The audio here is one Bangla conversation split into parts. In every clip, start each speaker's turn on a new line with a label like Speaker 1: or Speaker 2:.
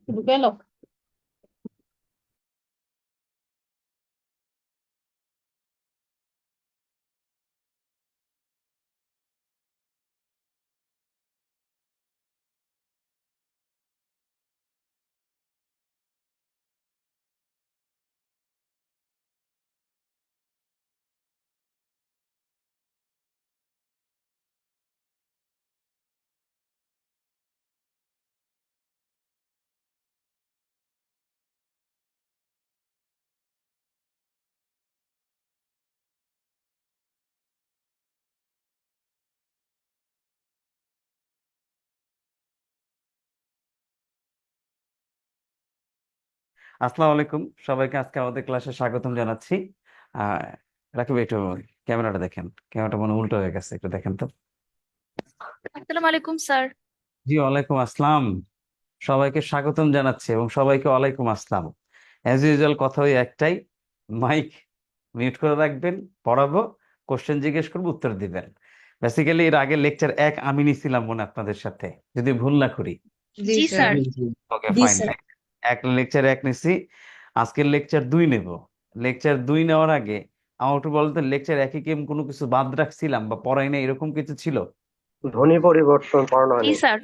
Speaker 1: গেল।
Speaker 2: আসসালামু আলাইকুম সবাইকে, আজকে আমাদের ক্লাসে স্বাগতম জানাচ্ছি। আহ রাকিব, একটু ক্যামেরাটা দেখেন। ক্যামেরাটা মনে হয় উল্টো হয়ে গেছে, একটু দেখেন তো।
Speaker 3: আসসালামু আলাইকুম স্যার।
Speaker 2: জি, ওয়ালাইকুম আসসালাম। সবাইকে স্বাগতম জানাচ্ছি এবং সবাইকে ওয়ালাইকুম আসসালাম। অ্যাজ ইউজুয়াল কথা ওই একটাই, মাইক মিউট করে রাখবেন, পড়াবো, কোশ্চেন জিজ্ঞেস করবো, উত্তর দিবেন। বেসিক্যালি এর আগে লেকচার 1 আমি নিছিলাম মনে হয় আপনাদের সাথে, যদি ভুল না করি।
Speaker 1: জি
Speaker 3: জি
Speaker 1: স্যার।
Speaker 3: স্যার।
Speaker 2: ওকে
Speaker 1: জি
Speaker 2: ফাইন।
Speaker 1: স্যার।
Speaker 2: লেকচার 1 নিছি, আজকের লেকচার 2 নেব। লেকচার 2 নেওয়ার আগে আমার একটু বলতে, লেকচার 1-এ কি আমি কোনো কিছু বাদ রাখছিলাম বা পড়াই না, এরকম কিছু ছিল?
Speaker 4: ধ্বনি পরিবর্তন পড়ানো
Speaker 3: জি
Speaker 4: হয়নি।
Speaker 3: স্যার।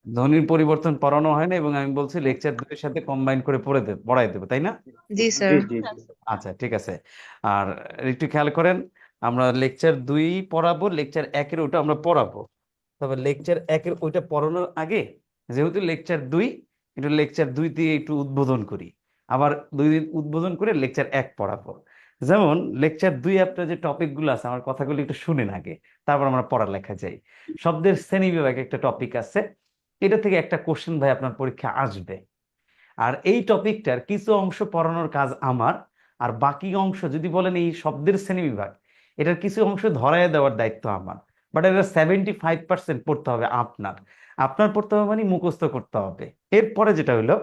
Speaker 2: ধ্বনির পরিবর্তন পড়ানো হয় না, এবং আমি বলছি লেকচার 2 এর সাথে কম্বাইন করে পড়াই দেবো, তাই না?
Speaker 1: জি স্যার।
Speaker 4: জি জি জি।
Speaker 2: আচ্ছা, ঠিক আছে। আর একটু খেয়াল করেন, আমরা লেকচার 2 পড়াবো, লেকচার 1-এর ওটা আমরা পড়াবো। তবে লেকচার 1-এর ওইটা পড়ানোর আগে, যেহেতু লেকচার 2, একটু লেকচার 2 দিয়ে একটু উদ্বোধন করি। আবার 2 দিন উদ্বোধন করে লেকচার 1 পড়াবো। যেমন লেকচার 2 আপনার যে টপিকগুলো আছে, আমার কথাগুলো একটু শুনেন আগে, তারপর আমরা পড়ালেখা যাই। শব্দের শ্রেণী বিভাগ একটা টপিক আছে, এটা থেকে একটা কোশ্চেন ভাই আপনার পরীক্ষা আসবে। আর এই টপিকটার কিছু অংশ পড়ানোর কাজ আমার, আর বাকি অংশ যদি বলেন এই শব্দের শ্রেণীবিভাগ, এটার কিছু অংশ ধরায় দেওয়ার দায়িত্ব আমার। বাট এটা 75% পড়তে হবে আপনার। আপনার পড়তে হবে মানে মুখস্থ করতে হবে। এরপরে যেটা হলো,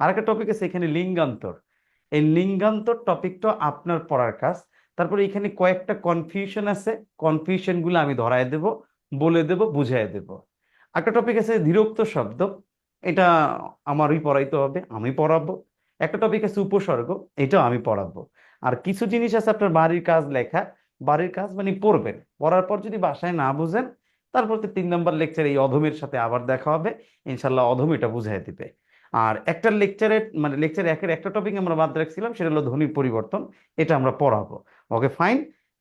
Speaker 2: আরেকটা টপিক আছে এখানে, লিঙ্গান্তর। এই লিঙ্গান্তর টপিকটা আপনার পড়ার কাজ। তারপরে এখানে কয়েকটা কনফিউশন আছে, কনফিউশন গুলো আমি ধরায় দেব, বলে দেব, বুঝাই দেব। একটা টপিক আছে ধীরোক্ত শব্দ, এটা আমারই পড়াইতে হবে, আমি পড়াবো। একটা টপিক আছে উপসর্গ, এটাও আমি পড়াবো। আর কিছু জিনিস আছে আপনার বাড়ির কাজ লেখা। বাড়ির কাজ মানে পড়বেন, পড়ার পর যদি বাসায় না বুঝেন, তারপর তো 3 নম্বর লেকচার এই অধমের সাথে আবার দেখা হবে। ইনশাল্লাহ অধম এটা বুঝাই দিবে। আর একটা লেকচারে মানে লেকচার 1-এর একটা টপিক আমরা বাদ রাখছিলাম, সেটা হলো ধ্বনির পরিবর্তন। এটা আমরা পড়াবো। Okay fine.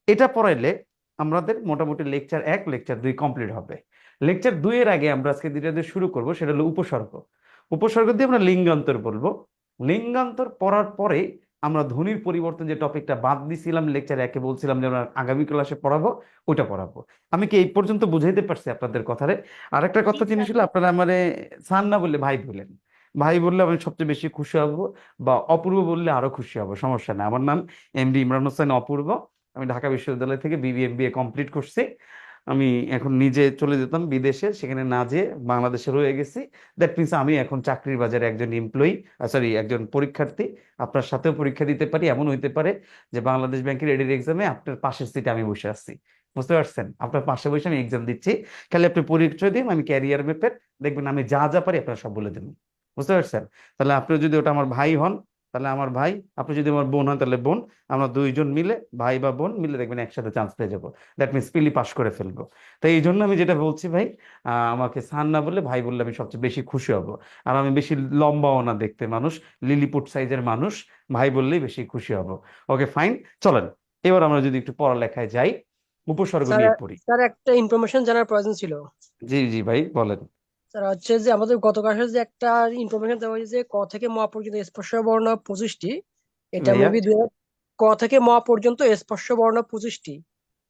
Speaker 2: এটা পড়াইলে আমাদের মোটামুটি লেকচার 1 লেকচার 2 কমপ্লিট হবে। লেকচার 2 এর আগে আমরা আজকে যেটা দিয়ে শুরু করব সেটা হলো উপসর্গ। উপসর্গ দিয়ে আমরা লিঙ্গান্তর বলবো। লিঙ্গান্তর পড়ার পরে আমরা ধ্বনির পরিবর্তন যে টপিকটা বাদ দিছিলাম লেকচার 1-এ, বলছিলাম যে আমরা আগামী ক্লাসে পড়াবো, ওটা পড়াবো। আমি কি এই পর্যন্ত বুঝাইতে পারছি আপনাদের কথারে? আরেকটা
Speaker 3: জি
Speaker 2: কথা জিনিস
Speaker 3: স্যার।
Speaker 2: হলো, আপনারা আমারে স্যার না বললে ভাই বলেন। ভাই বললে আমি সবচেয়ে বেশি খুশি হব, বা অপূর্ব বললে আরো খুশি হব, সমস্যা নেই। আমার নাম এমডি ইমরান হোসেন অপূর্ব। আমি ঢাকা বিশ্ববিদ্যালয় থেকে বিবিএমবিএ কমপ্লিট করছি। আমি এখন নিজে চলে যেতাম বিদেশে, সেখানে না যেয়ে বাংলাদেশে রয়ে গেছি। দ্যাট মিনস আমি এখন চাকরির বাজারে একজন এমপ্লয়ি, সরি একজন পরীক্ষার্থী। আপনার সাথেও পরীক্ষা দিতে পারি, এমন হইতে পারে যে বাংলাদেশ ব্যাংকের এডির এক্সামে আপনার পাশের সিটে আমি বসে আছি। বুঝতে পারছেন? আপনার পাশে বসে আমি এক্সাম দিচ্ছি। খালি আপনি পরিচয় দিন, আমি ক্যারিয়ার ম্যাপের, দেখবেন আমি যা যা পারি আপনার সব বলে দেবেন। বুঝতে পারছেন? তাহলে আপনি যদি ওটা আমার ভাই হন, তাহলে আমার ভাই। আপনি যদি আমার বোন হন, তাহলে বোন। আমরা দুইজন মিলে, ভাই বা বোন মিলে, দেখবেন একসাথে চান্স পেয়ে যাবো। দ্যাট মিনস পিলি পাস করে ফেলবো। তো এই জন্য আমি যেটা বলছি ভাই, আমাকে স্যার না বললে ভাই বললে আমি সবচেয়ে বেশি খুশি হব। আর আমি বেশি লম্বাও না দেখতে, মানুষ লিলিপুট সাইজের মানুষ। ভাই বললেই বেশি খুশি হব। Okay fine. চলেন এবার আমরা যদি একটু পড়ালেখায় যাই, উপসর্গ
Speaker 5: স্যার
Speaker 2: নিয়ে পড়ি।
Speaker 5: স্যার একটা ইনফরমেশন জানার প্রয়োজন ছিল।
Speaker 2: জি জি ভাই বলেন।
Speaker 5: স্যার হচ্ছে যে আমাদের গত ক্লাসে যে একটা ইনফরমেশন দেওয়া হয়েছে যে ক থেকে ম পর্যন্ত স্পর্শ বর্ণ 25টি।
Speaker 2: জি
Speaker 5: এটা
Speaker 2: ভাইয়া।
Speaker 5: মেবি ক থেকে ম পর্যন্ত স্পর্শ বর্ণ 25টি।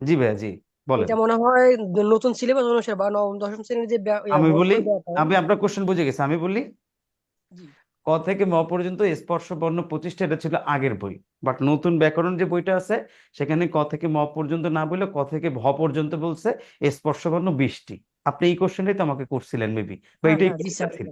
Speaker 2: জি ভাইয়া, জি বলেন।
Speaker 5: এটা মনে হয় নতুন সিলেবাস অনুসারে বা নবম দশম শ্রেণীর যে
Speaker 2: আমি বলি,
Speaker 5: বই ব্যাপার।
Speaker 2: আমি আপনার কোশ্চেন বুঝে গেছি, আমি বলি।
Speaker 5: জি
Speaker 2: ক থেকে ম পর্যন্ত স্পর্শ বর্ণ 25টা, এটা ছিল আগের বই। বাট নতুন ব্যাকরণ যে বইটা আছে, সেখানে ক থেকে ম পর্যন্ত না বলে ক থেকে ভ পর্যন্ত বলছে, স্পর্শ বর্ণ 20টি। আপনি এই কোশ্চেনটাই তো আমাকে করছিলেন মেবি, বা
Speaker 5: হ্যাঁ
Speaker 2: এটাই
Speaker 5: হ্যাঁ জি
Speaker 2: পরীক্ষা
Speaker 5: স্যার।
Speaker 2: ছিল।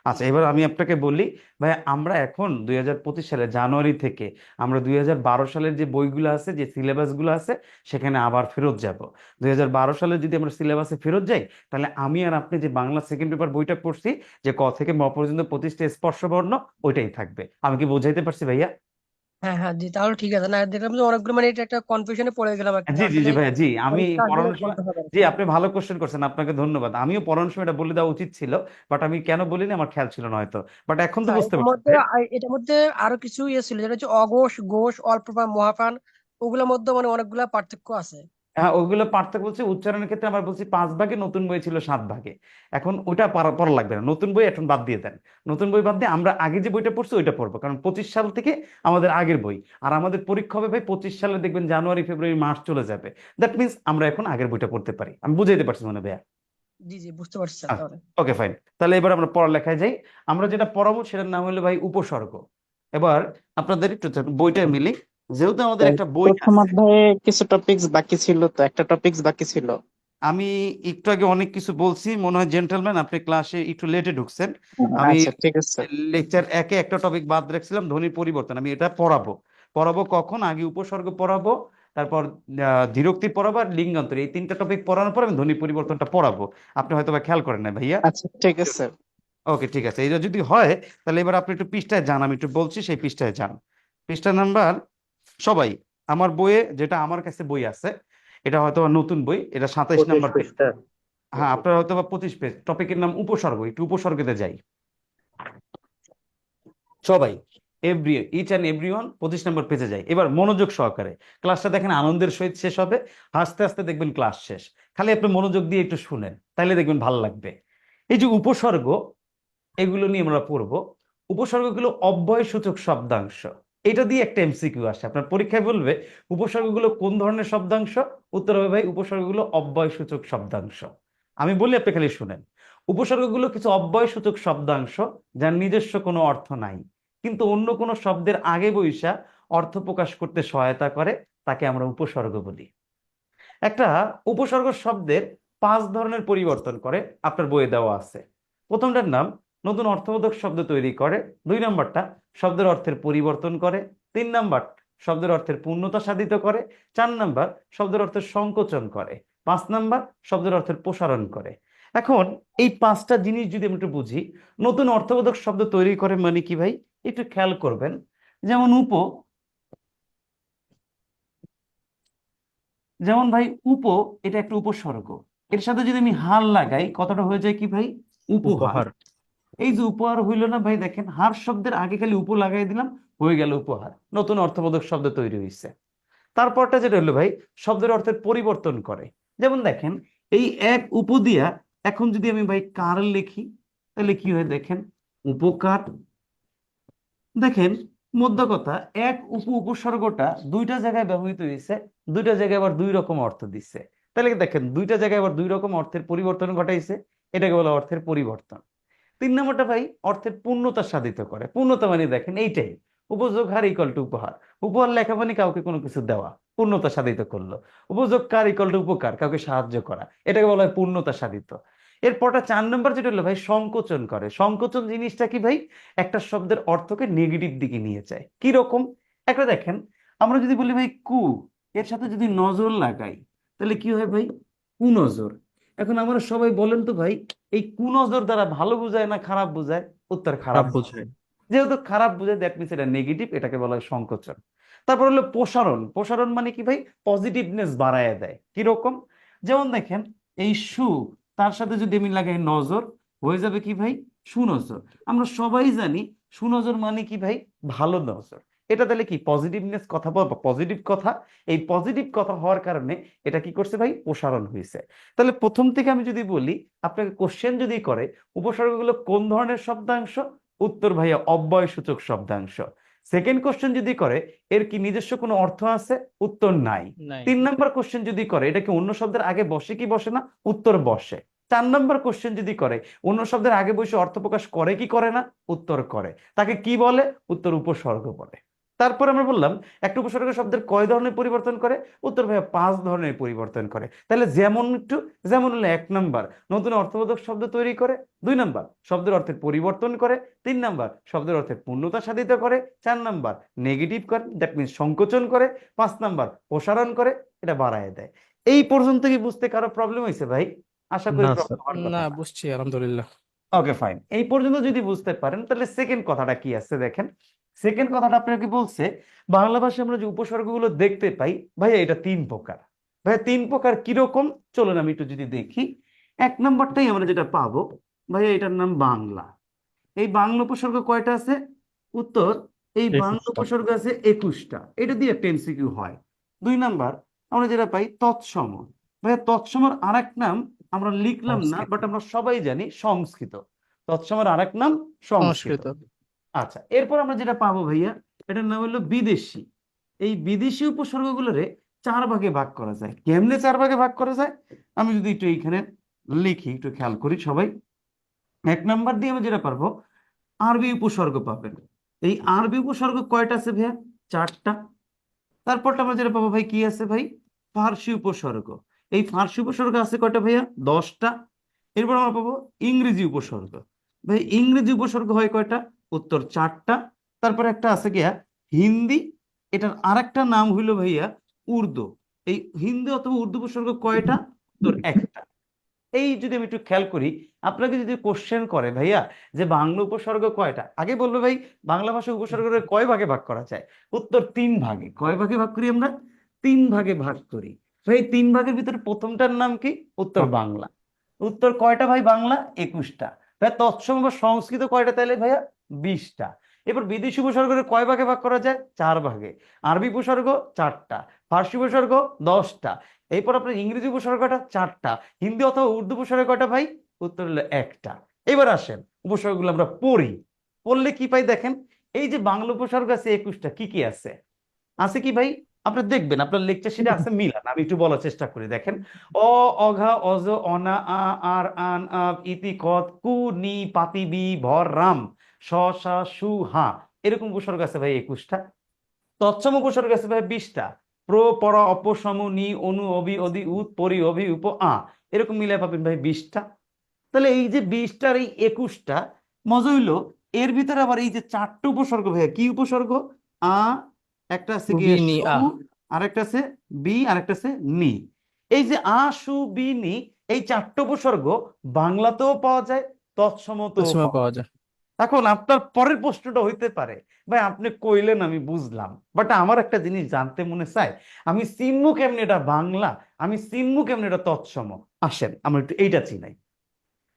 Speaker 2: আচ্ছা, এবার আমি আপনাকে বলি ভাই, আমরা এখন 2025 সালে জানুয়ারি থেকে আমরা 2012 সালের যে বইগুলো আছে, যে সিলেবাস গুলো আছে, সেখানে আবার ফেরত যাব। 2012 সালে যদি আমরা সিলেবাসে ফেরত যাই, তাহলে আমি আর আপনি যে বাংলা সেকেন্ড পেপার বইটা পড়ছি, যে ক থেকে ম পর্যন্ত 25টা স্পর্শবর্ণ, ওইটাই থাকবে। আমি কি বোঝাইতে পারছি ভাইয়া?
Speaker 5: হ্যাঁ হ্যাঁ জি, তাহলে ঠিক আছে। না দেখলাম যে অনেকগুলো, মানে এটা একটা কনফিউশনে পড়ে গেলাম আর কি,
Speaker 2: জি জি
Speaker 5: আসলে
Speaker 2: জি ভাইয়া, জি আমি
Speaker 5: পরীক্ষা আসলে
Speaker 2: পড়ানোর সময়,
Speaker 5: বলতে হবে আর
Speaker 2: জি
Speaker 5: কি।
Speaker 2: আপনি ভালো কোশ্চেন করছেন, আপনাকে ধন্যবাদ। আমিও পড়ানোর সময় এটা বলে দেওয়া উচিত ছিল, বাট আমি কেন বলিনি আমার খেয়াল ছিল না হয়তো, বাট এখন তো
Speaker 5: আচ্ছা,
Speaker 2: বুঝতে
Speaker 5: এটার
Speaker 2: পারছি
Speaker 5: মধ্যে এটার মধ্যে আরো কিছু ইয়ে ছিল, যেটা হচ্ছে অঘোষ, ঘোষ, অল্পপ্রাণ, মহাপ্রাণ, ওগুলোর মধ্যে মানে অনেকগুলা পার্থক্য আছে।
Speaker 2: হ্যাঁ, ওইগুলো পার্থক্য বলছি উচ্চারণের ক্ষেত্রে আমরা বলছি 5 ভাগে, নতুন বই ছিল 7 ভাগে। এখন ওটা পড়া লাগবে না, নতুন বই এখন বাদ দিয়ে দেন। নতুন বই বাদ দিয়ে আমরা আগে যে বইটা পড়ছি ওইটা পড়বো, কারণ 25 সাল থেকে আমাদের আগের বই। আর আমাদের পরীক্ষা হবে ভাই 25 সালে, দেখবেন জানুয়ারি ফেব্রুয়ারি মার্চ চলে যাবে। দ্যাট মিনস আমরা এখন আগের বইটা পড়তে পারি। আমি বুঝাইতে পারছি মনে হয় ভাইয়া?
Speaker 5: জি জি, বুঝতে পারছি স্যার তাহলে।
Speaker 2: Okay fine. তাহলে এবার আমরা পড়ালেখায় যাই। আমরা যেটা পড়াবো সেটার নাম হলো ভাই উপসর্গ। এবার আপনাদের একটু বইটা মিলি, যেহেতু আমাদের একটা বই
Speaker 1: প্রথম
Speaker 2: আছে।
Speaker 1: অধ্যায়ে কিছু টপিকস বাকি ছিল, তো একটা টপিকস বাকি ছিল।
Speaker 2: আমি একটু আগে অনেক কিছু বলছি, মনে হয় জেন্টলম্যান আপনি ক্লাসে একটু লেটে ঢুকছেন। আমি
Speaker 1: আচ্ছা ঠিক আছে।
Speaker 2: লেকচার একে একটা টপিক বাদ রাখছিলাম, ধ্বনির পরিবর্তন। আমি এটা পড়াবো। পড়াবো কখন? আগে উপসর্গ পড়াবো, তারপর দ্বিরুক্তি পড়াবো, আর লিঙ্গান্তর। এই 3টা টপিক পড়ানোর পর আমি ধ্বনি পরিবর্তনটা পড়াবো। আপনি হয়তো বা খেয়াল করেন না ভাইয়া।
Speaker 1: আচ্ছা ঠিক আছে।
Speaker 2: ওকে ঠিক আছে, এটা যদি হয় তাহলে এবার আপনি একটু পৃষ্ঠায় যান, আমি একটু বলছি সেই পৃষ্ঠায় যান। পৃষ্ঠা নাম্বার, সবাই আমার বইয়ে, যেটা আমার কাছে বই আছে, এটা হয়তো বা নতুন বই, এটা 27
Speaker 4: 25
Speaker 2: নাম্বার পেজ।
Speaker 4: পৃষ্ঠা।
Speaker 2: হ্যাঁ, আপনার হয়তো বা 25 পেজ, টপিকের নাম উপসর্গ। একটু উপসর্গতে যাই সবাই, ইচ অ্যান্ড এভরি ওয়ান। 25 নম্বর পেজে যাই। এবার মনোযোগ সহকারে ক্লাসটা দেখেন, আনন্দের সহিত শেষ হবে। হাসতে হাসতে দেখবেন ক্লাস শেষ। খালি আপনি মনোযোগ দিয়ে একটু শুনেন, তাইলে দেখবেন ভালো লাগবে। এই যে উপসর্গ, এগুলো নিয়ে আমরা পড়বো। উপসর্গগুলো অব্যয়সূচক শব্দাংশ। এটা দিয়ে একটা এমসিকিউ আসে, আপনার পরীক্ষায় বলবে উপসর্গগুলো কোন ধরনের শব্দাংশ। উত্তর হবে ভাই উপসর্গগুলো অব্যয়সূচক শব্দাংশ। আমি বলি, আপনি খালি শুনেন। উপসর্গগুলো কিছু অব্যয়সূচক শব্দাংশ, যার নিজস্ব কোনো অর্থ নাই, কিন্তু অন্য কোনো শব্দের আগে বইসা অর্থ প্রকাশ করতে সহায়তা করে, তাকে আমরা উপসর্গ বলি। একটা উপসর্গ শব্দের 5 ধরনের পরিবর্তন করে, আপনার বইয়ে দেওয়া আছে। প্রথমটার নাম নতুন অর্থবোধক শব্দ তৈরি করে। 2 নম্বরটা শব্দের অর্থের পরিবর্তন করে। 3 নম্বর শব্দের অর্থের পূর্ণতা সাধিত করে। 4 নম্বর শব্দের অর্থের সংকোচন করে। 5 নম্বর শব্দের অর্থের প্রসারণ করে। এখন এই 5টা জিনিস যদি আমি একটু বুঝি, নতুন অর্থবোধক শব্দ তৈরি করে মানে কি ভাই, একটু খেয়াল করবেন। যেমন যেমন ভাই এটা একটা উপসর্গ। এর সাথে যদি আমি হার লাগাই, কথাটা হয়ে যায় কি ভাই, উপহার।
Speaker 4: উপহার।
Speaker 2: এই যে উপহার হইল না ভাই, দেখেন হার শব্দের আগে খালি লাগাই দিলাম, হয়ে গেল উপহার। নতুন অর্থবোধক শব্দ তৈরি হয়েছে। তারপরটা যেটা হলো ভাই, শব্দের অর্থের পরিবর্তন করে। যেমন দেখেন, এই এক দিয়া এখন যদি আমি ভাই কার লিখি, তাহলে কি হয় দেখেন, উপকার। দেখেন, মধ্য কথা, এক উপসর্গটা 2টা জায়গায় ব্যবহৃত হয়েছে, 2টা জায়গায় আবার 2 রকম অর্থ দিচ্ছে। তাহলে কি দেখেন, 2টা জায়গায় আবার 2 রকম অর্থের পরিবর্তন ঘটাইছে, এটাকে বলা অর্থের পরিবর্তন। 3 নম্বরটা ভাই অর্থের পূর্ণতা সাধিত করে। পূর্ণতা মানে দেখেন এইটাই, উপযোগ হার ইকুয়াল টু উপহার। উপহার লেখা মানে কাউকে কোনো কিছু দেওয়া, পূর্ণতা সাধিত করলো। উপযোগ কার ইকুয়াল টু উপকার, কাউকে সাহায্য করা, এটাকে বলা হয় পূর্ণতা সাধিত। এরপরটা 4 নম্বর যেটা হলো ভাই, সংকোচন করে। সংকোচন জিনিসটা কি ভাই, একটা শব্দের অর্থকে নেগেটিভ দিকে নিয়ে যায়। কি রকম? একটা দেখেন, আমরা যদি বলি ভাই এর সাথে যদি নজর লাগাই, তাহলে কি হয় ভাই, কুনজর। এখন আমরা সবাই বলেন তো ভাই, এই কুনজর দ্বারা ভালো বোঝায় না খারাপ বোঝায়? উত্তর খারাপ
Speaker 4: খারাপ
Speaker 2: বোঝায়।
Speaker 4: বোঝায়।
Speaker 2: যেহেতু খারাপ বোঝায়, দ্যাট মিনস এটা নেগেটিভ, এটাকে বলা হয় সংকোচন। তারপর হলো প্রসারণ। প্রসারণ মানে কি ভাই, পজিটিভনেস বাড়ায় দেয়। কিরকম? যেমন দেখেন, এই তার সাথে যদি আমি লাগাই নজর, হয়ে যাবে কি ভাই, সুনজর। আমরা সবাই জানি সুনজর মানে কি ভাই, ভালো নজর। এটা তাহলে কি পজিটিভনেস কথা, পজিটিভ কথা। এই পজিটিভ কথা হওয়ার কারণে এটা কি করছে ভাই, প্রসারণ হয়েছে। তাহলে প্রথম থেকে আমি যদি বলি, আপনাকে কোশ্চেন যদি করে উপসর্গগুলো কোন ধরনের শব্দাংশ, উত্তর ভাইয়া অব্যয়সূচক শব্দাংশ। সেকেন্ড কোশ্চেন যদি করে এর কি নিজস্ব কোনো অর্থ আছে, উত্তর নাই।
Speaker 1: নাই।
Speaker 2: 3 নম্বর কোশ্চেন যদি করে এটা কি অন্য শব্দের আগে বসে কি বসে না, উত্তর বসে। 4 নম্বর কোশ্চেন যদি করে অন্য শব্দের আগে বসে অর্থ প্রকাশ করে কি করে না, উত্তর করে। তাকে কি বলে, উত্তর উপসর্গ বলে। তারপর আমরা বললাম একটা উপসর্গ শব্দের কয় ধরনের পরিবর্তন করে? উত্তর ভাইয়া 5 ধরনের পরিবর্তন করে। তাহলে যেমন হলো 1 নাম্বার নতুন অর্থবোধক শব্দ তৈরি করে, 2 নাম্বার শব্দের অর্থের পরিবর্তন করে, 3 নাম্বার শব্দের অর্থের পূর্ণতা সাধিত করে, 4 নাম্বার নেগেটিভ করে, দ্যাট মিনস সংকোচন করে, 5 নাম্বার প্রসারণ করে, এটা বাড়ায় দেয়। এই পর্যন্ত কি বুঝতে কারো প্রবলেম হয়েছে ভাই? আশা করি
Speaker 6: না
Speaker 2: প্রবলেম
Speaker 6: স্যার।
Speaker 2: হওয়ার কথা
Speaker 7: না,
Speaker 2: না।
Speaker 7: বুঝছি আলহামদুলিল্লাহ।
Speaker 2: ওকে ফাইন, এই পর্যন্ত যদি বুঝতে পারেন তাহলে সেকেন্ড কথাটা কি আছে দেখেন। সেকেন্ড কথাটা আপনাকে বলছে বাংলা ভাষায় আমরা যে উপসর্গগুলো দেখতে পাই ভাইয়া এটা 3 প্রকার। ভাইয়া 3 প্রকার কিরকম চলুন আমি একটু যদি দেখি। 1 নম্বরটাই আমরা যেটা পাবো ভাইয়া, এটার নাম বাংলা। এই বাংলা উপসর্গ কয়টা আছে? উত্তর, এই বাংলা
Speaker 6: 21টা।
Speaker 2: উপসর্গ আছে 21টা। এটা দিয়ে একটা এমসিকিউ হয়। 2 নাম্বার আমরা যেটা পাই তৎসম। ভাইয়া তৎসমর আরেক নাম আমরা লিখলাম না,
Speaker 7: সংস্কৃত।
Speaker 2: বাট আমরা সবাই জানি সংস্কৃত। তৎসমের আরেক নাম সংস্কৃত।
Speaker 7: সংস্কৃত।
Speaker 2: আচ্ছা, এরপর আমরা যেটা পাবো ভাইয়া, এটার নাম হলো বিদেশি। এই বিদেশি উপসর্গগুলোরে 4 ভাগে ভাগ করা যায়। কেমনে 4 ভাগে ভাগ করা যায় আমি যদি একটু এইখানে লিখি, একটু খেয়াল করি সবাই। 1 নাম্বার দিয়ে আমরা যেটা পারবো আরবি উপসর্গ পাবেন। এই আরবি উপসর্গ কয়টা আছে ভাইয়া? 4টা। তারপরটা আমরা যেটা পাবো ভাই কি আছে ভাই? ফার্সি উপসর্গ। এই ফার্সি উপসর্গ আছে কয়টা ভাইয়া? 10টা। এরপর আমরা পাবো ইংরেজি উপসর্গ। ভাই ইংরেজি উপসর্গ হয় কয়টা? উত্তর 4টা। তারপর একটা আছে গিয়া হিন্দি, এটার আরেকটা নাম হইলো ভাইয়া উর্দু। এই হিন্দি অথবা উর্দু উপসর্গ কয়টা? উত্তর 1টা। এই যদি আমি একটু খেয়াল করি, আপনাকে যদি কোশ্চেন করে ভাইয়া যে বাংলা উপসর্গ কয়টা, আগে বলবো ভাই বাংলা ভাষা উপসর্গের কয় ভাগে ভাগ করা যায়? উত্তর 3 ভাগে। কয় ভাগে ভাগ করি আমরা? 3 ভাগে ভাগ করি। ভাই 3 ভাগের ভিতরে প্রথমটার নাম কি? উত্তর বাংলা। উত্তর কয়টা ভাই? বাংলা 21টা। ভাই তৎসম বা সংস্কৃত কয়টা তাহলে ভাইয়া? 20টা। এবার বিদেশি উপসর্গের কয় ভাগে ভাগ করা যায়? 4 ভাগে। আরবি উপসর্গ 4টা, ফার্সি উপসর্গ 10টা, এরপর আপনার ইংরেজি উপসর্গটা 4টা, হিন্দি অথবা উর্দু উপসর্গ কয়টা ভাই? উত্তর হলো 1টা। এবার আসেন উপসর্গগুলো আমরা পড়ি। পড়লে কি পাই দেখেন, এই যে বাংলা উপসর্গ আছে 21টা, কি কি আছে? আছে কি ভাই? আপনারা দেখবেন আপনার লেকচার শিটে আছে মিলান, আমি একটু বলার চেষ্টা করি দেখেন। অ, অঘা, অজ, অনা, আ, আর, আন, আব, ইতি, কত, কু, নি, পাতি, বি, ভর, রাম, স, সা, সু, হা, এরকম উপসর্গ আছে ভাই 21টা। তৎসম উপসর্গ আছে ভাই 20টা। প্র, পর, অপ, সম, নি, অনু, অভি, অধি, উত, পরি, অভি, উপ, আ, এরকম মিলে পাবেন ভাই 20টা। তাহলে এই যে 20টার এই 21টা মজা হইলো, এর ভিতরে আবার এই যে 4টে উপসর্গ ভাইয়া কি উপসর্গ? আ, একটা আছে গিয়ে
Speaker 7: বিনি
Speaker 2: সু,
Speaker 7: আ।
Speaker 2: আরেকটা আছে বি, আরেকটা আছে নি। এই যে আ, সু, বি, নি, এই 4টে উপসর্গ বাংলাতেও পাওয়া যায়, তৎসমতেও
Speaker 7: তৎসময়
Speaker 2: পাওয়া
Speaker 7: পাওয়া
Speaker 2: যায়।
Speaker 7: যায়।
Speaker 2: এখন আপনার পরের প্রশ্নটা হইতে পারে ভাই আপনি কইলেন আমি বুঝলাম, বাট আমার একটা জিনিস জানতে মনে চায়, আমি চিনবো কেমনি এটা বাংলা, আমি চিনবো কেমনি এটা তৎসম? আসেন আমরা একটু এইটা চিনাই।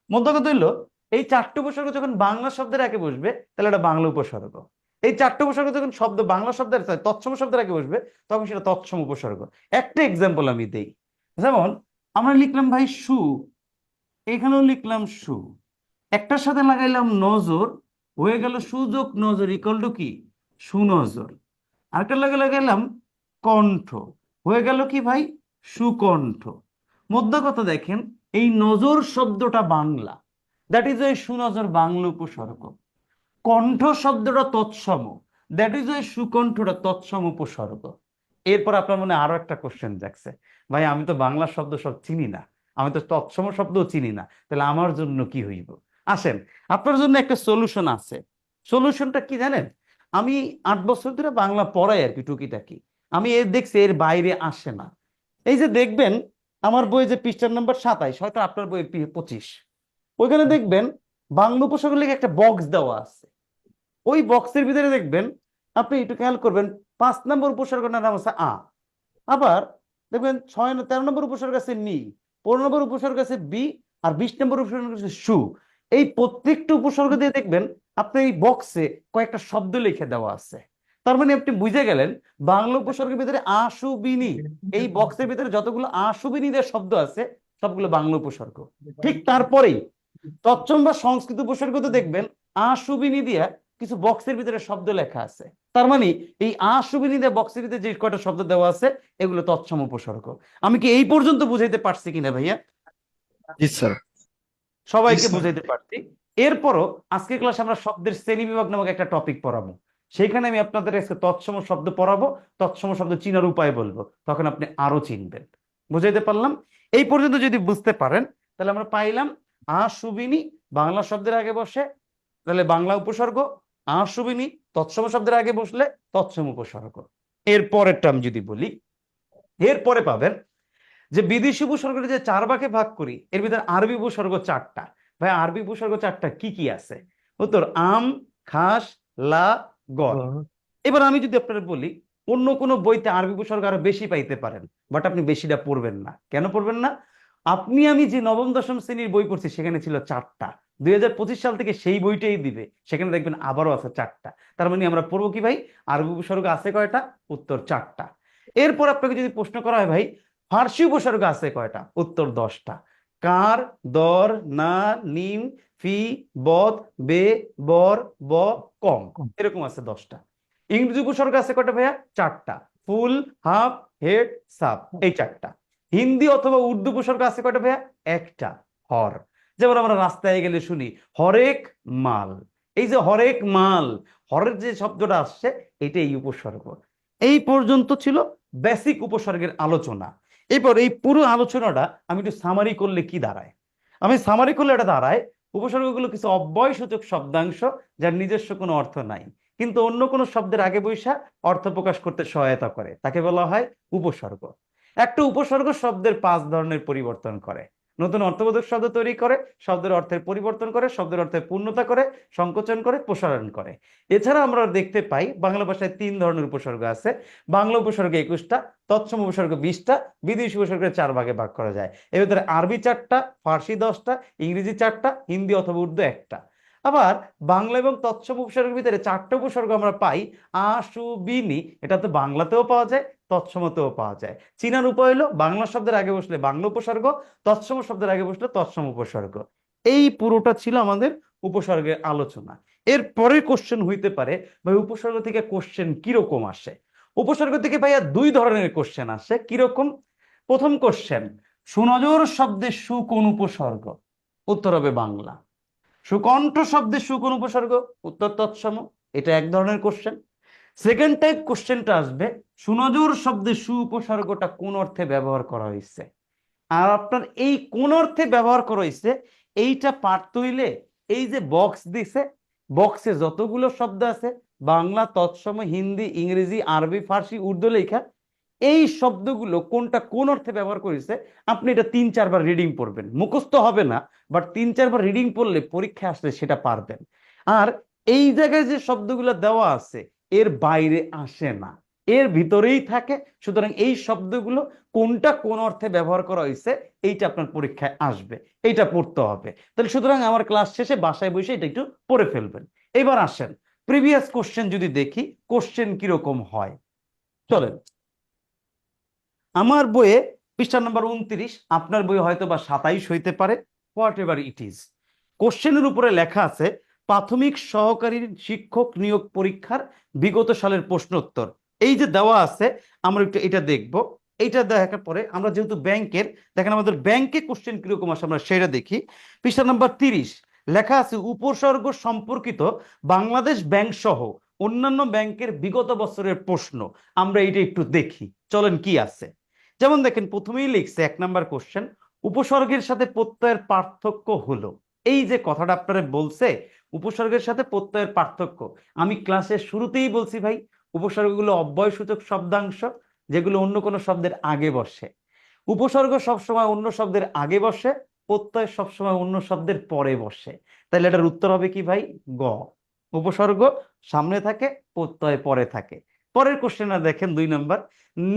Speaker 2: মধ্য কথা হইলো, এই 4টে উপসর্গ যখন বাংলা শব্দের আগে বসবে তাহলে এটা বাংলা উপসর্গ। এই 4টে উপসর্গ যখন বাংলা শব্দের তৎসম শব্দের আগে বসবে তখন সেটা তৎসম উপসর্গ। একটা এক্সাম্পল আমি দেই, যেমন আমরা লিখলাম ভাই সু, এখানেও লিখলাম সু, একটার সাথে লাগাইলাম নজর, হয়ে গেল সুযোগ নজর ইকুয়াল টু কি? সুনজর। আরেকটার লাগে লাগাইলাম কণ্ঠ, হয়ে গেল কি ভাই? সুকণ্ঠ। মধ্য কথা দেখেন, এই নজর শব্দটা বাংলা, দ্যাট ইজ ওই সুনজর বাংলা উপসর্গ। কণ্ঠ শব্দটা তৎসম, দ্যাট ইজ ওই সুকণ্ঠটা তৎসম উপসর্গ। এরপর আপনার মনে আরো একটা কোশ্চেন জাগছে, ভাই আমি তো বাংলা শব্দ সব চিনি না, আমি তো তৎসম শব্দও চিনি না, তাহলে আমার জন্য কি হইব? আসেন আপনার জন্য একটা সলিউশন আছে। সলিউশনটা কি জানেন? আমি 8 বছর ধরে বাংলা পড়াই আর কি, টুকিটাকি আমি এর দেখছি, এর বাইরে আসে না। এই যে দেখবেন আমার বই যে পৃষ্ঠার নাম্বার 27, হয়তো আপনার বই 25, ওইখানে দেখবেন বাংলা উপসর্গ লিখে একটা বক্স দেওয়া আছে। ওই বক্সের ভিতরে দেখবেন, আপনি একটু খেয়াল করবেন, 5 নম্বর উপসর্গের নাম আছে আ। আবার দেখবেন 13 নম্বর উপসর্গ আছে নি, 15 নম্বর উপসর্গ আছে বি, আর 20 নম্বর উপসর্গ আছে সু। এই প্রত্যেকটা উপসর্গ দিয়ে দেখবেন আপনার এই বক্সে কয়েকটা শব্দ লিখে দেওয়া আছে। তার মানে আপনি বুঝে গেলেন বাংলা উপসর্গের ভিতরে আশুবিনি, এই বক্সের ভিতরে যতগুলো আশুবিনি দেওয়ার শব্দ আছে সবগুলো বাংলা উপসর্গ। ঠিক তারপরেই তৎসম বা সংস্কৃত উপসর্গ তো দেখবেন আশুবিনি দিয়া কিছু বক্সের ভিতরে শব্দ লেখা আছে। তার মানে এই আশুবিনি দিয়ে বক্সের ভিতরে যে কয়টা শব্দ দেওয়া আছে এগুলো তৎসম উপসর্গ। আমি কি এই পর্যন্ত বুঝাইতে পারছি কিনা ভাইয়া?
Speaker 6: জি স্যার।
Speaker 2: সবাইকে বুঝাইতে পারছি। এরপরও আজকের ক্লাসে আমরা শব্দের শ্রেণী বিভাগ নামক একটা টপিক পড়াবো। সেইখানে আমি আপনাদের আজকে তৎসম শব্দ পড়াবো, তৎসম শব্দ চিনার উপায় বলবো, তখন আপনি আরো চিনবেন। বুঝাইতে পারলাম? এই পর্যন্ত যদি বুঝতে পারেন তাহলে আমরা পাইলাম আশুবিনী বাংলা শব্দের আগে বসে তাহলে বাংলা উপসর্গ, আশুবিনী তৎসম শব্দের আগে বসলে তৎসম উপসর্গ। এর পরেরটা আমি যদি বলি, এরপরে পাবেন যে বিদেশি উপসর্গের যে 4 ভাগে ভাগ করি, এর ভিতরে আরবি উপসর্গ 4টা। ভাই আরবি উপসর্গ 4টা কি কি আছে? উত্তর আম, খাস, লা, গর। এবার আমি যদি আপনার বলি অন্য কোনো বইতে আরবি উপসর্গ আরো বেশি পাইতে পারেন, বাট আপনি বেশিটা পড়বেন না। কেন পড়বেন না? আমি যে নবম দশম শ্রেণীর বই পড়ছি সেখানে ছিল 4টা, 2025 সাল থেকে সেই বইটাই দিবে, সেখানে দেখবেন আবারও আছে 4টা। তার মানে আমরা পড়বো কি ভাই, আরবি উপসর্গ আছে কয়টা? উত্তর 4টা। এরপর আপনাকে যদি প্রশ্ন করা হয় ভাই ফার্সি উপসর্গ আছে কয়টা? উত্তর 10টা। কার, দর, না, নিম, ফি, বদ, বে, বর, ব, কম, এরকম আছে 10টা। ইংরেজি উপসর্গ আছে কয়টা ভাইয়া? 4টা। ফুল, হাফ, হেড, সাব, এই 4টা। হিন্দি অথবা উর্দু উপসর্গ আছে কয়টা ভাইয়া? একটা, হর। যেমন আমরা রাস্তায় গেলে শুনি হরেক মাল। এই যে হরেক মাল, হরের যে শব্দটা আসছে এটা এই উপসর্গ। এই পর্যন্ত ছিল বেসিক উপসর্গের আলোচনা। এরপর এই পুরো আলোচনাটা আমি একটু সামারি করলে কি দাঁড়ায়? আমি সামারি করলে এটা দাঁড়ায় উপসর্গগুলো কিছু অব্যয়সূচক শব্দাংশ যার নিজস্ব কোনো অর্থ নাই, কিন্তু অন্য কোনো শব্দের আগে বৈশা অর্থ প্রকাশ করতে সহায়তা করে, তাকে বলা হয় উপসর্গ। একটা উপসর্গ শব্দের 5 ধরনের পরিবর্তন করে। নতুন অর্থবোধক শব্দ তৈরি করে, শব্দের অর্থের পরিবর্তন করে, শব্দের অর্থের পূর্ণতা করে, সংকোচন করে, প্রসারণ করে। এছাড়া আমরা দেখতে পাই বাংলা ভাষায় 3 ধরনের উপসর্গ আছে। বাংলা উপসর্গ 21টা, তৎসম উপসর্গ 20টা, বিদেশি উপসর্গের 4 ভাগে ভাগ করা যায়। এর ভিতরে আরবি 4টা, ফার্সি 10টা, ইংরেজি 4টা, হিন্দি অথবা উর্দু 1টা। আবার বাংলা এবং তৎসম উপসর্গের ভিতরে 4টা উপসর্গ আমরা পাই আশুবিনী, এটা তো বাংলাতেও পাওয়া যায়, তৎসমতেও পাওয়া যায়। চিনার উপায় হলো বাংলা শব্দের আগে বসলে বাংলা উপসর্গ, তৎসম শব্দের আগে বসলে তৎসম উপসর্গ। এই পুরোটা ছিল আমাদের উপসর্গের আলোচনা। এর পরের কোশ্চেন হইতে পারে ভাই উপসর্গ থেকে কোশ্চেন কিরকম আসে? উপসর্গ থেকে ভাইয়া 2 ধরনের কোশ্চেন আসে। কিরকম? প্রথম কোশ্চেন, সুনজর শব্দের সু কোন উপসর্গ? উত্তর হবে বাংলা। সুকণ্ঠ শব্দের সু কোন উপসর্গ? উত্তর তৎসম। এটা এক ধরনের কোশ্চেন। সেকেন্ড টাইপ কোশ্চেনটা আসবে সুনজর শব্দের সু উপসর্গটা কোন অর্থে ব্যবহার করা হয়েছে, আর আপনার এই কোন অর্থে ব্যবহার করা হয়েছে এইটা পারতে হইলে এই যে বক্স দিছে, বক্সে যতগুলো শব্দ আছে বাংলা, তৎসম, হিন্দি, ইংরেজি, আরবি, ফার্সি, উর্দু লেখা, এই শব্দগুলো কোনটা কোন অর্থে ব্যবহার করেছে আপনি এটা 3-4 বার রিডিং পড়বেন। মুখস্থ হবে না, বাট 3-4 বার রিডিং পড়লে পরীক্ষায় আসলে সেটা পারবেন। আর এই জায়গায় যে শব্দগুলো দেওয়া আছে এর বাইরে আসে না, এর ভিতরেই থাকে। সুতরাং এই শব্দগুলো কোনটা কোন অর্থে ব্যবহার করা হয়েছে এইটা আপনার পরীক্ষায় আসবে, এইটা পড়তে হবে। তাহলে সুতরাং আমার ক্লাস শেষে বাসায় বসে এটা একটু পড়ে ফেলবেন। এবার আসেন প্রিভিয়াস কোশ্চেন যদি দেখি কোশ্চেন কিরকম হয়। চলেন, আমার বইয়ে পৃষ্ঠা নম্বর 29, আপনার বই হয়তো বা 27 হইতে পারে, হোয়াট এভার ইট ইজ। কোশ্চেনের উপরে লেখা আছে প্রাথমিক সহকারী শিক্ষক নিয়োগ পরীক্ষার বিগত সালের প্রশ্নোত্তর। এই যে দেওয়া আছে আমরা একটু এটা দেখব। এইটা দেখার পরে আমরা যেহেতু ব্যাংকের, দেখেন আমাদের ব্যাংকে কোশ্চেন কিরকম আসে আমরা সেটা দেখি। পৃষ্ঠা নম্বর 30 লেখা আছে উপসর্গ সম্পর্কিত বাংলাদেশ ব্যাংক সহ অন্যান্য ব্যাংকের বিগত বছরের প্রশ্ন। আমরা এটা একটু দেখি, চলেন কি আছে। যেমন দেখেন প্রথমেই লিখছে 1 নাম্বার কোশ্চেন, উপসর্গের সাথে প্রত্যয়ের পার্থক্য হলো। এই যে কথাটা আপনারা বলছে উপসর্গের সাথে প্রত্যয়ের পার্থক্য, আমি ক্লাসের শুরুতেই বলছি ভাই উপসর্গগুলো অব্যয়সূচক শব্দাংশ যেগুলো অন্য কোনো শব্দের আগে বসে। উপসর্গ সবসময় অন্য শব্দের আগে বসে, প্রত্যয় সবসময় অন্য শব্দের পরে বসে। তাহলে এটার উত্তর হবে কি ভাই? গ। উপসর্গ সামনে থাকে, প্রত্যয় পরে থাকে। পরের কোশ্চেনটা দেখেন 2 নাম্বার,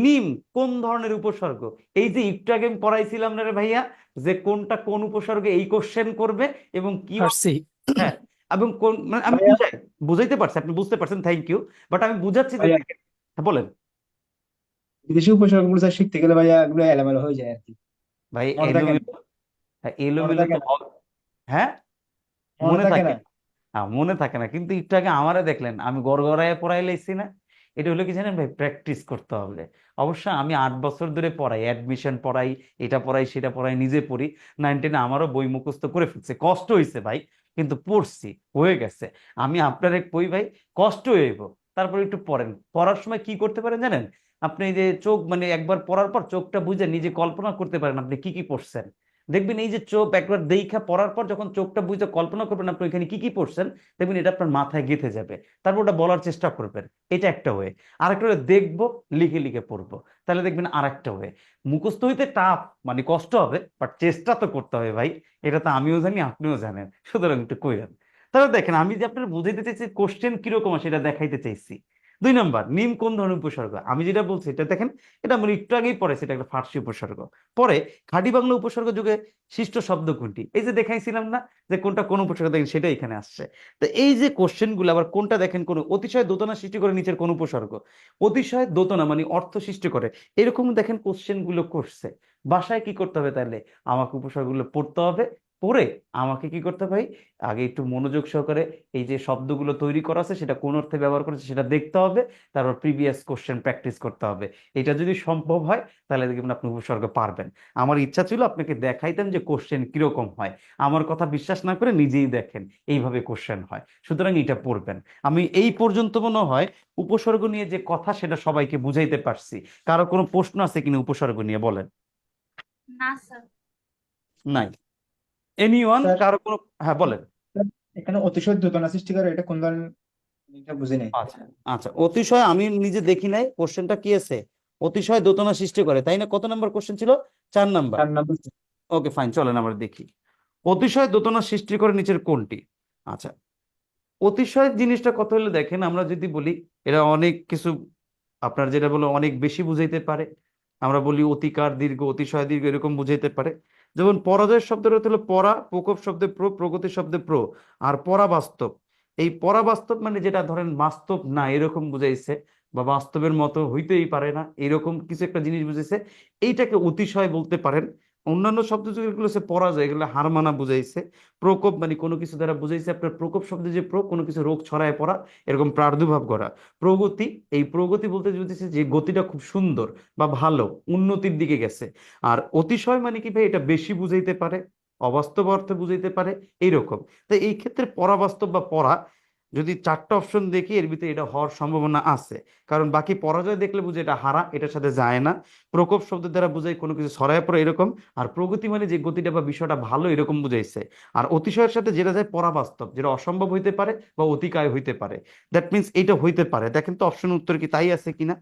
Speaker 2: নিম কোন ধরনের উপসর্গ? এই যে একটু আগে আমি পড়াইছিলাম না রে ভাইয়া যে কোনটা কোন উপসর্গে এই কোশ্চেন করবে এবং কি।
Speaker 1: ফার্সি।
Speaker 2: হ্যাঁ, এবং কোন মানে আমি বুঝাইতে পারছি, আপনি বুঝতে পারছেন, থ্যাংক ইউ। বাট আমি বুঝাচ্ছি যে
Speaker 6: ভাইয়া
Speaker 2: হ্যাঁ, বলেন
Speaker 6: বিদেশি উপসর্গগুলো স্যার শিখতে গেলে ভাইয়া এগুলো এলোমেলো হয়ে যায় আর কি।
Speaker 2: ভাই।
Speaker 6: মনে থাকে না।
Speaker 2: এলোমেলো, হ্যাঁ,
Speaker 6: মনে
Speaker 2: এলোমেলো
Speaker 6: থাকে
Speaker 2: তো
Speaker 6: না।
Speaker 2: হ্যাঁ
Speaker 6: মনে
Speaker 2: মনে
Speaker 6: থাকে
Speaker 2: থাকে
Speaker 6: না।
Speaker 2: না। হ্যাঁ, মনে থাকে না, কিন্তু একটু আগে আমারে দেখলেন আমি গড়গড়ায় পড়াই লাইছি না। এটা হলো কি জানেন ভাই, প্র্যাকটিস করতে হবে। অবশ্য আমি 8 বছর ধরে পড়াই, অ্যাডমিশন পড়াই, এটা পড়াই সেটা পড়াই, নিজে পড়ি। 9, 10 আমারও বই মুখস্থ করে ফেলছে, কষ্ট হয়েছে ভাই, কিন্তু পড়ছি, হয়ে গেছে। আমি আপনার এক বই ভাই কষ্ট হইব, তারপর একটু পড়েন। পড়ার সময় কি করতে পারেন জানেন? আপনি এই যে চোখ মানে একবার পড়ার পর চোখটা বুঝে নিজে কল্পনা করতে পারেন আপনি কি কি পড়ছেন। দেখবেন এই যে চোখ একবার দেখা পড়ার পর যখন চোখটা বুঝে কল্পনা করবেন আপনি ওইখানে কি কি পড়ছেন, দেখবেন এটা আপনার মাথায় গেঁথে যাবে। তারপর ওটা বলার চেষ্টা করবেন। এটা একটা ওয়ে। আরেকটা ওয়ে দেখবো, লিখে লিখে পড়বো, তাহলে দেখবেন আরেকটা ওয়ে। মুখস্থ হইতে টাফ মানে কষ্ট হবে, বাট চেষ্টা তো করতে হবে ভাই। এটা তো আমিও জানি, আপনিও জানেন, সুতরাং একটু কইরেন। তাহলে দেখেন আমি যে আপনার বুঝাইতে চাইছি কোশ্চেন কিরকম সেটা দেখাইতে চাইছি। 2 নম্বর, নিম কোন ধরনের উপসর্গ? আমি যেটা বলছি এটা দেখেন, এটা আমরা একটু আগেই পড়েছি, এটা একটা ফার্সি উপসর্গ। পরে খাঁটি বাংলা উপসর্গ যুগে সৃষ্ট শব্দ কোনটি? এই যে দেখাইছিলাম না যে কোনটা কোন উপসর্গ, দেখেন সেটা এখানে আসছে। তো এই যে কোশ্চেন গুলো আবার কোনটা দেখেন, কোন অতিশয় দোতনা সৃষ্টি করে নিচের কোন উপসর্গ? অতিশয় দোতনা মানে অর্থ সৃষ্টি করে, এরকম দেখেন কোশ্চেন গুলো করছে। বাসায় কি করতে হবে তাহলে? আমাকে উপসর্গগুলো পড়তে হবে। পড়ে আমাকে কি করতে হবে? আগে একটু মনোযোগ সহকারে এই যে শব্দগুলো তৈরি করা আছে সেটা কোন অর্থে ব্যবহার করেছে সেটা দেখতে হবে। তারপর প্রিভিয়াস কোশ্চেন প্র্যাকটিস করতে হবে। এটা যদি সম্ভব হয় তাহলে দেখবেন আপনি উপসর্গ পারবেন। আমার ইচ্ছা ছিল আপনাকে দেখাইতাম যে কোশ্চেন কিরকম হয়। আমার কথা বিশ্বাস না করে নিজেই দেখেন এইভাবে কোশ্চেন হয়, সুতরাং এটা পড়বেন। আমি এই পর্যন্ত মনে হয় উপসর্গ নিয়ে যে কথা সেটা সবাইকে বুঝাইতে পারছি। কারো কোনো প্রশ্ন আছে কিনা উপসর্গ নিয়ে? বলেন।
Speaker 3: না স্যার।
Speaker 2: নাই? এনিওয়ান
Speaker 6: স্যার,
Speaker 2: কারো কোনো? হ্যাঁ বলেন।
Speaker 6: স্যার, এখানে অতিশয় দোতনা সৃষ্টি করে এটা কোন ধরনের, এটা বুঝি নাই।
Speaker 2: আচ্ছা আচ্ছা, অতিশয় আমি নিজে দেখি নাই, কোশ্চেনটা কি আছে? অতিশয় দোতনা সৃষ্টি করে, তাই না? কত নম্বর কোশ্চেন ছিল? 4 নম্বর।
Speaker 6: 4 নম্বর।
Speaker 2: ওকে ফাইন, চলেন আমরা দেখি। অতিশয় দোতনা সৃষ্টি করে নিচের কোনটি? আচ্ছা, অতিশয় জিনিসটা কত হলে দেখেন, আমরা যদি বলি এটা অনেক কিছু, আপনার যেটা বলে অনেক বেশি বুঝাইতে পারে। আমরা বলি অতিকার দীর্ঘ, অতিশয় দীর্ঘ, এরকম বুঝাইতে পারে। যেমন পরাজয় শব্দের অর্থ হলো পরা, প্রকোপ শব্দে প্র, প্রগতি শব্দে প্র, আর পরাবাস্তব। এই পরাবাস্তব মানে যেটা ধরেন বাস্তব না এরকম বুঝাইছে, বা বাস্তবের মতো হইতেই পারে না এরকম কিছু একটা জিনিস বুঝাইছে, এইটাকে অতিশয় বলতে পারেন। অন্যান্য শব্দ যেগুলো হচ্ছে পরাজয়, এগুলো হার মানা বুঝাইছে। প্রকোপ মানে কোনো কিছু দ্বারা বুঝাইছে আপনার প্রকোপ শব্দে যে প্র, কোনো কিছু রোগ ছড়ায় পড়া, এরকম প্রাদুর্ভাব করা। প্রগতি, এই প্রগতি বলতে বুঝেছে যে গতিটা খুব সুন্দর বা ভালো, উন্নতির দিকে গেছে। আর অতিশয় মানে কি ভাই, এটা বেশি বুঝাইতে পারে, অবাস্তব অর্থে বুঝাইতে পারে, এইরকম। তো এই ক্ষেত্রে পরাবাস্তব বা পরা, যদি 4টা অপশন দেখি এর ভিতরে এটা হওয়ার সম্ভাবনা আছে। কারণ বাকি পরাজয় দেখলে বুঝে এটা হারা, এটার সাথে যায় না। প্রকোপ শব্দের দ্বারা বুঝায় কোনো কিছু ছড়ায় পড়ে এরকম। আর প্রগতি মানে যে গতিটা বা বিষয়টা ভালো এরকম বুঝাইছে। আর অতিশয়ের সাথে যেটা যায় পরাবাস্তব, যেটা অসম্ভব হইতে পারে বা অতিকায় হইতে পারে। দ্যাট মিনস এইটা হইতে পারে। দেখেন তো অপশন উত্তর কি তাই আছে কিনা?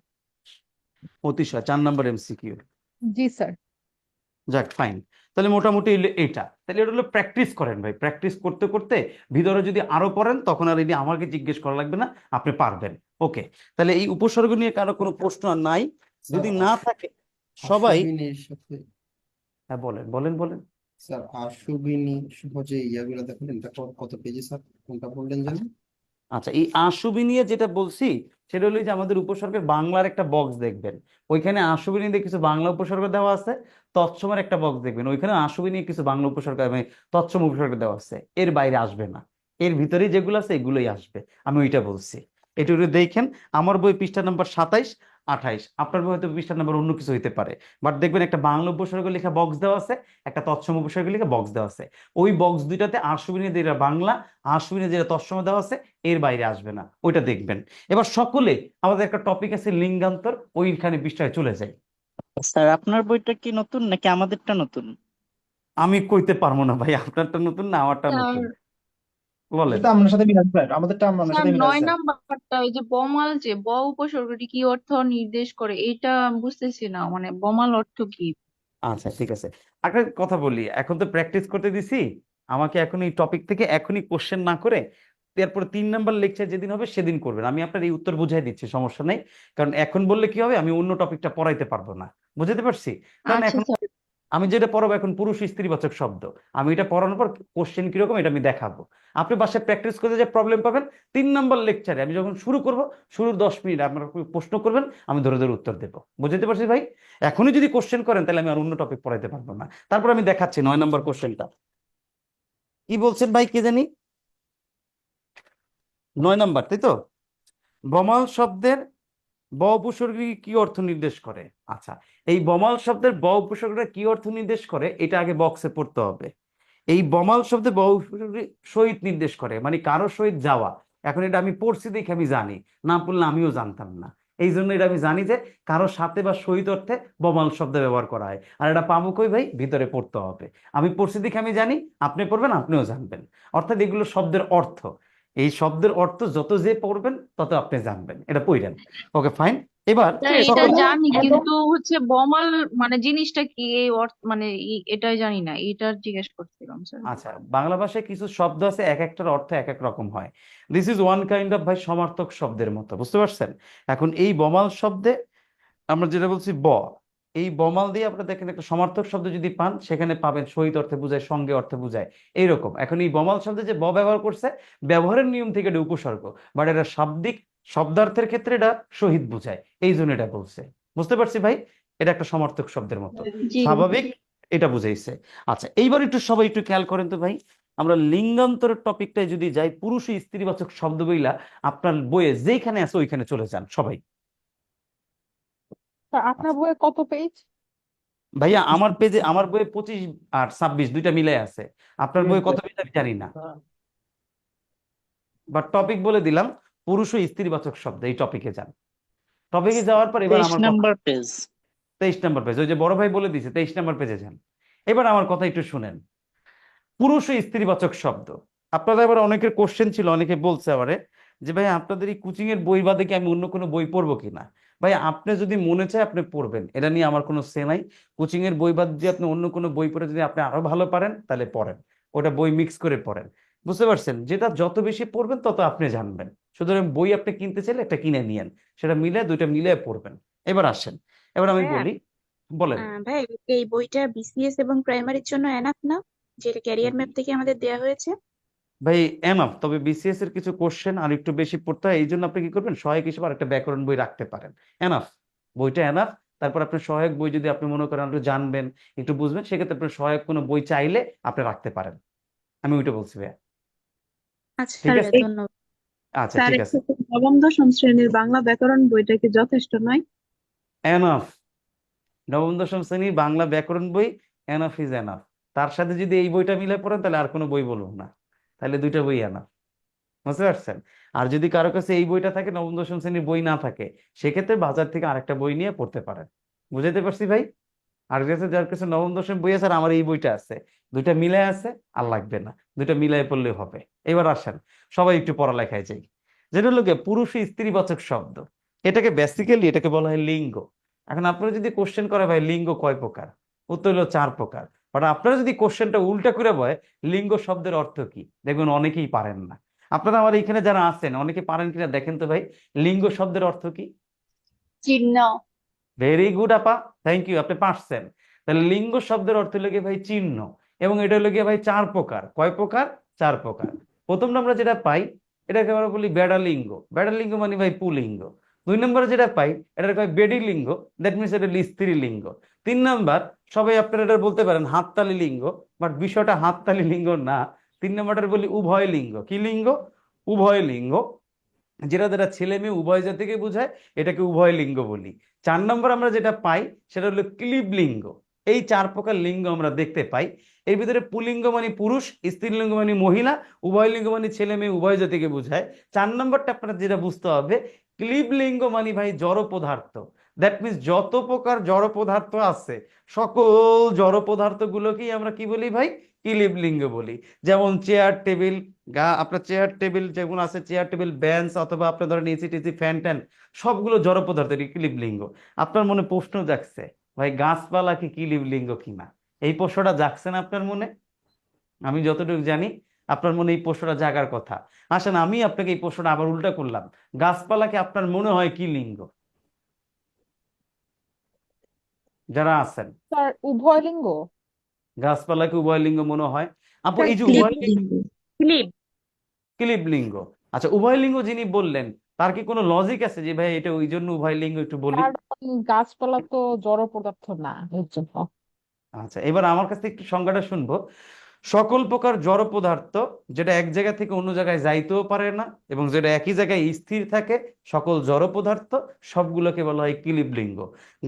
Speaker 2: অতিশয় 4 নম্বর এমসিকিউ।
Speaker 7: জি স্যার।
Speaker 2: যাক ফাইন। তাহলে মোটামুটি এটা, তাহলে এটা হলো প্র্যাকটিস করেন ভাই। প্র্যাকটিস করতে করতে ভিতরে যদি আরো পড়েন তখন আর এটি আমাকে জিজ্ঞেস করা লাগবে না, আপনি পারবেন। ওকে, তাহলে এই উপসর্গ নিয়ে কারো কোনো প্রশ্ন আর নাই? যদি না থাকে সবাই।
Speaker 8: আশুবিনীর সাথে,
Speaker 2: হ্যাঁ বলেন বলেন বলেন।
Speaker 8: স্যার আশুবিনী সহজে ইয়াগুলো দেখেন, দেখো কত পেজে স্যার, কোনটা বললেন জানেন?
Speaker 2: আচ্ছা, এই আশুবি নিয়ে যেটা বলছি সেটা হলো যে আমাদের উপসর্গের বাংলার একটা বক্স দেখবেন, ওইখানে আশুবি নিয়ে কিছু বাংলা উপসর্গ দেওয়া আছে। তৎসমের একটা বক্স দেখবেন, ওইখানে আশুবি নিয়ে কিছু বাংলা উপসর্গ মানে তৎসম উপসর্গ দেওয়া আছে। এর বাইরে আসবে না, এর ভিতরেই যেগুলো আছে এগুলোই আসবে। আমি ওইটা বলছি। এটা একটু দেখেন, আমার বই পৃষ্ঠা নাম্বার 27-28, আপনার বই হয়তো পৃষ্ঠা নাম্বার অন্য কিছু হইতে পারে। বাট দেখবেন একটা বাংলা উপসর্গ লেখা বক্স দেওয়া আছে, একটা তৎসম উপসর্গ লেখা বক্স দেওয়া আছে। ওই বক্স দুইটাতে আশুবি নিয়ে যেটা বাংলা, আশুবি নিয়ে যেটা তৎসম দেওয়া আছে, এর বাইরে আসবে না, ওইটা দেখবেন। এবার সকলে আমাদের একটা টপিক আছে লিঙ্গান্তর, ওইখানে বিষয়ে চলে যাই।
Speaker 1: স্যার আপনার বইটা কি নতুন নাকি আমাদেরটা নতুন?
Speaker 2: আমি কইতে পারবো না ভাই আপনারটা নতুন না আমারটা নতুন, বলেন।
Speaker 6: এটা আপনার সাথে মিল আছে স্যার, আমাদেরটা আপনার
Speaker 7: স্যার
Speaker 6: সাথে মিল আছে
Speaker 7: 9
Speaker 6: স্যার।
Speaker 7: নাম্বারটা ওই যে বমাল, যে ব উপসর্গটি কি অর্থ নির্দেশ করে, এটা আমি বুঝতেছি না, মানে বমাল অর্থ কি?
Speaker 2: আচ্ছা ঠিক আছে, একটা কথা বলি, এখন তো প্র্যাকটিস করতে দিছি, আমাকে এখন এই টপিক থেকে এখনই কোশ্চেন না করে তারপরে 3 নম্বর লেকচার যেদিন হবে সেদিন করবেন। আমি আপনার এই উত্তর বুঝাই দিচ্ছি, সমস্যা নেই। কারণ এখন বললে কি হবে, আমি অন্য টপিকটা পড়াইতে পারবো না, বুঝতে পারছি? কারণ
Speaker 7: আচ্ছা
Speaker 2: এখন
Speaker 7: স্যার।
Speaker 2: আমি যেটা পড়াবো এখন পুরুষ স্ত্রীবাচক শব্দ, আমি এটা পড়ানোর পর কোশ্চেন কিরকম এটা আমি দেখাবো। আপনি বাসায় প্র্যাকটিস করতে যে প্রবলেম পাবেন, 3 নম্বর লেকচারে আমি যখন শুরু করব, শুরুর 10 মিনিট আপনারা প্রশ্ন করবেন, আমি ধরে ধরে উত্তর দেবো। বুঝতে পারছি ভাই? এখনই যদি কোশ্চেন করেন তাহলে আমি আর অন্য টপিক পড়াইতে পারবো না। তারপর আমি দেখাচ্ছি 9 নম্বর কোশ্চেনটা কি বলছেন ভাই, কে জানি? 9 নম্বর, তাই তো? বমাল শব্দের ব উপসর্গ কি অর্থ নির্দেশ করে? আচ্ছা, এই বমাল শব্দের ব উপসর্গটা কি অর্থ নির্দেশ করে এটা আগে বক্সে পড়তে হবে। এই বমাল শব্দে ব উপসর্গ সহিত নির্দেশ করে, মানে কারো সহিত যাওয়া। এখন এটা আমি পড়ছি দেখে আমি জানি, না পড়লে আমিও জানতাম না। এই জন্য এটা আমি জানি যে কারো সাথে বা সহিত অর্থে বমাল শব্দ ব্যবহার করা হয়। আর এটা পাবো কই ভাই? ভিতরে পড়তে হবে। আমি পড়ছি দেখে আমি জানি, আপনি পড়বেন আপনিও জানবেন। অর্থাৎ এগুলো শব্দের অর্থ, এই শব্দের অর্থ যত যে পড়বেন তত আপনি জানবেন। এটা পড়েন। Okay fine. এবার
Speaker 7: স্যার এটা
Speaker 2: সকল
Speaker 7: জানি কিন্তু হচ্ছে বমাল মানে জিনিসটা কি এই অর্থ মানে এটাই জানি না, এটার জিজ্ঞেস করছিলাম স্যার।
Speaker 2: আচ্ছা, বাংলা ভাষায় কিছু শব্দ আছে এক একটার অর্থ এক এক রকম হয়। This is one kind of ভাই সমার্থক শব্দের মতো, বুঝতে পারছেন? এখন এই বমাল শব্দে আমরা যেটা বলছি এই বমাল দিয়ে আপনারা দেখেন একটা সমার্থক শব্দ যদি পান সেখানে পাবেন সহিত অর্থে বুঝায়, সঙ্গে অর্থে বুঝায়, এইরকম। এখন এই বমাল শব্দে যে ব্যবহার করছে, ব্যবহারের নিয়ম থেকে এটা উপসর্গ, বাট এটা শাব্দিক শব্দার্থের ক্ষেত্রে এটা সহিত বুঝায়, এই জন্য এটা বলছে। বুঝতে পারছি ভাই? এটা একটা সমার্থক শব্দের মতো,
Speaker 7: জি
Speaker 2: স্বাভাবিক, এটা বুঝাইছে। আচ্ছা, এইবার একটু সবাই একটু খেয়াল করেন তো ভাই, আমরা লিঙ্গান্তরের টপিকটায় যদি যাই, পুরুষ ও স্ত্রীবাচক শব্দ বইলা আপনার বইয়ে যেখানে আছে ওইখানে চলে যান সবাই।
Speaker 9: আপনার বইয়ে কত পেজ?
Speaker 2: ভাইয়া আমার পেজে, আমার বইয়ে 25 আর 26 দুইটা মিলে আছে। আপনার বইয়ে কত পেজ আমি জানি না, বাট টপিক বলে দিলাম, পুরুষ ও স্ত্রীবাচক শব্দ, এই টপিকে যান। টপিকে যাওয়ার পর এবার
Speaker 1: 23
Speaker 2: আমার কথা,
Speaker 1: নাম্বার পেজ।
Speaker 2: 23 নম্বর পেজ, ওই যে বড় ভাই বলে দিয়েছে 23 নম্বর পেজে যান। এবার আমার কথা একটু শুনেন। পুরুষ ও স্ত্রীবাচক শব্দ, আপনাদের এবার অনেকের কোশ্চেন ছিল, অনেকে বলছে আমারে যে ভাই আপনাদের এই কোচিং এর বই বাদে কি আমি অন্য কোনো বই পড়বো কিনা। ভাই আপনি যদি মনে চায় আপনি পড়বেন, এটা নিয়ে আমার কোনো সে নাই। কোচিং এর বই বাদ দিয়ে আপনি অন্য কোনো বই পড়ে যদি আপনি আরো ভালো পারেন তাহলে পড়েন, ওটা বই মিক্স করে পড়েন। বুঝতে পারছেন? যেটা যত বেশি পড়বেন তত আপনি জানবেন। সুতরাং বই আপনি কিনতে চাইলে একটা কিনে নিয়েন, সেটা মিলে দুইটা মিলে পড়বেন। এবার আসেন, এবার আমি
Speaker 3: ভাইয়া,
Speaker 2: বলি, বলেন।
Speaker 3: ভাই এই বইটা বিসিএস এবং প্রাইমারির জন্য এনাফ না, যেটা ক্যারিয়ার ম্যাপ থেকে আমাদের দেয়া হয়েছে?
Speaker 2: ভাই এনাফ, তবে বিসিএস এর কিছু কোশ্চেন আর একটু বেশি পড়তে হয়, এই জন্য আপনি কি করবেন, সহায়ক হিসেবে আর একটা ব্যাকরণ বই রাখতে পারেন। এনাফ, বইটা এনাফ। তারপর আপনি সহায়ক বই যদি আপনি মনে করেন একটু জানবেন, একটু বুঝবেন, সেক্ষেত্রে আপনি সহায়ক কোনো বই চাইলে আপনি রাখতে পারেন। আমি ওইটা বলছি ভাইয়া।
Speaker 3: আচ্ছা
Speaker 2: ঠিক
Speaker 3: স্যার,
Speaker 2: আছে,
Speaker 3: ধন্যবাদ।
Speaker 2: আচ্ছা ঠিক আছে।
Speaker 3: নবম দশম শ্রেণীর বাংলা ব্যাকরণ বইটা কি যথেষ্ট নয়?
Speaker 2: এনাফ, নবম দশম শ্রেণীর বাংলা ব্যাকরণ বই এনাফ ইজ এনাফ। তার সাথে যদি এই বইটা মিলে পড়েন তাহলে আর কোনো বই বলবো না, তাহলে দুইটা বই এনাফ। বুঝতে পারছেন? আর যদি কারো কাছে এই বইটা থাকে, নবম দশম শ্রেণীর বই না থাকে, সেক্ষেত্রে বাজার থেকে আরেকটা বই নিয়ে পড়তে পারেন। বুঝাতে পারছি ভাই? আর কাছে যার কাছে নবম দশম বই আছে আর আমার এই বইটা আছে, দুইটা মিলাই আছে, আর লাগবে না, দুইটা মিলাই পড়লে হবে। এবার আসেন সবাই একটু পড়ালেখায় যাই। যেটা হলো গিয়ে পুরুষ ও স্ত্রীবাচক শব্দ, এটাকে বেসিক্যালি এটাকে বলা হয় লিঙ্গ। এখন আপনারা যদি কোশ্চেন করে ভাই লিঙ্গ কয় প্রকার, উত্তর হলো 4 প্রকার। বাট আপনারা যদি কোশ্চেনটা উল্টা করে বয় লিঙ্গ শব্দের অর্থ কি, দেখবেন অনেকেই পারেন না। আপনারা আমার এখানে যারা আছেন অনেকে পারেন কিনা দেখেন তো ভাই, লিঙ্গ শব্দের অর্থ কি?
Speaker 7: চিহ্ন।
Speaker 2: ভেরি গুড আপা, থ্যাংক ইউ, আপনি পারছেন। তাহলে লিঙ্গ শব্দের অর্থ হলো গিয়ে ভাই চিহ্ন, এবং এটা হলো গিয়ে ভাই 4 প্রকার। কয় প্রকার? 4 প্রকার। প্রথম আমরা যেটা পাই এটাকে আমরা বলি বেড়া লিঙ্গ, বেড়া লিঙ্গ মানে ভাই পুলিঙ্গ। 2 নম্বরে যেটা পাই এটাকে ভাই বেডি লিঙ্গ, দ্যাট মিনস এটা স্ত্রী লিঙ্গ। 3 নাম্বার সবাই আপনারা এটা বলতে পারেন হাততালি লিঙ্গ, বাট বিষয়টা হাততালি লিঙ্গ না। 3 নম্বরটা বলি উভয় লিঙ্গ। কি লিঙ্গ? উভয় লিঙ্গ, যেটা দ্বারা ছেলে মেয়ে উভয় জাতিকে বোঝায়, এটাকে উভয় লিঙ্গ বলি। 4 নম্বর আমরা যেটা পাই সেটা হলো ক্লীব লিঙ্গ। এই 4 প্রকার লিঙ্গ আমরা দেখতে পাই। এর ভিতরে পুলিঙ্গ মানে পুরুষ, স্ত্রীলিঙ্গ মানে মহিলা, উভয় লিঙ্গ মানে ছেলে মেয়ে উভয় জাতিকে বোঝায়। 4 নম্বরটা আপনারা যেটা বুঝতে হবে, ক্লীব লিঙ্গ মানে ভাই জড় পদার্থ। দ্যাট মিনস যত প্রকার জড় পদার্থ আছে সকল জড় পদার্থ গুলোকেই আমরা কি বলি ভাই? ক্লীব লিঙ্গ বলি। যেমন চেয়ার টেবিল, আপনার চেয়ার টেবিল যেগুলো আছে, চেয়ার টেবিল বেঞ্চ, অথবা আপনার ধরেন এসি টেসি ফ্যান ট্যান, সবগুলো জড় পদার্থের ক্লীব লিঙ্গ। আপনার মনে প্রশ্ন জাগছে ভাই গাছপালা কি ক্লীব লিঙ্গ কিনা, এই প্রশ্নটা জাগছে না আপনার মনে? আমি যতটুকু জানি আপনার মনে এই প্রশ্নটা জাগার কথা। আসেন আমি আপনাকে এই প্রশ্নটা আবার উল্টা করলাম, গাছপালাকে আপনার মনে হয় কি লিঙ্গ? যারা আছেন
Speaker 9: স্যার উভয় লিঙ্গ।
Speaker 2: গাছপালাকে উভয় লিঙ্গ মনে হয়। আপু এই যে
Speaker 3: ক্লীব
Speaker 2: উভয় লিঙ্গ,
Speaker 3: লিঙ্গ। ক্লীব।
Speaker 2: ক্লীব লিঙ্গ। আচ্ছা, উভয় লিঙ্গ যিনি বললেন তার কি কোনো লজিক আছে যে ভাই এটা ওই জন্য উভয় লিঙ্গ, একটু বলি।
Speaker 9: কারণ গাছপালা তো জড় পদার্থ না, এর জন্য।
Speaker 2: আচ্ছা, এবার আমার কাছে একটু সংজ্ঞাটা শুনবো। সকল প্রকার জড় পদার্থ যেটা এক জায়গা থেকে অন্য জায়গায় যাইতেও পারে না এবং যেটা একই জায়গায় স্থির থাকে, সকল জড় পদার্থ সবগুলোকে বলা হয় কিলিবলিঙ্গ।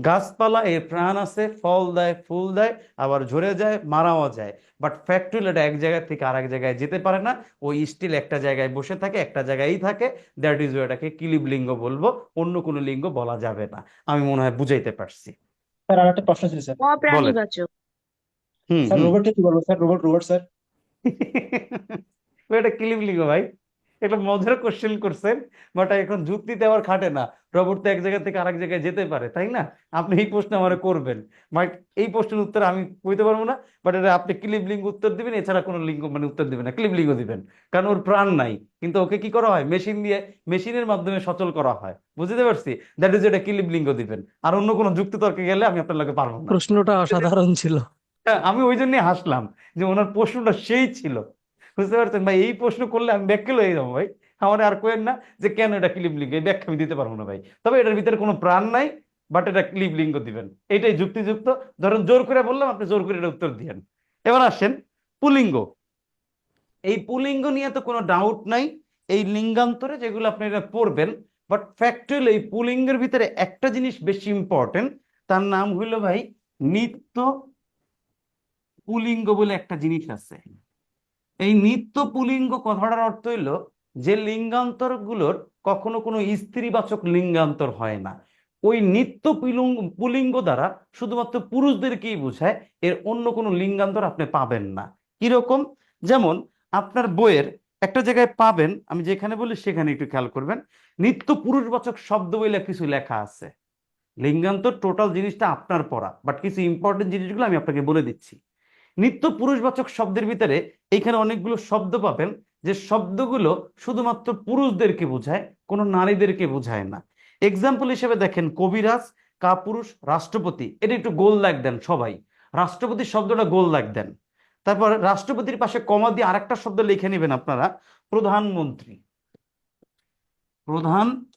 Speaker 2: গাছপালা এর প্রাণ আছে, ফল দেয়, ফুল দেয়, আবার ঝরে যায়, মারাও যায়, বাট ফ্যাক্টুয়াল এটা এক জায়গা থেকে আরেক জায়গায় যেতে পারে না, ওই স্টিল একটা জায়গায় বসে থাকে, একটা জায়গায়ই থাকে। দ্যাট ইজ এটাকে কিলিবলিঙ্গ বলবো, অন্য কোনো লিঙ্গ বলা যাবে না। আমি মনে হয় বুঝাইতে পারছি।
Speaker 6: স্যার আর একটা প্রশ্ন ছিল স্যার।
Speaker 2: বলেন।
Speaker 3: অপ্রাণীবাচক।
Speaker 6: স্যার
Speaker 2: হুম।
Speaker 6: রোবটকে কি বলবো স্যার? Robot sir.
Speaker 2: এটা কিলিবলিঙ্গ ভাই, একটা মজার কোশ্চেন করছেন, বাট এখন যুক্তি দেওয়ার খাটে না। রোবট তো এক জায়গা থেকে আরেক জায়গায় যেতে পারে, তাই না? আপনি এই প্রশ্ন আমার করবেন, বাট এই প্রশ্নের উত্তর আমি কইতে পারবো না, বাট এটা আপনি কিলিবলিঙ্গ উত্তর দিবেন, এছাড়া কোনো লিঙ্গ মানে উত্তর দিবেন না, কিলিবলিঙ্গ দিবেন। কারণ ওর প্রাণ নাই, কিন্তু ওকে কি করা হয়, মেশিন দিয়ে, মেশিনের মাধ্যমে সচল করা হয়। বুঝতে পারছি? দ্যাট ইজ এটা কিলিবলিঙ্গ দিবেন। আর অন্য কোনো যুক্তি তর্কে গেলে আমি আপনার লগে পারবো না।
Speaker 5: প্রশ্নটা অসাধারণ ছিল।
Speaker 2: হ্যাঁ, আমি ওই জন্যই হাসলাম যে ওনার প্রশ্নটা সেই ছিল। বুঝতে পারছেন ভাই? এই প্রশ্ন করলে আমি ব্যাখ্যা লয়ে যাবো ভাই। আমার আর কোয়েন না যে কেন এটা ক্লিবলিঙ্গ, এই ব্যাখ্যা আমি দিতে পারবো না ভাই। তবে এটার ভিতরে কোনো প্রাণ নাই, বাট এটা ক্লিবলিঙ্গ দিবেন, এটাই যুক্তিযুক্ত। ধরেন জোর করে বললাম, আপনি জোর করে এটা উত্তর দিয়েন। এবার আসেন পুলিঙ্গ। এই পুলিঙ্গ নিয়ে তো কোনো ডাউট নাই, এই লিঙ্গান্তরে যেগুলো আপনি এটা পড়বেন, বাট ফ্যাক্টুয়াল এই পুলিঙ্গের ভিতরে একটা জিনিস বেশি ইম্পর্টেন্ট, তার নাম হইলো ভাই নিত্য পুলিঙ্গ বলে একটা জিনিস আছে। এই নিত্য পুলিঙ্গ কথাটার অর্থ হইলো যে লিঙ্গান্তর গুলোর কখনো কোনো স্ত্রীবাচক লিঙ্গান্তর হয় না। ওই নিত্য পুলিঙ্গ দ্বারা শুধুমাত্র পুরুষদেরকেই বোঝায়, এর অন্য কোনো লিঙ্গান্তর আপনি পাবেন না। কিরকম? যেমন আপনার বইয়ের একটা জায়গায় পাবেন, আমি যেখানে বলি সেখানে একটু খেয়াল করবেন, নিত্য পুরুষবাচক শব্দ বলে কিছু লেখা আছে। লিঙ্গান্তর টোটাল জিনিসটা আপনার পড়া, বাট কিছু ইম্পর্টেন্ট জিনিসগুলো আমি আপনাকে বলে দিচ্ছি। নিত্য পুরুষবাচক শব্দের ভিতরে এইখানে অনেকগুলো শব্দ পাবেন, যে শব্দগুলো শুধুমাত্র পুরুষদেরকে বোঝায়, কোনো নারীদেরকে বোঝায় না। এক্সাম্পল হিসেবে দেখেন কবিরাজ, কাপুরুষ, রাষ্ট্রপতি, এটা একটু গোল দাগ দেন সবাই। রাষ্ট্রপতি শব্দটা গোল দাগ দেন। তারপর রাষ্ট্রপতির পাশে কমা দিয়ে আরেকটা শব্দ লিখে নেবেন আপনারা, প্রধানমন্ত্রী। প্রধানমন্ত্রী,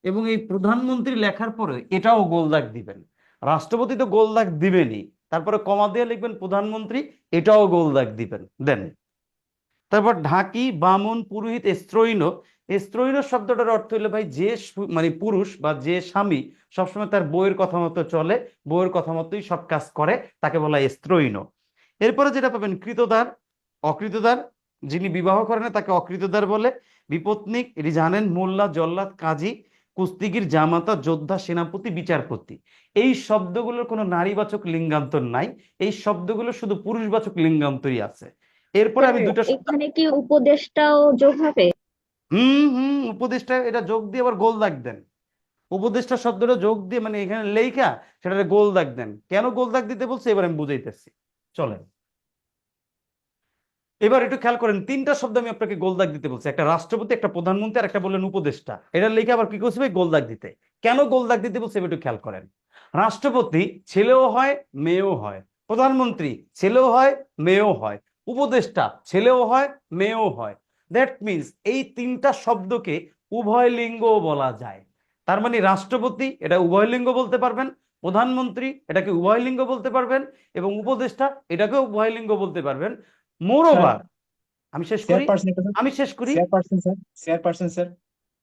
Speaker 2: এবং এই প্রধানমন্ত্রী লেখার পরে এটাও গোল দাগ দিবেন। রাষ্ট্রপতি তো গোল দাগ দিবেনই, তারপরে কমা দিয়ে লিখবেন প্রধানমন্ত্রী, এটাও গোল দাগ দিবেন, দেন। তারপর ঢাকি, বামন, পুরোহিত, স্ত্রৈণ। স্ত্রৈণ শব্দটার অর্থ হলো ভাই যে মানে পুরুষ বা যে স্বামী সবসময় তার বউয়ের কথা মতো চলে, বউয়ের কথা মতোই সব কাজ করে, তাকে বলা হয় স্ত্রৈণ। এরপরে যেটা পাবেন কৃতদার, অকৃতদার, যিনি বিবাহ করেন না তাকে অকৃতদার বলে। বিপত্নিক, এটি জানেন, মোল্লা, জল্লাদ, কাজী, কুস্তিগির, জামাতা, যোদ্ধা, সেনাপতি, বিচারপতি। এই শব্দগুলোর কোনো নারীবাচক লিঙ্গান্তর নাই, এই শব্দগুলো শুধু পুরুষবাচক লিঙ্গান্তরই আছে। এরপরে আমি দুটো
Speaker 3: এখানে কি উপদেশটাও যোগ হবে?
Speaker 2: উপদেশটা এটা যোগ দিয়ে আবার গোল দাগ দেন। উপদেশটা শব্দটা যোগ দিয়ে মানে এখানে লেখা সেটা গোল দাগ দেন। কেন গোল দাগ দিতে বলছে এবার আমি বুঝাইতেছি, চলেন। এবার একটু খেয়াল করেন, তিনটা শব্দ আমি আপনাকে গোল দাগ দিতে বলছি, একটা রাষ্ট্রপতি, একটা প্রধানমন্ত্রী, আর একটা বললেন উপদেষ্টা। এটা লিখে আবার কি করছে ভাই, গোল দাগ দিতে। কেন গোল দাগ দিতে বলছে একটু খেয়াল করেন। রাষ্ট্রপতি ছেলেও হয় মেয়েও হয়, প্রধানমন্ত্রী ছেলেও হয় মেয়েও হয়, উপদেষ্টা ছেলেও হয় মেয়েও হয়। দ্যাট মিনস এই তিনটা শব্দকে উভয় লিঙ্গ বলা যায়। তার মানে রাষ্ট্রপতি এটা উভয় লিঙ্গ বলতে পারবেন, প্রধানমন্ত্রী এটাকে উভয় লিঙ্গ বলতে পারবেন, এবং উপদেষ্টা এটাকেও উভয় লিঙ্গ বলতে পারবেন। মোরওভার, আমি শেষ করি,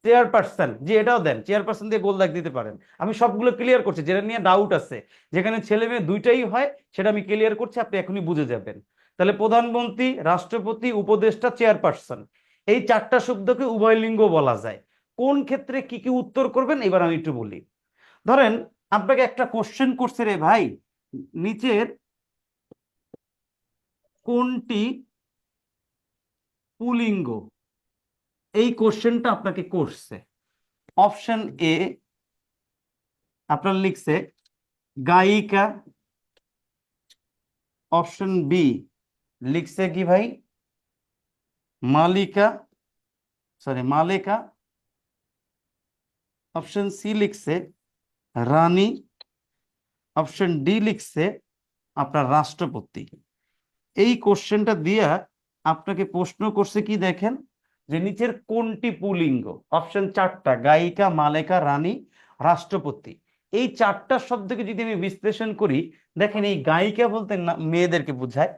Speaker 2: চেয়ারপারসন, জি এটাও দেন, চেয়ারপারসন দিয়ে গোল দাগ দিতে পারেন। আমি সবগুলো ক্লিয়ার করছি, যেটা নিয়ে ডাউট আছে, যেখানে ছেলে মেয়ে দুইটাই হয় সেটা আমি ক্লিয়ার করছি, আপনি এখনই বুঝে যাবেন। তাহলে প্রধানমন্ত্রী, রাষ্ট্রপতি, উপদেষ্টা, চেয়ারপারসন, এই চারটা শব্দকে উভয় লিঙ্গ বলা যায়। কোন ক্ষেত্রে কি কি উত্তর করবেন এবার আমি একটু বলি। ধরেন আপনাকে একটা কোশ্চেন করছে, রে ভাই নিচের কোনটি পুলিঙ্গ, এই কোশ্চেনটা আপনাকে করছে। অপশন এ আপনার লিখছে গায়িকা, অপশন বি লিখছে কি ভাই মালিকা, মালেকা, অপশন সি লিখছে রানী, অপশন ডি লিখছে আপনার রাষ্ট্রপতি। এই কোশ্চেনটা দিয়া আপনাকে প্রশ্ন করছে কি দেখেন, যে নিচের কোনটি পুলিঙ্গ। অপশন চারটা, গায়িকা, মালেকা, রানী, রাষ্ট্রপতি। এই চারটা শব্দকে যদি আমি বিশ্লেষণ করি, দেখেন এই গায়িকা বলতে মেয়েদেরকে বোঝায়,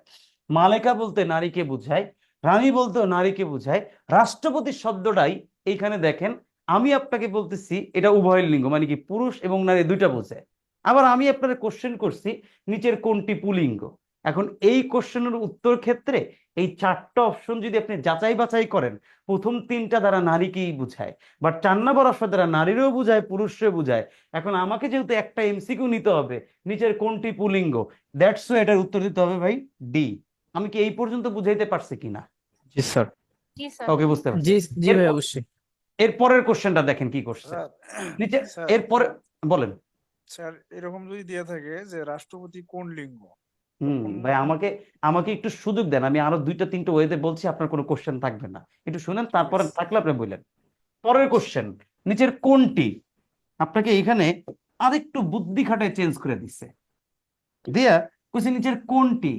Speaker 2: মালেকা বলতে নারীকে বোঝায়, রানী বলতেও নারীকে বোঝায়, রাষ্ট্রপতি শব্দটাই এইখানে দেখেন আমি আপনাকে বলতেছি এটা উভয় লিঙ্গ, মানে কি পুরুষ এবং নারী দুইটা বোঝায়। আবার আমি আপনাকে কোশ্চেন করছি নিচের কোনটি পুলিঙ্গ। এখন এই কোশ্চেনের উত্তর ক্ষেত্রে এই চারটা অপশন যদি আপনি যাচাই বাছাই করেন, প্রথম তিনটা দ্বারা নারীকেই বুঝায়, বাট 4 নম্বর অপশন দ্বারা নারীরও বুঝায়, পুরুষও বুঝায়। এখন আমাকে যেহেতু একটা এমসিকিউ নিতে হবে নিচের কোনটি পুলিঙ্গ, দ্যাটস ওয়াই এটার উত্তর দিতে হবে ভাই ডি। আমি কি এই পর্যন্ত বুঝাইতে পারছি কিনা?
Speaker 1: জি স্যার।
Speaker 7: জি স্যার।
Speaker 2: ওকে, বুঝতে পারছি।
Speaker 1: জি জি ভাই,
Speaker 2: এরপর-
Speaker 1: অবশ্যই।
Speaker 2: এর পরের কোশ্চেনটা দেখেন কি করছে নিচে।
Speaker 10: স্যার
Speaker 2: এরপরে বলেন।
Speaker 10: স্যার এরকম যদি দিয়ে থাকে যে রাষ্ট্রপতি কোন লিঙ্গ,
Speaker 2: ভাই আমাকে আমাকে একটু সুযোগ দেন, আমি আরো 2-3টে ওয়েতে বলছি, আপনার কোনো কোশ্চেন থাকবে না, একটু শুনেন, তারপরে থাকলে আপনি বললেন। পরের কোশ্চেন, নিচের কোনটি, আপনাকে এখানে আরেকটু বুদ্ধি খাটায় চেঞ্জ করে দিচ্ছে, দিয়া কইছে নিচের কোনটি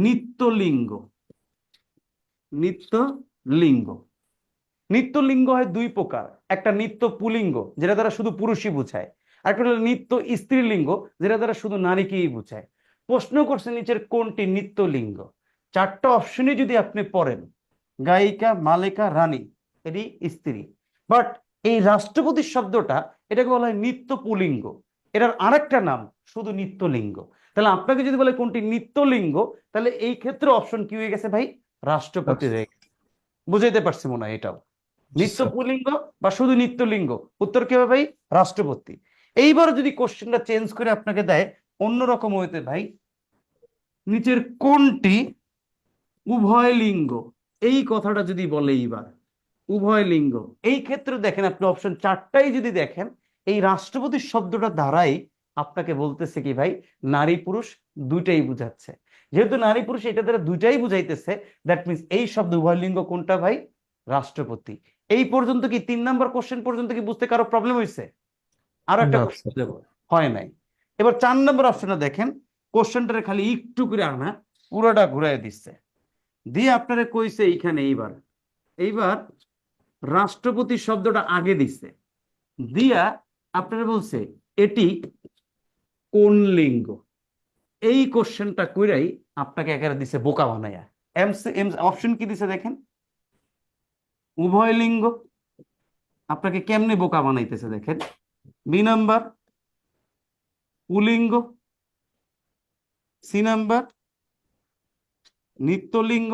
Speaker 2: নিত্যলিঙ্গ। নিত্যলিঙ্গ, নিত্যলিঙ্গ হয় দুই প্রকার, একটা নিত্য পুলিঙ্গ যেটা দ্বারা শুধু পুরুষই বোঝায়, আর একটা হলো নিত্য স্ত্রীলিঙ্গ যেটা দ্বারা শুধু নারীকেই বোঝায়। প্রশ্ন করছে নিচের কোনটি নিত্যলিঙ্গ। চারটা অপশনই যদি আপনি পড়েন, গায়িকা, মালেকা, রানী, এটি স্ত্রী, বাট এই রাষ্ট্রপতি শব্দটা এটাকে বলা হয় নিত্য পুলিঙ্গ, এটার আরেকটা নাম শুধু নিত্যলিঙ্গ। তাহলে আপনাকে যদি বলে কোনটি নিত্যলিঙ্গ, তাহলে এই ক্ষেত্রে অপশন কি হয়ে গেছে ভাই? রাষ্ট্রপতি হয়ে গেছে। বুঝাইতে পারছি মনে হয় এটাও? নিত্য পুলিঙ্গ বা শুধু নিত্যলিঙ্গ, উত্তর কি হবে ভাই? রাষ্ট্রপতি। এইবার যদি কোশ্চেনটা চেঞ্জ করে আপনাকে দেয় অন্যরকম হইতে, ভাই নিচের কোনটি উভয় লিঙ্গ, এই কথাটা যদি বলে এইবার উভয় লিঙ্গ, এই ক্ষেত্রে দেখেন আপনি অপশন চারটাই যদি দেখেন, এই রাষ্ট্রপতি শব্দটা দ্বারাই আপনাকে বলতেছে কি ভাই নারী পুরুষ দুইটাই বুঝাচ্ছে। যেহেতু নারী পুরুষ এটা দ্বারা দুইটাই বুঝাইতেছে, দ্যাট মিনস এই শব্দ উভয় লিঙ্গ কোনটা ভাই? রাষ্ট্রপতি। এই পর্যন্ত কি 3 নম্বর কোশ্চেন পর্যন্ত কি বুঝতে কারো প্রবলেম হয়েছে? আরো একটা
Speaker 1: না,
Speaker 2: কোশ্চেন দেব, হয় নাই। এবার 4 নম্বর অপশনে দেখেন, কোশ্চেনটারে খালি একটু করে আনা পুরোটা ঘুরাই দিচ্ছে, দিয়ে আপনারা কইছে এইখানে এইবার রাষ্ট্রপতি শব্দটা আগে দিচ্ছে, দিয়া আপনারা বলছে এটি কোন লিঙ্গ। এই কোশ্চেনটা কইরাই আপনাকে একেবারে দিছে বোকা বানায়া। অপশন কি দিছে দেখেন, উভয় লিঙ্গ, আপনাকে কেমনে বোকা বানাইতেছে দেখেন। বি নাম্বার পুলিঙ্গ, সি নাম্বার নিত্যলিঙ্গ,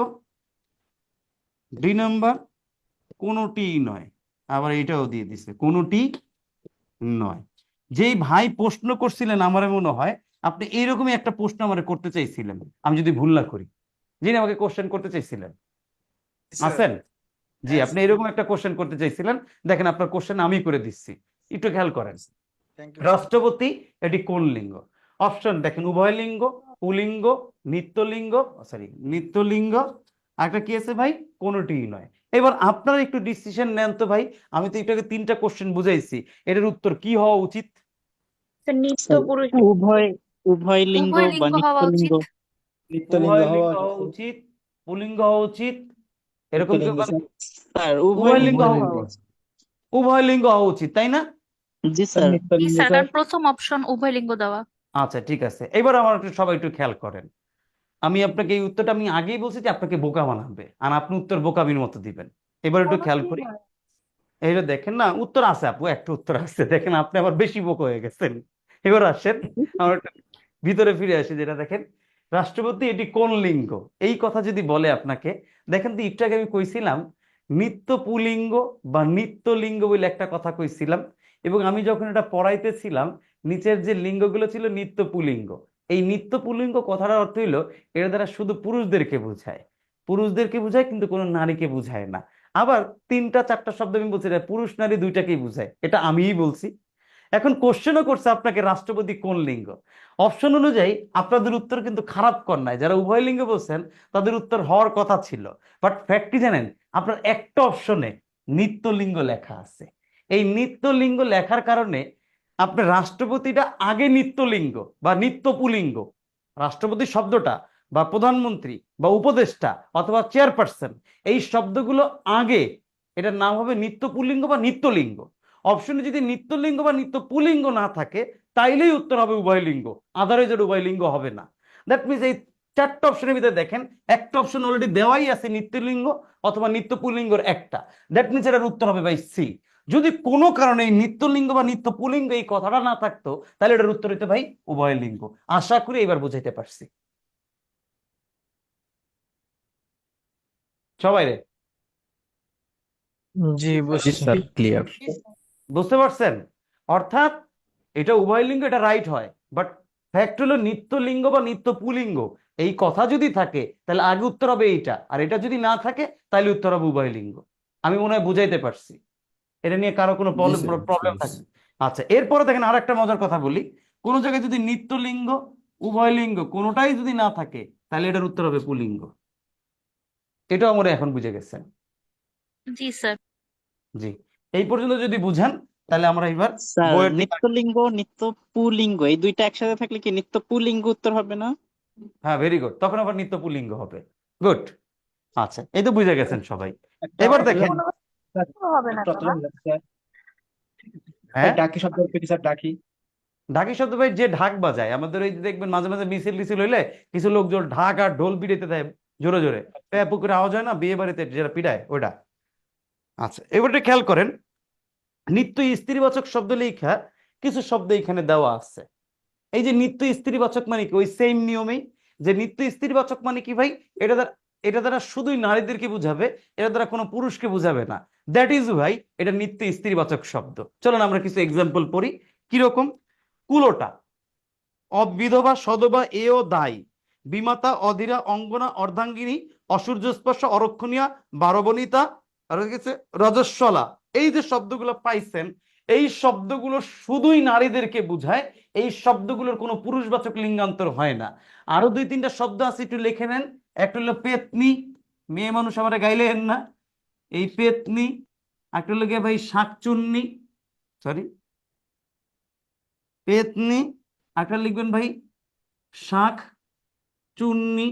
Speaker 2: ডি নাম্বার কোনোটি নয়। আবার এটাও দিয়ে দিছে কোনোটি নয়। যেই ভাই প্রশ্ন করছিলেন আমার মনে হয় আপনি এইরকমই একটা প্রশ্ন আমার করতে চাইছিলেন, আমি যদি ভুল না করি, যিনি আমাকে কোশ্চেন করতে চাইছিলেন আছেন? জি, আপনি এরকম একটা কোশ্চেন করতে চাইছিলেন, দেখেন আপনার কোশ্চেন আমি করে দিচ্ছি, একটু খেয়াল করেন। রাষ্ট্রপতি এটি কোন লিঙ্গ? অপশন দেখেন উভয় লিঙ্গ, পুলিঙ্গ, নিত্যলিঙ্গ, নিত্যলিঙ্গ, একটা কি আছে ভাই? কোনোটি নয়। এবার আপনারা একটু ডিসিশন নেন তো ভাই, আমি তো এটাকে 3টা কোশ্চেন বুঝাইছি, এটার উত্তর কি হওয়া উচিত?
Speaker 3: স্যার নিত্য পুরুষ।
Speaker 1: উভয় লিঙ্গ
Speaker 7: উভয়
Speaker 1: বা
Speaker 7: লিঙ্গ হওয়া
Speaker 1: নিত্যলিঙ্গ।
Speaker 7: উচিত।
Speaker 6: নিত্যলিঙ্গ
Speaker 2: উভয় লিঙ্গ
Speaker 6: হওয়া
Speaker 2: হওয়া উচিত, পুলিঙ্গ হওয়া উচিত, এরকম কেউ
Speaker 6: নিত্যলিঙ্গ
Speaker 2: বলেন?
Speaker 1: স্যার
Speaker 2: উভয় লিঙ্গ
Speaker 1: উভয়
Speaker 2: হওয়া
Speaker 1: লিঙ্গ।
Speaker 2: উচিত, উভয় লিঙ্গ হওয়া উচিত, তাই না?
Speaker 1: জি
Speaker 6: স্যার
Speaker 1: স্যার।
Speaker 7: জি
Speaker 6: নিত্যলিঙ্গ
Speaker 7: স্যার,
Speaker 6: স্যার।
Speaker 7: কারণ প্রথম অপশন উভয় লিঙ্গ দেওয়া।
Speaker 2: আচ্ছা ঠিক আছে, এবার আমার সবাই একটু খেয়াল করেন, আমি আপনাকে এই উত্তরটা আমি আগেই বলছি যে আপনাকে বোকা বানাবে, আর আপনি উত্তর বোকামির মতো দিবেন। এবার একটু খেয়াল করি, এইটা দেখেন না উত্তর আছে আপু, একটা উত্তর আছে, দেখেন আপনি আবার বেশি বোকা হয়ে গেছেন। এবার আসেন আমার একটু ভিতরে ফিরে আসি, যেটা দেখেন রাষ্ট্রপতি এটি কোন লিঙ্গ, এই কথা যদি বলে আপনাকে, দেখেন তো একটু আগে আমি কইছিলাম নিত্য পুলিঙ্গ বা নিত্যলিঙ্গ বলে একটা কথা কইছিলাম, এবং আমি যখন এটা পড়াইতেছিলাম নিচের যে লিঙ্গগুলো ছিল নিত্য পুলিঙ্গ। এই নিত্য পুলিঙ্গ কথাটার অর্থ হইলো এর দ্বারা শুধু পুরুষদেরকে বোঝায়, পুরুষদেরকে বোঝায় কিন্তু কোনো নারীকে বোঝায় না। আবার 3টা-4টা শব্দ আমি বলছি এটা পুরুষ নারী দুইটাকেই বোঝায়, এটা আমিই বলছি। এখন কোশ্চেনও করছে আপনাকে রাষ্ট্রপতি কোন লিঙ্গ, অপশন অনুযায়ী আপনাদের উত্তর কিন্তু খারাপ কর নাই, যারা উভয় লিঙ্গ বলছেন তাদের উত্তর হওয়ার কথা ছিল, বাট ফ্যাক্ট কি জানেন, আপনার একটা অপশনে নিত্যলিঙ্গ লেখা আছে। এই নিত্যলিঙ্গ লেখার কারণে আপনার রাষ্ট্রপতিটা আগে নিত্যলিঙ্গ বা নিত্য পুলিঙ্গ, রাষ্ট্রপতি শব্দটা বা প্রধানমন্ত্রী বা উপদেষ্টা অথবা চেয়ারপারসন, এই শব্দগুলো আগে, এটার নাম হবে নিত্য পুলিঙ্গ বা নিত্যলিঙ্গ। অপশনে যদি নিত্যলিঙ্গ বা নিত্য পুলিঙ্গ না থাকে তাইলেই উত্তর হবে উভয় লিঙ্গ, আদারওয়াইজ এটা উভয় লিঙ্গ হবে না। দ্যাট মিনস এই চারটা অপশনের ভিতরে দেখেন একটা অপশন অলরেডি দেওয়াই আছে নিত্যলিঙ্গ অথবা নিত্য পুল্লিঙ্গর একটা, দ্যাট মিনস এটার উত্তর হবে ভাই সি। যদি কোনো কারণে এই নিত্যলিঙ্গ বা নিত্য পুল্লিঙ্গ এই কথাটা না থাকতো তাহলে এটার উত্তর হইতো ভাই উভয় লিঙ্গ। আশা করি এবার বুঝাইতে পারছি সবাই রে,
Speaker 5: জি বুঝছি।
Speaker 11: ক্লিয়ার।
Speaker 2: বুঝতে পারছেন? অর্থাৎ এটা উভয় লিঙ্গ, এটা রাইট হয়, বাট ফ্যাক্ট হলো নিত্য লিঙ্গ বা নিত্য পুলিঙ্গ এই কথা যদি থাকে তাহলে আগে উত্তর হবে এইটা, আর এটা যদি না থাকে তাহলে উত্তর হবে উভয় লিঙ্গ। আমি মনে হয় বুঝাইতে পারছি, এটা নিয়ে কারো কোনো
Speaker 8: জি স্যার, বুঝতে
Speaker 2: প্রবলেম
Speaker 8: পারছি।
Speaker 2: থাকে? আচ্ছা, এরপরে দেখেন আর একটা মজার কথা বলি, কোন জায়গায় যদি নিত্য লিঙ্গ উভয় লিঙ্গ কোনোটাই যদি না থাকে তাহলে এটার উত্তর হবে পুলিঙ্গ। এটাও আমরা এখন বুঝে গেছেন?
Speaker 3: জি স্যার।
Speaker 2: জি, এই পর্যন্ত যদি বুঝান তাহলে আমরা এবার
Speaker 1: স্যার
Speaker 2: বইয়ের দিকে।
Speaker 1: নিত্যলিঙ্গ নিত্য পুলিঙ্গ এই দুইটা একসাথে থাকলে কি নিত্য পুলিঙ্গ উত্তর হবে না?
Speaker 2: হ্যাঁ, ভেরি গুড, তখন আবার নিত্য পুলিঙ্গ হবে। গুড, আচ্ছা, এই তো বুঝে গেছেন সবাই।
Speaker 6: একটা
Speaker 2: এবার
Speaker 6: একটা
Speaker 2: দেখেন,
Speaker 3: হবে না
Speaker 6: একটা
Speaker 3: তো
Speaker 6: অর্থ জানি না, স্যার।
Speaker 2: হ্যাঁ,
Speaker 6: ডাকি শব্দ কি স্যার? ডাকি
Speaker 2: ঢাকি শব্দ ভাই যে ঢাক বাজায়, আমাদের এই যে দেখবেন মাঝে মাঝে মিছিল টিছিল হইলে কিছু লোকজন ঢাক আর ঢোল পিটাইতে দেয় জোরে জোরে, পুকুরে আওয়াজ হয় না বিয়ে বাড়িতে যেটা পিটায় ওটা। আচ্ছা, এবারে খেয়াল করেন, নিত্য স্ত্রীবাচক শব্দ লেখা কিছু শব্দ এখানে দেওয়া আছে। এই যে নিত্য স্ত্রীবাচক মানে কি, ওই সেম নিয়মেই যে নিত্য স্ত্রীবাচক মানে কি ভাই, এটা দ্বারা শুধুই নারীদেরকে বুঝাবে, এটা দ্বারা কোনো পুরুষকে বুঝাবে না। দ্যাট ইজ ভাই এটা নিত্য স্ত্রীবাচক শব্দ। চলুন আমরা কিছু এক্সাম্পল পড়ি। কিরকম? কুলোটা, অবিধবা, সদবা, এও দায়ী, বিমাতা, অধীরা, অঙ্গনা, অর্ধাঙ্গিনী, অসূর্যস্পর্শ, অরক্ষণীয়া, বারবনিতা, আর হচ্ছে রজস্বলা। এই যে শব্দগুলো পাইছেন, এই শব্দগুলো শুধুই নারীদেরকে বুঝায়, এই শব্দগুলোর কোনো পুরুষবাচক লিঙ্গান্তর হয় না। আরো দুই তিনটা শব্দ আছে, একটু লিখে নেন। একটা হলো পেতনি, মেয়ে মানুষ আমার গাইলেন না, এই পেতনি। একটা হলো গিয়ে ভাই শাকচুন্নি, সরি পেতনি, একটা লিখবেন ভাই শাক চুন্নি,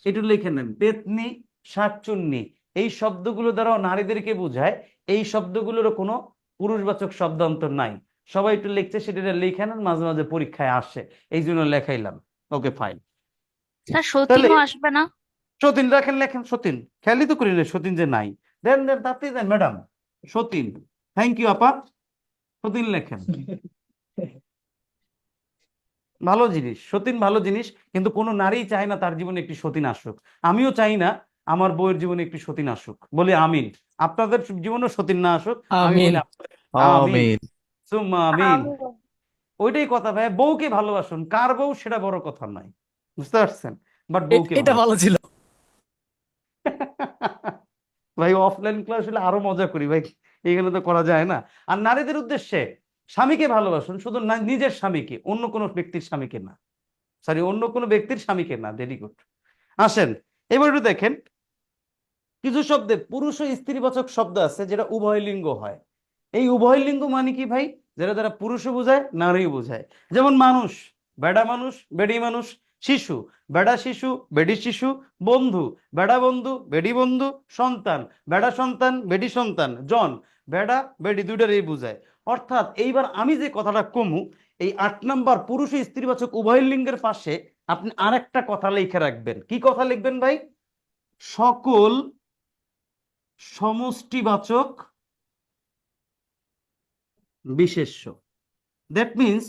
Speaker 2: একটু লিখে নেন পেতনি, শাক চুন্নি। এই শব্দগুলো দ্বারাও নারীদেরকে বোঝায়, এই শব্দগুলোরও কোনো পুরুষবাচক শব্দান্তর নাই। সবাই একটু লিখছে, সেটা লিখে নেন, মাঝে মাঝে পরীক্ষায় আসে, এই জন্য লেখাইলাম। Okay fine.
Speaker 3: স্যার
Speaker 2: তাহলে
Speaker 3: সতীনও আসবে না?
Speaker 2: সতীন লেখেন, লেখেন সতীন, খেয়ালই তো করি না সতীন যে নাই। দেন দেন তাতেই দেন ম্যাডাম, সতীন। থ্যাংক ইউ আপা, সতীন লেখেন। ভালো জিনিস, সতীন ভালো জিনিস, কিন্তু কোনো নারী চায় না তার জীবনে একটি সতীন আসুক। আমিও চাই না আমার বউয়ের জীবনে একটি সতীন আসুক, বলি আমিন। আপনাদের জীবনে সতীন না আসুক, আমি বলি আমিন, সুম্মা আমিন। ওইটাই কথা ভাই, বউকে ভালোবাসুন, কার বউ সেটা বড় কথা নয়, বুঝতে পারছেন? বাট বউকে
Speaker 11: এটা ভালো ছিল।
Speaker 2: ভাই অফলাইন ক্লাস হলে আরো মজা করি ভাই, এইগুলো তো করা যায় না। আর নারীদের উদ্দেশ্যে স্বামীকে ভালোবাসুন, শুধু নিজের স্বামীকে, অন্য কোনো ব্যক্তির স্বামীকে না, সরি অন্য কোনো ব্যক্তির স্বামীকে না। Very good. আসেন এবার একটু দেখেন, কিছু শব্দে পুরুষ ও স্ত্রীবাচক শব্দ আছে যেটা উভয় লিঙ্গ হয়। এই উভয় লিঙ্গ মানে কি ভাই, যেটা দ্বারা পুরুষও বোঝায় নারীও বোঝায়। যেমন মানুষ, বেডা মানুষ, বেডি মানুষ, শিশু, বেডা শিশু, বেডি শিশু, বন্ধু, বেডা বন্ধু, বেডি বন্ধু, সন্তান, বেডা সন্তান, বেডি সন্তান, জন, বেডা বেডি দুইটারই বোঝায়। অর্থাৎ এইবার আমি যে কথাটা কমু, এই 8 নাম্বার পুরুষ ও স্ত্রীবাচক উভয় লিঙ্গের পাশে আপনি আরেকটা কথা লিখে রাখবেন। কি কথা লিখবেন ভাই? সকল সমষ্টিবাচক বিশেষ্য। দ্যাট মিনস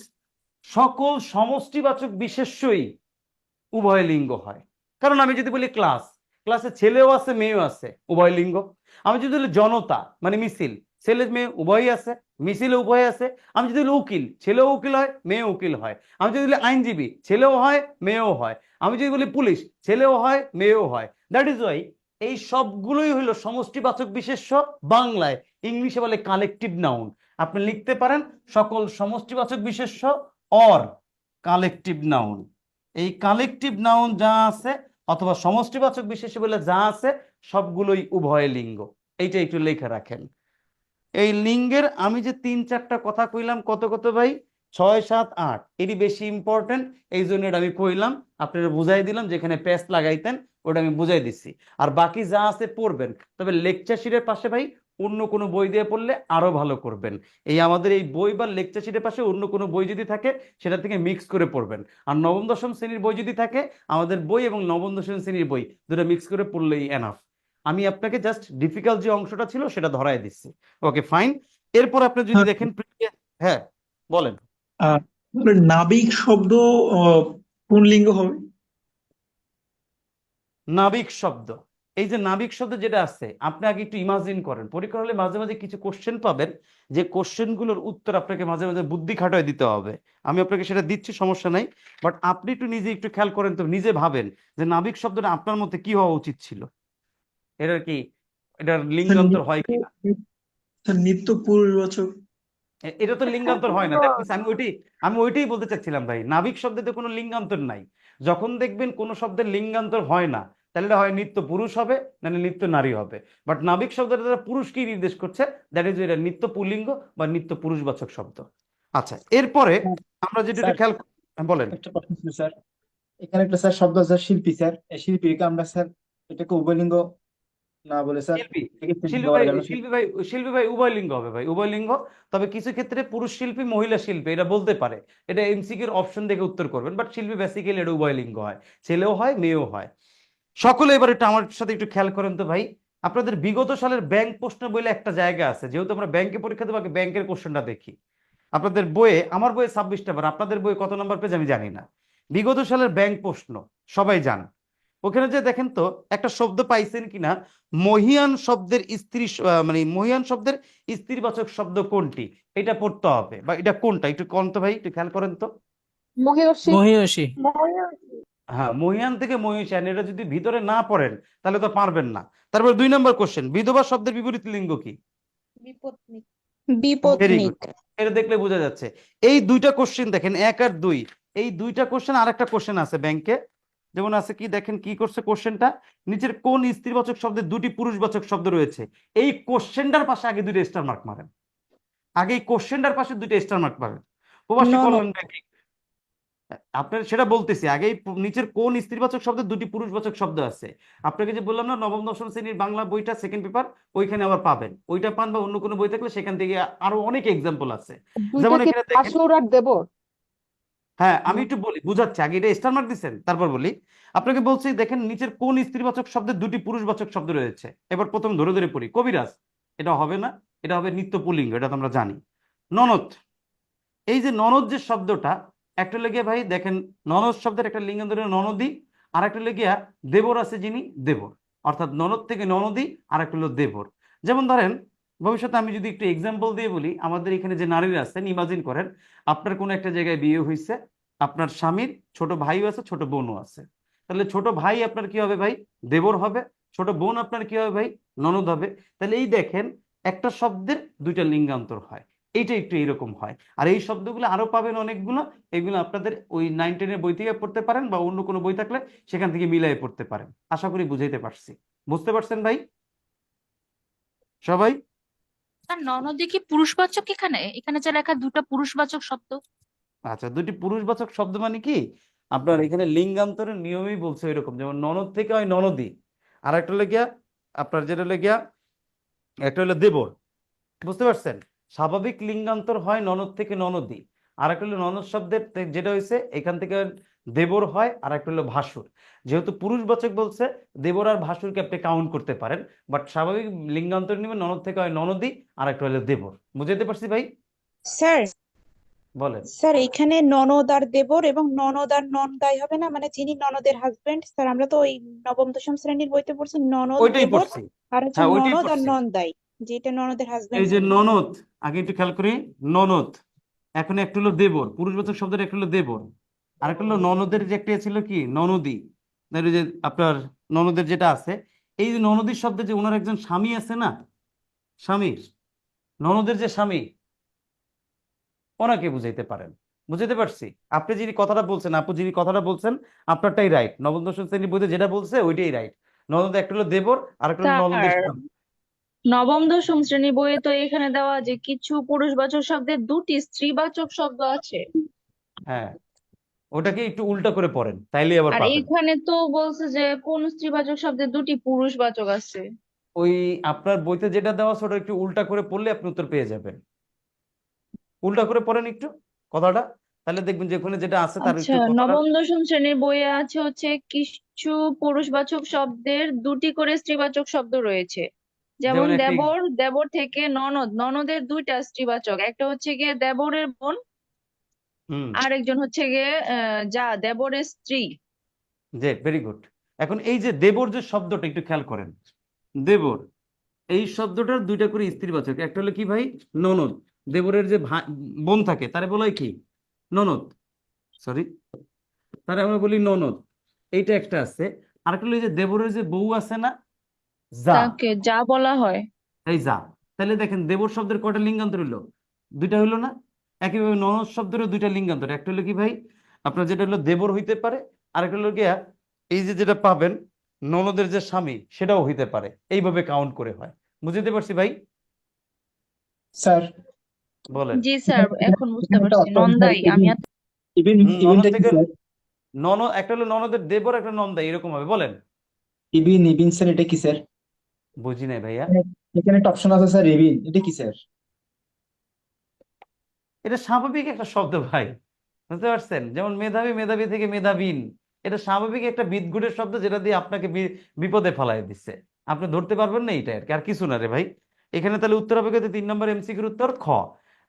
Speaker 2: সকল সমষ্টিবাচক বিশেষ্যই উভয় লিঙ্গ হয়। কারণ আমি যদি বলি ক্লাস, ক্লাসে ছেলেও আছে মেয়েও আছে, উভয় লিঙ্গ। আমি যদি বলি জনতা মানে মিছিল, ছেলে মেয়ে উভয়ই আছে, মিছিলে উভয় আছে। আমি যদি বলি উকিল, ছেলেও উকিল হয় মেয়েও উকিল হয়। আমি যদি বলি আইনজীবী, ছেলেও হয় মেয়েও হয়। আমি যদি বলি পুলিশ, ছেলেও হয় মেয়েও হয়। দ্যাট ইজ ওয়াই এই সবগুলোই হলো সমষ্টিবাচক বিশেষ্য, বাংলায়, ইংলিশে বলে কালেকটিভ নাউন। আপনি লিখতে পারেন সকল সমষ্টিবাচক বিশেষ্য অর কালেকটিভ নাউন। এই কালেকটিভ নাউন যা আছে অথবা সমষ্টিবাচক বিশেষ্য বলে যা আছে সবগুলোই উভয় লিঙ্গ। এইটা একটু লেখা রাখেন। এই লিঙ্গের আমি যে 3-4টা কথা কইলাম, কত কত ভাই, 6, 7, 8, এটি বেশি ইম্পর্টেন্ট, এই জন্য এটা আমি কইলাম, আপনারা বুঝাই দিলাম। যেখানে পেস্ট লাগাইতেন ওটা আমি বুঝাই দিচ্ছি। আর বাকি যা আছে পড়বেন, তবে লেকচার শিটের পাশে ভাই অন্য কোনো বই দিয়ে পড়লে আরো ভালো করবেন। এই আমাদের এই বই বা লেকচার শিটের পাশে অন্য কোনো বই যদি থাকে সেটা থেকে মিক্স করে পড়বেন। আর নবম দশম শ্রেণীর বই যদি থাকে আমাদের বই এবং নবম দশম শ্রেণীর বই দুটো মিক্স করে পড়লেই এনাফ। আমি আপনাকে জাস্ট ডিফিকাল্ট যে অংশটা ছিল সেটা ধরায় দিচ্ছি। Okay fine. এরপর আপনি যদি দেখেন হ্যাঁ বলেন।
Speaker 11: নাবিক শব্দ পুংলিঙ্গ হবে?
Speaker 2: নাবিক শব্দ, এই যে নাবিক শব্দ যেটা আছে আপনি আগে একটু ইমাজিন করেন। পরীক্ষা হলে মাঝে মাঝে কিছু কোশ্চেন পাবেন যে কোশ্চেনগুলোর উত্তর আপনাকে মাঝে মাঝে বুদ্ধি খাটায় দিতে হবে। আমি আপনাকে সেটা দিচ্ছি, সমস্যা নাই, বাট আপনি একটু নিজে একটু খেয়াল করেন তো, নিজে ভাবেন যে নাবিক শব্দটা আপনার মতে কি হওয়া উচিত ছিল। এটার কি এটার লিঙ্গান্তর হয় কিনা?
Speaker 11: নিত্য পুরুষবাচক।
Speaker 2: এটা তো লিঙ্গান্তর হয় না। দেখুন আমি ওইটাই বলতে চাচ্ছিলাম ভাই, নাবিক শব্দতে কোনো লিঙ্গান্তর নাই। যখন দেখবেন কোনো শব্দের লিঙ্গান্তর হয় না তাহলে এটা হয় নিত্য পুরুষ হবে না নিত্য নারী হবে। বাট নাবিক শব্দটা দ্বারা পুরুষকেই নির্দেশ করছে, দ্যাট ইজ এটা নিত্য পুল্লিঙ্গ বা নিত্য পুরুষবাচক শব্দ। আচ্ছা, এরপরে আমরা যেটা
Speaker 6: স্যার
Speaker 2: খেয়াল বলেন।
Speaker 6: একটা প্রশ্ন ছিল স্যার, এখানে একটা স্যার শব্দ আছে শিল্পী স্যার, এই শিল্পীকে আমরা স্যার এটাকে উভয়লিঙ্গ না বলে স্যার
Speaker 2: শিল্পী
Speaker 6: এটাকে
Speaker 2: শিল্পী
Speaker 6: স্ত্রীলিঙ্গ
Speaker 2: ভাই
Speaker 6: বলা যাবে না?
Speaker 2: শিল্পী ভাই উভয় লিঙ্গ হবে ভাই, উভয় লিঙ্গ। তবে কিছু ক্ষেত্রে পুরুষ শিল্পী মহিলা শিল্পী এটা বলতে পারে, এটা এমসিকিউর অপশন দেখে উত্তর করবেন। বাট শিল্পী বেসিক্যালি এটা উভয় লিঙ্গ হয়, ছেলেও হয় মেয়েও হয়। সকলে এবার একটু আমার সাথে একটু খেয়াল করেন তো ভাই, আপনাদের বিগত সালের ব্যাংক প্রশ্ন বলে একটা জায়গা আছে, যেহেতু আমরা ব্যাংকে পরীক্ষা দেবো আগে ব্যাংকের কোশ্চেনটা দেখি। আপনাদের বইয়ে, আমার বইয়ে 26 নাম্বার, আপনাদের বইয়ে কত নাম্বার পেজ আমি জানি না। বিগত সালের ব্যাংক প্রশ্ন সবাই জান। ওখানে যে দেখেন তো একটা শব্দ পাইছেন কিনা, মহিয়ান শব্দের মানে মহিয়ান শব্দের স্ত্রীবাচক শব্দ কোনটি, এটা পড়তে হবে বা এটা কোনটা একটু কোন তো ভাই, একটু খেয়াল করেন তো।
Speaker 9: মহিয়সী।
Speaker 10: মহিয়সী।
Speaker 2: হ্যাঁ, মহিয়ান থেকে মহিষান, এটা যদি ভিতরে না পড়েন তাহলে তো পারবেন না। তারপর 2 নম্বর কোশ্চেন, বিধবা শব্দের বিপরীত লিঙ্গ কি?
Speaker 9: বিপত্নী।
Speaker 2: ভেরি
Speaker 3: বিপত্নিক।
Speaker 2: গুড, এটা দেখলে বোঝা যাচ্ছে। এই দুইটা কোশ্চেন দেখেন, 1 আর 2, এই দুইটা কোশ্চেন। আর একটা কোশ্চেন আছে ব্যাংকে, যেমন আছে কি দেখেন কি করছে কোশ্চেনটা, নিচের কোন স্ত্রীবাচক শব্দের দুটি পুরুষবাচক শব্দ রয়েছে। এই কোশ্চেনটার পাশে আগে 2টা স্টার মার্ক মারেন, আগে এই কোশ্চেনটার পাশে 2টা স্টার মার্ক মারেন। প্রবাসী
Speaker 3: ননদ।
Speaker 2: কল্যাণ ব্যাংকিং, আপনার সেটা বলতেছি আগে নিচের কোন স্ত্রীবাচক শব্দের দুটি পুরুষবাচক শব্দ আছে। আপনাকে যে বললাম না নবম দশম শ্রেণীর বাংলা বইটা সেকেন্ড পেপার, ওইখানে আবার পাবেন, ওইটা পান বা অন্য কোনো বই থাকলে সেখান থেকে আরো অনেক এক্সাম্পল আছে।
Speaker 9: দুইটা
Speaker 2: যেমন
Speaker 9: কি
Speaker 2: এখানে দেখেন,
Speaker 9: ভাসুর আর দেবর?
Speaker 2: হ্যাঁ আমি একটু বলি বুঝাচ্ছি, আগে এটা স্টার মার্ক দিচ্ছেন তারপর বলি। আপনাকে বলছি দেখেন নিচের কোন স্ত্রীবাচক শব্দের দুটি পুরুষবাচক শব্দ রয়েছে। এবার প্রথম ধরে ধরে পড়ি, কবিরাজ এটা হবে না, এটা হবে নিত্য পুল্লিঙ্গ, এটা তো আমরা জানি। ননদ, এই যে ননদ যে শব্দটা, একটা লেগে ভাই দেখেন ননদ শব্দের একটা লিঙ্গান্তর ননদী, আর একটা লেগিয়া দেবর আছে যিনি দেবর, অর্থাৎ ননদ থেকে ননদী, আর একটা হলো দেবর। যেমন ধরেন ভবিষ্যতে আমি যদি একটু এক্সাম্পল দিয়ে বলি, আমাদের এখানে যে নারীরা আছেন, ইমাজিন করেন আপনার কোনো একটা জায়গায় বিয়ে হয়েছে, আপনার স্বামীর ছোট ভাইও আছে ছোট বোনও আছে, তাহলে ছোট ভাই আপনার কি হবে ভাই, দেবর হবে, ছোট বোন আপনার কি হবে ভাই, ননদ হবে। তাহলে এই দেখেন একটা শব্দের 2টা লিঙ্গান্তর হয়, এইটা একটু এরকম হয়। আর এই শব্দগুলো আরো পাবেন অনেকগুলো, এগুলো আপনাদের ওই 9-10 বই থেকে পড়তে পারেন বা অন্য কোনো বই থাকলে সেখান থেকে মিলাই পড়তে পারেন। আশা করি বুঝাইতে পারছি, বুঝতে পারছেন ভাই সবাই?
Speaker 12: আর ননদে কি পুরুষবাচক? এখানে এখানে যে লেখা দুটো পুরুষবাচক শব্দ।
Speaker 2: আচ্ছা, 2টি পুরুষবাচক শব্দ মানে কি, আপনার এখানে লিঙ্গান্তরের নিয়মই বলছে এরকম, যেমন ননদ থেকে হয় ননদী, আর একটা হলো গিয়া আপনার যেটা হলো গিয়া একটা হলো দেবর, বুঝতে পারছেন? স্বাভাবিক লিঙ্গান্তর হয় ননদ থেকে ননদী, আর একটা হলো ননদ শব্দের যেটা হয়েছে এখান থেকে দেবর হয়, আর একটা হলো ভাসুর। যেহেতু পুরুষবাচক বলছে, দেবর আর ভাসুরকে আপনি কাউন্ট করতে পারেন, বাট স্বাভাবিক লিঙ্গান্তর নিবে ননদ থেকে হয় ননদী, আর একটা হলো দেবর। বুঝাইতে পারছি ভাই?
Speaker 3: স্যার
Speaker 2: বলেন।
Speaker 3: স্যার এখানে ননদ আর দেবর এবং ননদ আর নন্দাই হবে না, মানে যিনি ননদের হাজবেন্ড। স্যার আমরা তো ওই নবম দশম শ্রেণীর বইতে পড়ছি ননদ
Speaker 2: ওইটাই
Speaker 3: দেবর,
Speaker 2: পড়ছি,
Speaker 3: আর হচ্ছে
Speaker 2: হ্যাঁ ওইটাই
Speaker 3: ননদ আর
Speaker 2: পড়ছি।
Speaker 3: নন্দাই, যেটা ননদের হাজবেন্ড
Speaker 2: এই যে
Speaker 3: যিনি।
Speaker 2: ননদ, আগে একটু খেয়াল করি, ননদ এখন একটা হলো দেবর, পুরুষবাচক শব্দের একটা হলো দেবর, আর একটা হলো ননদের যে একটা ছিল কি ননদী, এই যে আপনার ননদের যেটা আছে, এই যে ননদীর শব্দে যে ওনার একজন স্বামী আছে না, স্বামীর, ননদের যে স্বামী, ওনাকে বুঝাইতে পারেন। বুঝাইতে পারছি? আপনি যিনি কথাটা বলছেন, আপু যিনি কথাটা বলছেন, আপনারটাই রাইট, নবম দশম শ্রেণীর বইতে যেটা বলছে ওইটাই রাইট। ননদ একটা হলো দেবর, আর একটা হলো ননদের
Speaker 7: স্যার
Speaker 2: স্বামী।
Speaker 7: নবম দশম শ্রেণী বইয়ে তো এখানে দেওয়া যে কিছু পুরুষবাচক শব্দের 2টি স্ত্রীবাচক শব্দ আছে,
Speaker 2: হ্যাঁ, ওটাকে একটু উল্টা করে পড়েন তাইলে আবার
Speaker 7: আর
Speaker 2: পাবেন।
Speaker 7: এখানে তো বলছে যে কোন স্ত্রীবাচক শব্দের 2টি পুরুষবাচক আছে।
Speaker 2: ওই আপনার বইতে যেটা দেওয়া আছে ওটা একটু উল্টা করে পড়লে আপনি উত্তর পেয়ে যাবেন। উল্টা করে পড়েন একটু কথাটা, তাহলে দেখবেন যে ওখানে যেটা আছে তার
Speaker 7: আচ্ছা,
Speaker 2: একটু কথাটা।
Speaker 7: নবম দশম শ্রেণীর বইয়ে আছে হচ্ছে কিছু পুরুষবাচক শব্দের দুটি করে স্ত্রীবাচক শব্দ রয়েছে, যেমন
Speaker 2: যেমন একটা
Speaker 7: দেবর, দেবর থেকে ননদ, ননদের দুইটা স্ত্রীবাচক, একটা হচ্ছে গিয়ে দেবরের বোন, আর একজন হচ্ছে গিয়ে যা দেবরের স্ত্রী।
Speaker 2: যে ভেরি গুড। এখন এই যে দেবর যে শব্দটা একটু খেয়াল করেন, দেবর এই শব্দটার দুইটা করে স্ত্রীবাচক, একটা হলো কি ভাই ননদ, দেবরের যে বোন থাকে তারে বলা হয় কি ননদ, সরি তারে আমরা বলি ননদ, এইটা একটা আছে। আরেকটা হলো এই যে দেবরের যে বউ আছে না, যা,
Speaker 7: তাকে যা বলা হয়।
Speaker 2: এই যা। তাহলে দেখেন দেবর শব্দের কয়টা লিঙ্গান্তর হলো, দুইটা হইলো না? একইভাবে ননদ শব্দেরও দুইটা লিঙ্গান্তর, একটা হলো কি ভাই আপনার যেটা হলো দেবর হইতে পারে, আরেকটা হলো গিয়া এই যে যেটা পাবেন ননদের যে স্বামী সেটাও হইতে পারে, এইভাবে কাউন্ট করে হয়। বুঝতে পারছি ভাই?
Speaker 6: স্যার
Speaker 2: বলেন।
Speaker 7: জি স্যার, এখন বুঝতে
Speaker 6: এখানে একটা
Speaker 7: পারছি।
Speaker 6: অর্থ আছে স্যার,
Speaker 7: নন্দাই, আমি
Speaker 6: ইবিন
Speaker 2: ননদ
Speaker 6: ইবিনটা কি
Speaker 2: থেকে
Speaker 6: স্যার?
Speaker 2: ননদ, একটা হলো ননদের দেবর, একটা নন্দা, এরকম হবে। বলেন।
Speaker 6: ইবিন স্যার এটা কি স্যার?
Speaker 2: বুঝি নাই ভাইয়া।
Speaker 6: এখানে একটা অপশন আছে স্যার, ইবিন এটা কি স্যার?
Speaker 2: এটা স্বাভাবিক একটা শব্দ ভাই, বুঝতে পারছেন? যেমন মেধাবী, মেধাবী থেকে মেধাবীন, এটা স্বাভাবিক একটা বিদঘুটের শব্দ, যেটা দিয়ে আপনাকে বিপদে ফেলাই দিচ্ছে, আপনি ধরতে পারবেন না, এইটা আর কি, আর কিছু না রে ভাই। এখানে তাহলে উত্তর হবে কিন্তু 3 নম্বর এমসিকিউর উত্তর খ।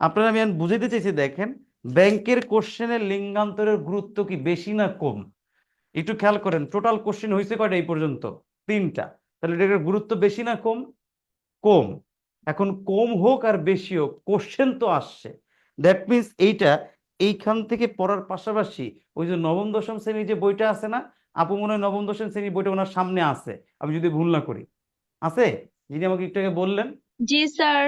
Speaker 2: আপনারা আমি বুঝাইতে চাইছি, দেখেন ব্যাংকের কোশ্চেনের লিঙ্গান্তরের গুরুত্ব কি বেশি না কম? একটু খেয়াল করেন, টোটাল কোশ্চেন হয়েছে কয়টা এই পর্যন্ত? 3টা। তাহলে এটার গুরুত্ব বেশি না কম? কম। এখন কম হোক আর বেশি হোক, কোশ্চেন তো আসছে, দ্যাট মিনস এইটা এইখান থেকে পড়ার পাশাপাশি ওই যে নবম দশম শ্রেণীর যে বইটা আছে না, আপু মনে হয় নবম দশম শ্রেণীর বইটা ওনার সামনে আছে, আমি যদি ভুল না করি, আছে? যিনি আমাকে একটু আগে বললেন।
Speaker 7: জি স্যার।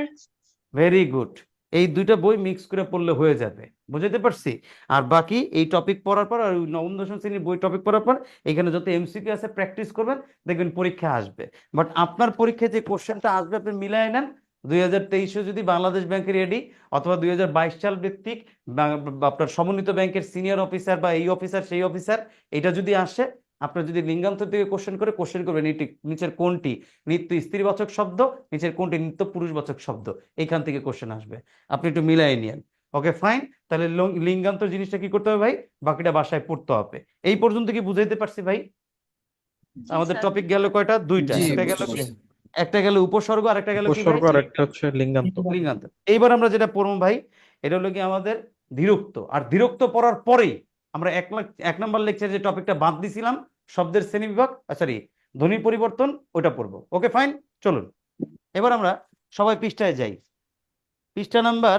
Speaker 2: Very good. এই দুইটা বই মিক্স করে পড়লে হয়ে যাবে, বুঝাতে পারছি? আর বাকি এই টপিক পড়ার পর আর ওই নবম দশম শ্রেণীর বই টপিক পড়ার পর এখানে যত এমসিকিউ আছে প্র্যাকটিস করবেন, দেখবেন পরীক্ষা আসবে। বাট আপনার পরীক্ষায় যে কোশ্চেনটা আসবে আপনি মিলাই নেন। 2023 যদি বাংলাদেশ ব্যাংকের এডি অথবা 2022 সাল ভিত্তিক আপনার সমন্বিত ব্যাংকের সিনিয়র অফিসার বা এই অফিসার সেই অফিসার, এটা যদি আসে, আপনার যদি লিঙ্গান্তর থেকে কোশ্চেন করবেন এটি নিচের কোনটি নিত্য স্ত্রীবাচক শব্দ, নিচের কোনটি নিত্য পুরুষবাচক শব্দ, এইখান থেকে কোশ্চেন আসবে, আপনি একটু মিলাই নিয়েন। Okay fine. তাহলে লিঙ্গান্তর জিনিসটা কি করতে হবে ভাই, বাকিটা বাসায় পড়তে হবে। এই পর্যন্ত কি বুঝাইতে পারছি ভাই? আমাদের টপিক গেল কয়টা? দুইটা।
Speaker 8: জি,
Speaker 2: একটা গেল কি? একটা গেল উপসর্গ, আর একটা গেল কি ভাই?
Speaker 10: উপসর্গ আর একটা হচ্ছে লিঙ্গান্ত।
Speaker 2: লিঙ্গান্ত। এইবার আমরা যেটা পড়বো ভাই, এটা হলো কি আমাদের ধীরোক্ত। আর ধীরোক্ত পড়ার পরেই আমরা 1 নম্বর লেকচারে যে টপিকটা বাদ দিছিলাম শব্দের শ্রেণীবিভাগ, সরি ধ্বনির পরিবর্তন, ওটা পড়বো। ওকে ফাইন, চলুন এবার আমরা সবাই পৃষ্ঠায় যাই। পৃষ্ঠা নাম্বার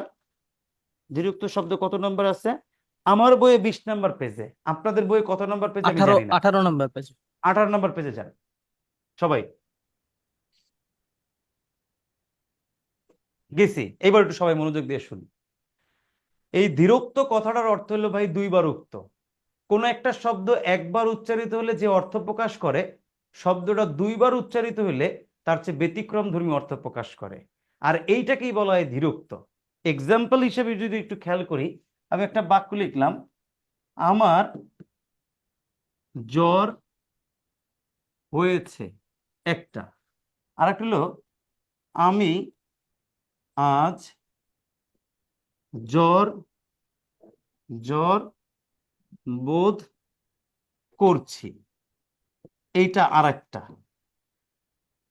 Speaker 2: ধীরোক্ত শব্দ কত নম্বর আছে? আমার বইয়ে 20 নম্বর পেজে, আপনাদের বইয়ে কত নম্বর পেজে আমি জানি না।
Speaker 5: 18 নম্বর পেজে।
Speaker 2: 18 নম্বর পেজে যান সবাই। গেছি, এবার একটু সবাই মনোযোগ দিয়ে শুনি। এই ধীরোক্ত কথাটার অর্থ হলো ভাই দুইবার উক্ত। কোন একটা শব্দ একবার উচ্চারিত হলে যে অর্থ প্রকাশ করে, শব্দটা দুইবার উচ্চারিত হলে তার চেয়ে ব্যতিক্রম ধর্মী অর্থ প্রকাশ করে, আর এইটাকেই বলা হয় ধীরোক্ত। এক্সাম্পল হিসেবে যদি একটু খেয়াল করি, আমি একটা বাক্য লিখলাম, আমার জ্বর হয়েছে, একটা। আর একটা হলো আমি আজ জ্বর বোধ করছি, এইটা আর একটা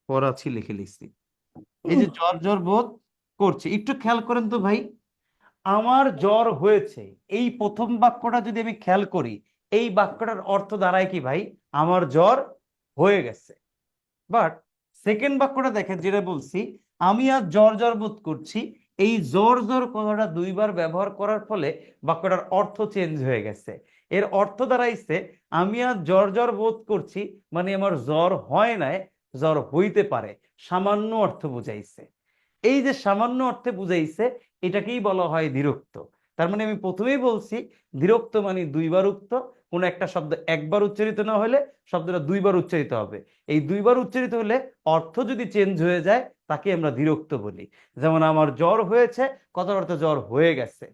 Speaker 2: পড়াচ্ছি লিখে লিখছি। এই যে জ্বর বোধ করছি, একটু খেয়াল করেন তো ভাই, আমার জ্বর হয়েছে, এই প্রথম বাক্যটা যদি আমি খেয়াল করি, এই বাক্যটার অর্থ দাঁড়ায় কি ভাই, আমার জ্বর হয়ে গেছে। বাট সেকেন্ড বাক্যটা দেখেন, যেটা বলছি আমি আজ জ্বর বোধ করছি, এই জ্বর কথাটা দুইবার ব্যবহার করার ফলে বাক্যটার অর্থ চেঞ্জ হয়ে গেছে। এর অর্থ দাঁড়াইছে আমি আজ জ্বর বোধ করছি, মানে আমার জ্বর হয় নাই, জ্বর হইতে পারে, সামান্য অর্থ বুঝাইছে। এই যে সামান্য অর্থে বুঝাইছে, এটাকেই বলা হয় ধীরোক্ত। তার মানে আমি প্রথমেই বলছি ধীরোক্ত মানে দুইবার উক্ত। কোন একটা শব্দ একবার উচ্চারিত না হলে শব্দটা দুইবার উচ্চারিত হবে। এই দুইবার উচ্চারিত হলে অর্থ যদি চেঞ্জ হয়ে যায় তাকে আমরা ধীরোক্ত বলি। যেমন আমার জ্বর হয়েছে, কথার অর্থ জ্বর হয়ে গেছে।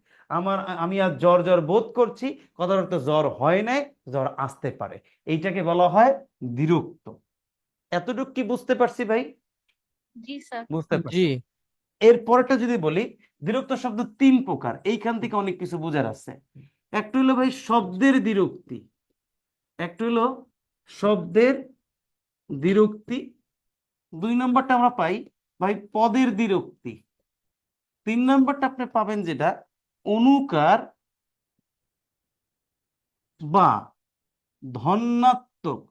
Speaker 2: আমি আজ জ্বর বোধ করছি, কথার অর্থ জ্বর হয় নাই, জ্বর আসতে পারে। এইটাকে বলা হয় ধীরোক্ত। এতটুকু কি বুঝতে পারছি ভাই?
Speaker 12: জি স্যার।
Speaker 2: বুঝতে পারছি।
Speaker 5: জি
Speaker 2: এর পরেরটা যদি বলি, দ্বিরুক্ত শব্দ তিন প্রকার, এইখান থেকে অনেক কিছু বোঝার আছে। একটা হলো ভাই শব্দের দ্বিরুক্তি, একটা হলো শব্দের দ্বিরুক্তি, 2 নম্বরটা আমরা পাই ভাই পদের দ্বিরুক্তি, 3 নম্বরটা আপনি পাবেন যেটা অনুকার বা ধন্যাত্মক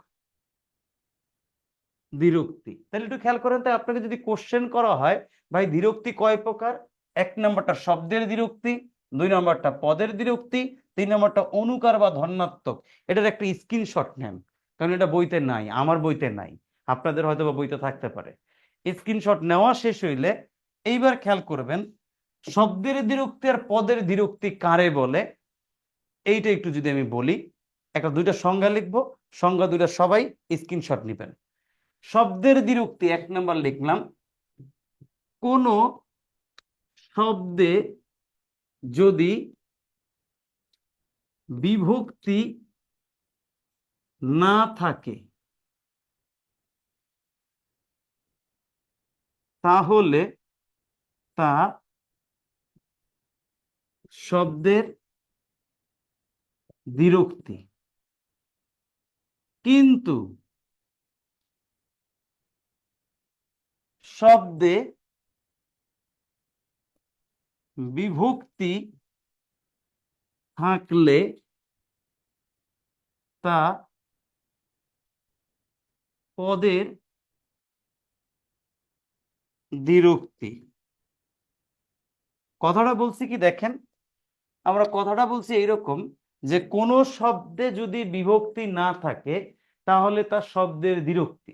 Speaker 2: দ্বিরুক্তি। তাহলে একটু খেয়াল করেন তো, আপনাকে যদি কোশ্চেন করা হয় ভাই দ্বিরুক্তি কয় প্রকার, 1 নম্বরটা শব্দের দ্বিরুক্তি, 2 নম্বরটা পদের দ্বিরুক্তি, 3 নম্বরটা অনুকার বা ধন্যাত্মক। এটার একটা স্ক্রিনশট নেন, কারণ এটা বইতে নাই, আমার বইতে নাই, আপনাদের হয়তো বা বইতে থাকতে পারে। স্ক্রিনশট নেওয়া শেষ হইলে এইবার খেয়াল করবেন শব্দের দ্বিরুক্তি আর পদের দ্বিরুক্তি কারে বলে, এইটা একটু যদি আমি বলি, একটা 2টা সংজ্ঞা লিখবো, সংজ্ঞা 2টা সবাই স্ক্রিনশট নেবেন। শব্দের দ্বিরুক্তি 1 নম্বর লিখলাম, কোন শব্দে যদি বিভক্তি না থাকে তাহলে তা শব্দের দ্বিরুক্তি। কিন্তু শব্দে বিভক্তি থাকলে তা পদের দ্বিরুক্তি। কথাটা বলছি কি দেখেন, আমরা কথাটা বলছি এইরকম যে কোন শব্দে যদি বিভক্তি না থাকে তাহলে তা শব্দের দ্বিরুক্তি,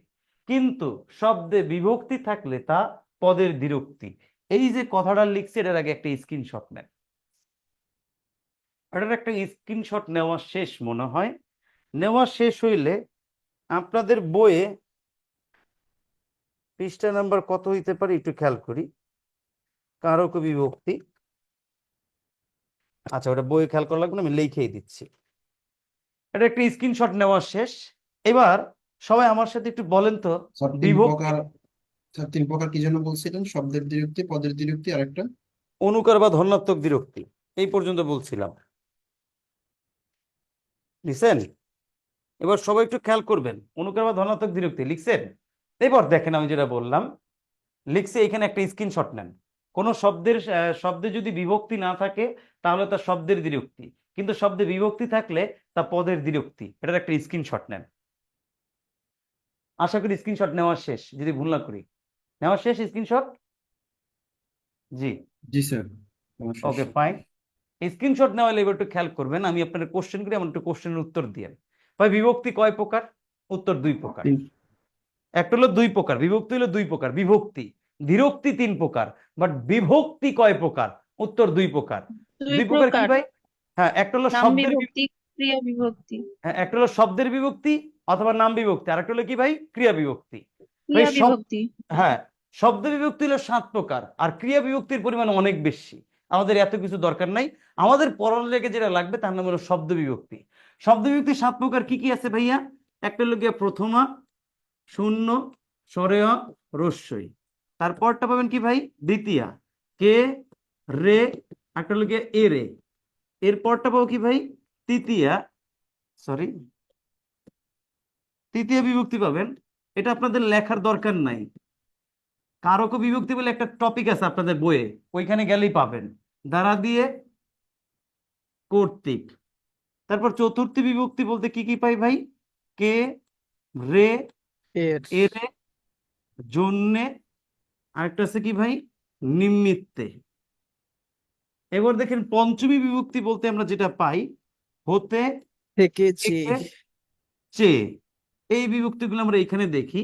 Speaker 2: কিন্তু শব্দে বিভক্তি থাকলে তা পদের দ্বিরুক্তি। এই যে কথাটা লিখছে এটার আগে একটা স্ক্রিনশট নেন, এটার একটা স্ক্রিনশট নেওয়া শেষ মনে হয়। নেওয়া শেষ হইলে আপনাদের বইয়ে পৃষ্ঠা নাম্বার কত হইতে পারে একটু খেয়াল করি, কারক বিভক্তি। আচ্ছা ওটা বই খেয়াল করা লাগবে না, আমি লিখেই দিচ্ছি। এটা একটা স্ক্রিনশট নেওয়া শেষ। এবার সবাই আমার সাথে একটু বলেন তো
Speaker 8: স্যার তিন প্রকার কি জন্য বলছিলেন? শব্দের দ্বিরুক্তি, পদের দ্বিরুক্তি, আরেকটা
Speaker 2: অনুকার বা ধনাত্মক দ্বিরুক্তি, এই পর্যন্ত বলছিলাম, লিখছেন? এবার সবাই একটু খেয়াল করবেন, অনুকার বা ধনাত্মক দ্বিরুক্তি লিখছেন? এবার দেখেন আমি যেটা বললাম লিখছে, এখানে একটা স্ক্রিনশট নেন। কোন শব্দে যদি বিভক্তি না থাকে তাহলে তা শব্দের দ্বিরুক্তি, কিন্তু শব্দে বিভক্তি থাকলে তা পদের দ্বিরুক্তি। এটার একটা স্ক্রিনশট নেন। আশা করি স্ক্রিনশট নেওয়া শেষ, যদি ভুল না করি। নেওয়া শেষ স্ক্রিনশট? জি
Speaker 8: জি স্যার।
Speaker 2: Okay fine. স্ক্রিনশট নেওয়া হলে এবার একটু খেয়াল করবেন, আমি আপনার কোশ্চেন করি, আমার একটু কোশ্চেনের উত্তর দিয়ে। ভাই বিভক্তি কয় প্রকার? উত্তর 2 প্রকার। একটা হলো 2 প্রকার, বিভক্তি হলো 2 প্রকার, বিভক্তি। দ্বিরুক্তি 3 প্রকার, বাট বিভক্তি কয় প্রকার? উত্তর 2 প্রকার। 2 প্রকার কি ভাই? হ্যাঁ, একটা হলো
Speaker 7: নাম
Speaker 2: শব্দের
Speaker 7: বিভক্তি, ক্রিয়া বিভক্তি।
Speaker 2: হ্যাঁ, একটা হলো শব্দের বিভক্তি অথবা নাম বিভক্তি, আর একটা হলো কি ভাই? ক্রিয়া বিভক্তি। ভাই
Speaker 7: ক্রিয়া বিভক্তি।
Speaker 2: হ্যাঁ, শব্দ বিভক্তি হলো 7 প্রকার, আর ক্রিয়া বিভক্তির পরিমাণ অনেক বেশি। আমাদের এত কিছু দরকার নাই, আমাদের পড়ালেখা যেটা লাগবে তার নাম হলো শব্দ বিভক্তি। শব্দ বিভক্তি 7 প্রকার কি কি আছে ভাইয়া? একটা হলো গিয়া প্রথমা, শূন্য, স্বরেয়, রস্যই। তারপরটা পাবেন কি ভাই? দ্বিতীয়া, কে, রে, একটা হলো গিয়া এ রে। এরপরটা পাবো কি ভাই? তৃতীয়া, সরি, তৃতীয় বিভক্তি পাবেন। এটা আপনাদের লেখার দরকার নাই, কারক বিভক্তি বলে একটা টপিক আছে আপনাদের বইয়ে, ওইখানে গেলেই পাবেন, দ্বারা দিয়ে, কর্তৃক। তারপর চতুর্থী বিভক্তি বলতে কি কি পাই ভাই? কে, রে, এরে, জন্যে, আরেকটা আছে কি ভাই? নিমিত্তে। এবার দেখেন পঞ্চমী বিভক্তি বলতে আমরা যেটা পাই হতে, থেকে, চেয়ে। এই বিভক্তিগুলো আমরা এখানে দেখি।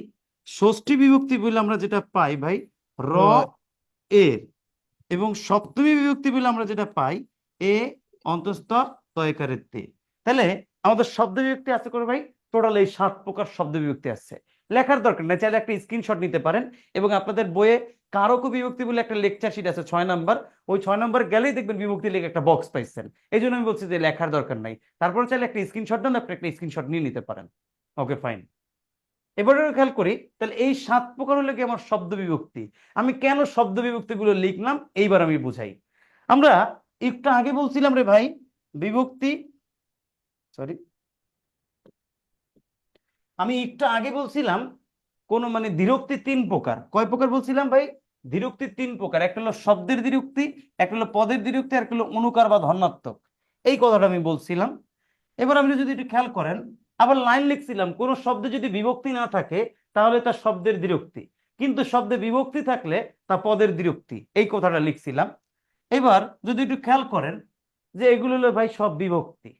Speaker 2: ষষ্ঠী বিভক্তি বলে আমরা যেটা পাই ভাই র, এর। এবং সপ্তমী বিভক্তি বলে আমরা যেটা পাই এ অন্তস্থ তয়কারের তে। তাহলে আমাদের শব্দ বিভক্তি আছে করে ভাই টোটাল এই 7 প্রকার শব্দ বিভক্তি আছে। লেখার দরকার নেই, চাইলে একটা স্ক্রিনশট নিতে পারেন। এবং আপনাদের বইয়ে কারক বিভক্তি বলে একটা লেকচার শিট আছে 6 নাম্বার, ওই 6 নাম্বার গেলেই দেখবেন বিভক্তি লিখে একটা বক্স পাইছেন। এই জন্য আমি বলছি যে লেখার দরকার নাই, তারপর চাইলে একটা স্ক্রিনশট নেন, আপনি একটা স্ক্রিনশট নিয়ে নিতে পারেন। Okay fine. এবারে খেয়াল করি, তাহলে এই 7 প্রকার হলো কি আমার শব্দ বিভক্তি। আমি কেন শব্দ বিভক্তি গুলো লিখলাম এইবার আমি বুঝাই। আমরা একটু আগে বলছিলাম রে ভাই বিভক্তি, সরি আমি একটু আগে বলছিলাম কোন মানে দ্বিরুক্তি 3 প্রকার। কয় প্রকার বলছিলাম ভাই? দ্বিরুক্তি 3 প্রকার। একটা হলো শব্দের দ্বিরুক্তি, একটা হলো পদের দ্বিরুক্তি, আর একটা হলো অনুকার বা ধন্যাত্মক। এই কথাটা আমি বলছিলাম। এবার আপনি যদি একটু খেয়াল করেন, আবার লাইন লিখছিলাম কোন শব্দে যদি বিভক্তি না থাকে তাহলে তা শব্দের দ্বিরুক্তি, কিন্তু শব্দে বিভক্তি থাকলে তা পদের দ্বিরুক্তি, এই কথাটা লিখছিলাম। এবার যদি একটু খেয়াল করেন যে এগুলো হলো ভাই সব বিভক্তি।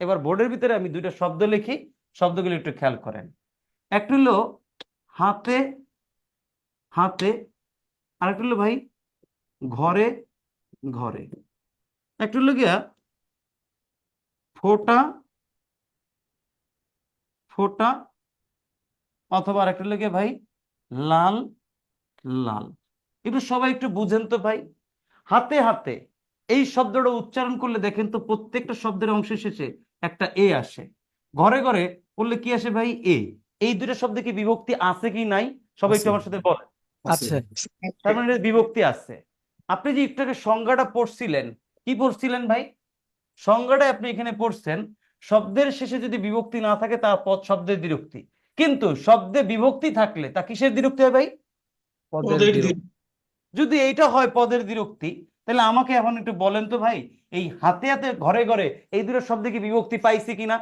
Speaker 2: এবার বোর্ডের ভিতরে আমি দুইটা শব্দ লিখি, শব্দগুলো একটু খেয়াল করেন। একটা হলো হাতে হাতে, আর একটা হলো ভাই ঘরে ঘরে, একটা হলো গিয়া ফোঁটা ফোঁটা, অথবা আর একটা হলো গিয়া ভাই লাল লাল। একটু সবাই একটু বুঝেন তো ভাই, হাতে হাতে এই শব্দটা উচ্চারণ করলে দেখেন তো প্রত্যেকটা শব্দের অংশের শেষে একটা এ আসে। ঘরে ঘরে বললে কি আসে ভাই? এ। এই দুটো শব্দে কি বিভক্তি আছে কি নাই? সবাই একটু
Speaker 8: আছে,
Speaker 2: আমার সাথে বলেন।
Speaker 8: আছে।
Speaker 2: তার মানে বিভক্তি আছে। আপনি যে একটু আগে সংজ্ঞাটা পড়ছিলেন, কি পড়ছিলেন ভাই? সংজ্ঞাটা আপনি এখানে পড়ছেন শব্দের শেষে যদি বিভক্তি না থাকে তা পদ শব্দের দ্বিরুক্তি, কিন্তু শব্দে বিভক্তি থাকলে তা কিসের দ্বিরুক্তি হয় ভাই?
Speaker 11: পদের দ্বিরুক্তি।
Speaker 2: যদি এইটা হয় পদের দ্বিরুক্তি, তাহলে আমাকে এখন একটু বলেন তো ভাই, এই হাতে হাতে ঘরে ঘরে এই দুটো শব্দে কি বিভক্তি পাইছি কিনা?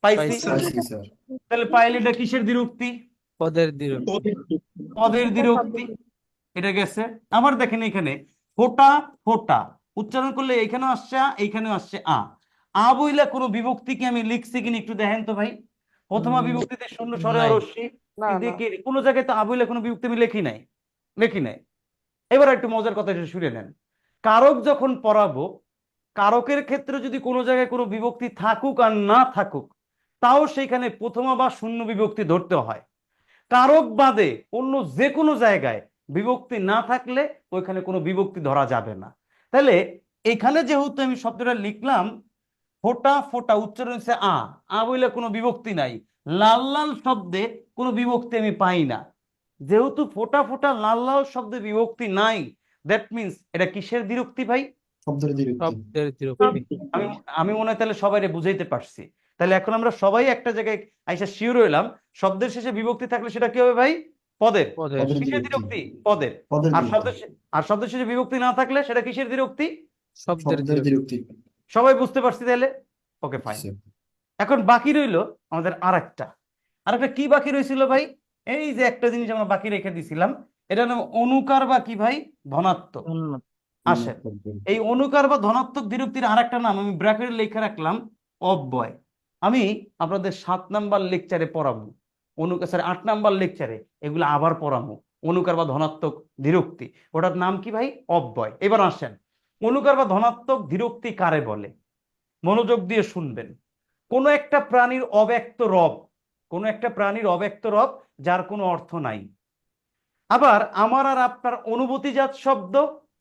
Speaker 2: পাইছি।
Speaker 8: পাইছি স্যার।
Speaker 2: তাহলে পাইলে এটা কিসের দ্বিরুক্তি?
Speaker 11: পদের দ্বিরুক্তি।
Speaker 2: পদের দ্বিরুক্তি। এটা গেছে। আবার দেখেন এখানে ফোঁটা ফোঁটা উচ্চারণ করলে এইখানেও আসছে আ, এইখানেও আসছে আ। আ বইলা কোনো বিভক্তি কি আমি লিখছি কিনা একটু দেখেন তো ভাই। প্রথমা বিভক্তিতে শূন্য স্বরে রস্যি কি কোনো জায়গায় তো আ বইলা কোনো বিভক্তি আমি লিখি নাই, লিখি নাই। এবার একটু মজার কথা একটু শুনে নেন। কারক যখন পড়াবো, কারকের ক্ষেত্রে যদি কোনো জায়গায় কোনো বিভক্তি থাকুক আর না থাকুক, তাও সেখানে প্রথমা বা শূন্য বিভক্তি ধরতে হয়। কারক বাদে অন্য যে কোনো জায়গায় বিভক্তি না থাকলে ওইখানে কোনো বিভক্তি ধরা যাবে না। তাহলে এখানে যেহেতু আমি শব্দটা লিখলাম ফোঁটা ফোঁটা, উচ্চারণ হচ্ছে আ, আ বইলে কোনো বিভক্তি নাই। লাল লাল শব্দে কোনো বিভক্তি আমি পাই না। যেহেতু ফোঁটা ফোঁটা লাল লাল শব্দে বিভক্তি নাই, দ্যাট মিনস এটা কিসের দ্বিরুক্তি ভাই?
Speaker 8: শব্দের দ্বিরুক্তি।
Speaker 2: আমি আমি মনে হয় তাহলে সবাই বুঝাইতে পারছি। তাহলে এখন আমরা সবাই একটা জায়গায় আইসা শিওর হইলাম শব্দের শেষে বিভক্তি থাকলে সেটা কি হবে ভাই? পদের। কিসের দ্বিরুক্তি? পদের। আর শব্দের শেষে বিভক্তি না থাকলে সেটা কিসের দ্বিরুক্তি?
Speaker 8: শব্দের দ্বিরুক্তি।
Speaker 2: সবাই বুঝতে পারছি তাহলে? Okay fine. এখন বাকি রইলো আমাদের আরেকটা কি বাকি রয়েছিল ভাই? এই যে একটা জিনিস আমরা বাকি রেখে দিছিলাম, এটা নাম অনুকার বা কি ভাই? ধনাত্মক। আসে এই অনুকার বা ধনাত্মক দ্বিরুক্তির আরেকটা নাম আমি ব্র্যাকেটে লিখে রাখলাম অব্যয়। আমি আপনাদের 7 নাম্বার লেকচারে পড়াবো, অনুকার 8 নাম্বার লেকচারে এগুলো আবার পড়াবো। অনুকার বা ধনাত্মক দ্বিরুক্তি, ওটার নাম কি ভাই? অব্যয়। এবার আসেন, অনুকার বা ধনাত্মক দ্বিরুক্তি কারে বলে? মনোযোগ দিয়ে শুনবেন। কোনো একটা প্রাণীর অব্যক্ত রব, কোনো একটা প্রাণীর অব্যক্ত রব যার কোনো অর্থ নাই। আবার আমার আর আপনার অনুভূতিজাত শব্দ,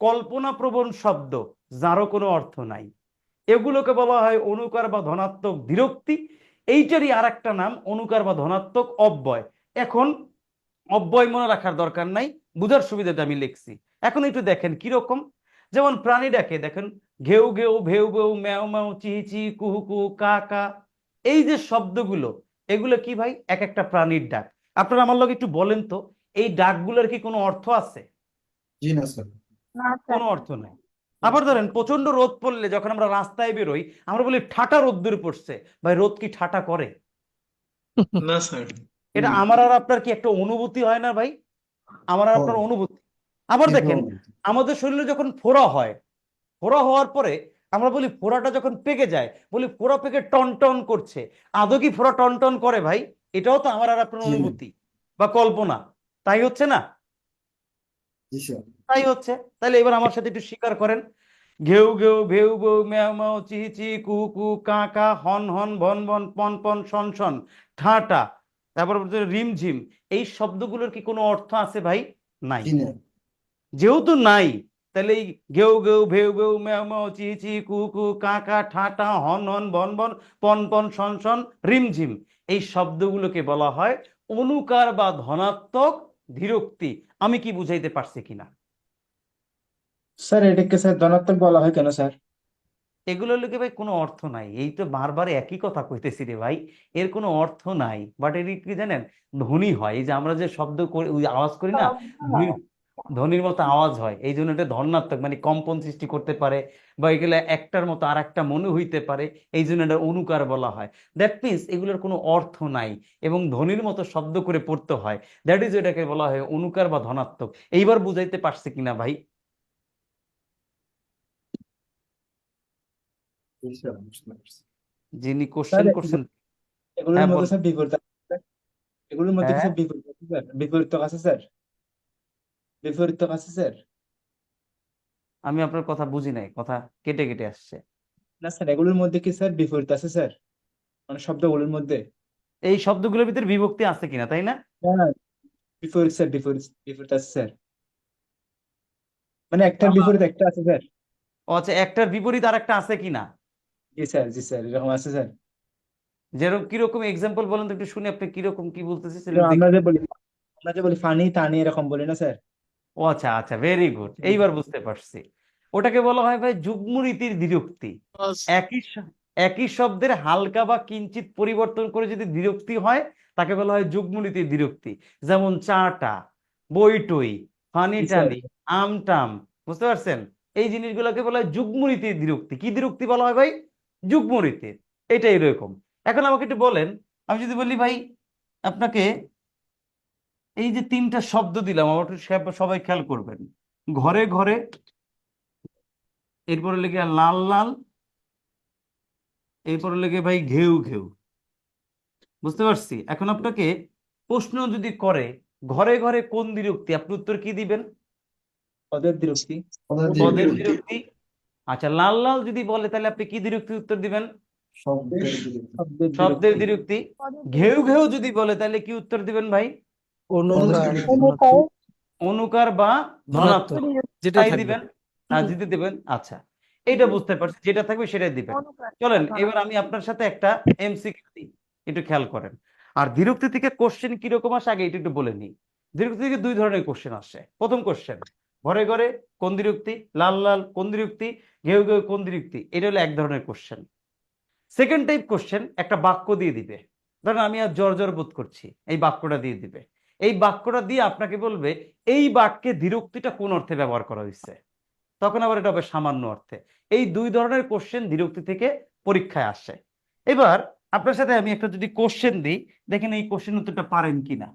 Speaker 2: কল্পনা প্রবণ শব্দ যারও কোনো অর্থ নাই, এগুলোকে বলা হয় অনুকার বা ধনাত্মক দ্বিরুক্তি। এইটারই আর একটা নাম অনুকার বা ধনাত্মক অব্যয়। এখন অব্যয় মনে রাখার দরকার নাই, বুঝার সুবিধাতে আমি লিখছি। এখন একটু দেখেন কিরকম। যেমন প্রাণী ডাকে দেখেন ঘেউ ঘেউ, ভেউ ভেউ, ম্যাও ম্যাও, চিহি চিহি, কুহু কুহু, কা কা। এই যে শব্দগুলো, এগুলো কি ভাই? এক একটা প্রাণীর ডাক। আপনারা আমার লগে একটু বলেন তো, এই ডাকগুলোর কি কোনো অর্থ আছে?
Speaker 8: জি না স্যার।
Speaker 2: কোনো অর্থ নাই। আবার ধরেন প্রচন্ড রোদ পড়লে যখন আমরা রাস্তায় বেরোই আমরা বলি ঠাটা রোদ্দুর পড়ছে। ভাই রোদ কি ঠাটা করে?
Speaker 11: না স্যার।
Speaker 2: এটা আমার আর আপনার কি একটা অনুভূতি হয় না ভাই? আমার আর আপনার অনুভূতি। আবার দেখেন আমাদের শরীরে যখন ফোড়া হয়, ফোড়া হওয়ার পরে আমরা বলি ফোড়াটা যখন পেকে যায় বলি ফোড়া পেকে টন টন করছে। আদৌ কি ফোড়া টন টন করে ভাই? এটাও তো আমার আর আপনার অনুভূতি বা কল্পনা, তাই হচ্ছে না? তাই হচ্ছে। তাহলে এবার আমার সাথে একটু স্বীকার করেন, ঘেউ ঘেউ, ভেউ ভেউ, ম্যাও ম্যাও, চিহি চিহি, কুহু কুহু, কা কা, হন হন, ভন ভন, পন পন, শন শন, ঠাটা, তারপর রিমঝিম, এই শব্দগুলোর কি কোনো অর্থ আছে ভাই? নাই। যেহেতু নাই, তাহলে এই ঘেউ ঘেউ, ভেউ ভেউ, ম্যাও ম্যাও, চিহি চিহি, কুহু কুহু, কা কা, ঠাটা, হন হন, ভন ভন, পন পন, শন শন, রিমঝিম, এই শব্দগুলোকে বলা হয় অনুকার বা ধনাত্মক দ্বিরুক্তি। আমি কি বুঝাইতে পারছি কিনা?
Speaker 6: স্যার এটাকে স্যার ধনাত্মক বলা হয় কেন স্যার?
Speaker 2: এগুলো লিখে ভাই কোনো অর্থ নাই, এই তো বারবার একই কথা কইতেছি রে ভাই, এর কোনো অর্থ নাই। বাট এর কি জানেন, ধ্বনি হয়। এই যে আমরা যে শব্দ করি, ওই আওয়াজ করি না, ধ্বনির মতো আওয়াজ হয়, এই জন্য এটা ধনাত্মক, মানে কম্পন সৃষ্টি করতে পারে, বা এগুলো একটার মতো আর একটা মনে হইতে পারে, এই জন্য এটা অনুকার বলা হয়। দ্যাট মিনস এগুলোর কোনো অর্থ নাই এবং ধ্বনির মতো শব্দ করে পড়তে হয়, দ্যাট ইজ এটাকে বলা হয় অনুকার বা ধনাত্মক। এইবার বুঝাইতে পারছে কিনা ভাই? যিনি কোশ্চেন
Speaker 6: স্যার
Speaker 2: করছেন,
Speaker 6: এগুলোর
Speaker 2: হ্যাঁ
Speaker 6: মধ্যে
Speaker 2: বল।
Speaker 6: স্যার বিপরীত আছে স্যার? এগুলোর মধ্যে কি
Speaker 2: হ্যাঁ,
Speaker 6: স্যার বিপরীত আছে স্যার? বিপরীত আছে স্যার? বিপরীত আছে স্যার?
Speaker 2: আমি আপনার কথা বুঝি নাই, কথা কেটে কেটে আসছে।
Speaker 6: না স্যার, এগুলোর মধ্যে কি স্যার বিপরীত আছে স্যার? মানে শব্দগুলোর মধ্যে?
Speaker 2: এই শব্দগুলোর ভিতরে বিভক্তি আছে কিনা, তাই না?
Speaker 6: না, বিপরীত স্যার, বিপরীত বিপরীত আছে স্যার। মানে একটার বিপরীত একটা আছে স্যার।
Speaker 2: ও আচ্ছা, একটার বিপরীত আর একটা আছে কিনা?
Speaker 6: জি স্যার, জি স্যার, এরকম আছে স্যার।
Speaker 2: যেরকম কিরকম এক্সাম্পল বলেন তো একটু শুনি, আপনি কিরকম কি বলতেছেন
Speaker 6: যেমন আমরা যে বলি ফানি টানি এরকম বলি না স্যার?
Speaker 2: ও আচ্ছা আচ্ছা, ভেরি গুড, এইবার বুঝতে পারছি। ওটাকে বলা হয় ভাই যুগ্ম রীতির দ্বিরুক্তি। একই শব্দের হালকা বা কিঞ্চিত পরিবর্তন করে যদি দ্বিরুক্তি হয়, তাকে বলা হয় যুগ্ম রীতির দ্বিরুক্তি। যেমন চাটা, বইটই, ফানি
Speaker 6: জি স্যার।
Speaker 2: টানি, আমটাম, বুঝতে পারছেন? এই জিনিসগুলোকে বলা হয় যুগ্ম রীতির দ্বিরুক্তি। কি দ্বিরুক্তি বলা হয় ভাই? যুগ্ম রীতির। এটাই এরকম। এখন আমাকে একটু বলেন, আমি যদি বলি ভাই আপনাকে, এই যে তিনটা শব্দ দিলাম, আমার একটু সবাই খেয়াল করবেন। ঘরে ঘরে, এরপরে লেগে লাল লাল, এরপরে লেগে ভাই ঘেউ ঘেউ। বুঝতে পারছি? এখন আপনাকে প্রশ্ন যদি করে ঘরে ঘরে কোন দ্বিরুক্তি, আপনি উত্তর কি দিবেন?
Speaker 6: পদের দ্বিরুক্তি।
Speaker 2: পদের দ্বিরুক্তি। আচ্ছা, লাল লাল যদি বলে তাহলে আপনি কি দ্বিরুক্তি উত্তর দিবেন?
Speaker 6: শব্দের
Speaker 2: শব্দের
Speaker 6: দ্বিরুক্তি।
Speaker 2: দ্বিরুক্তি। ঘেউ ঘেউ যদি বলে তাহলে কি উত্তর দিবেন ভাই?
Speaker 9: অনুকার
Speaker 2: অনুকার বা ধনাত্মক,
Speaker 11: যেটাই
Speaker 2: তাই
Speaker 11: থাকবে।
Speaker 2: দিবেন। হ্যাঁ, যদি দিবেন। আচ্ছা, এটা বুঝতে পারছি, যেটা থাকবে সেটাই দিবেন। চলেন এবার আমি আপনার সাথে একটা এমসিকিউ দিই, একটু খেয়াল করেন। আর দ্বিরুক্তি থেকে কোশ্চেন কিরকম আসে আগে এটা একটু বলে নিই। দ্বিরুক্তি থেকে দুই ধরনের কোশ্চেন আসে। প্রথম কোশ্চেন, ঘরে ঘরে কোন দ্বিরুক্তি, লাল লাল কোন দ্বিরুক্তি, ঘেউ ঘেউ কোন দ্বিরুক্তি, এটা হলো এক ধরনের কোশ্চেন। সেকেন্ড টাইপ কোশ্চেন, একটা বাক্য দিয়ে দিবে। ধরেন আমি আর জ্বর জ্বর বোধ করছি, এই বাক্যটা দিয়ে দিবে। এই বাক্যটা দিয়ে আপনাকে বলবে এই বাক্যে দ্বিরুক্তিটা কোন অর্থে ব্যবহার করা হয়েছে, তখন আবার এটা হবে সামান্য অর্থে। এই দুই ধরনের কোশ্চেন দ্বিরুক্তি থেকে পরীক্ষায় আসে। এবার আপনার সাথে আমি একটা যদি কোশ্চেন দিই, দেখেন এই কোশ্চেন উত্তরটা পারেন কিনা।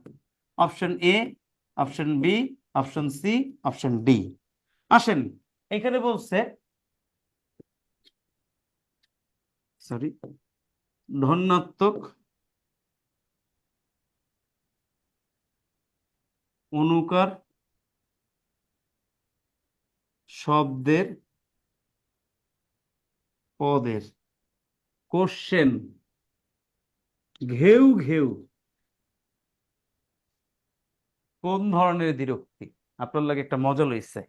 Speaker 2: Option A, option B, option C, option D. আসেন, এখানে বলছে, সরি, ধনাত্মক অনুকার শব্দের পদের কোশ্চেন ঘেউ ঘেউ কোন ধরনের দ্বিরুক্তি? আপনার লাগে একটা মজা লইছে।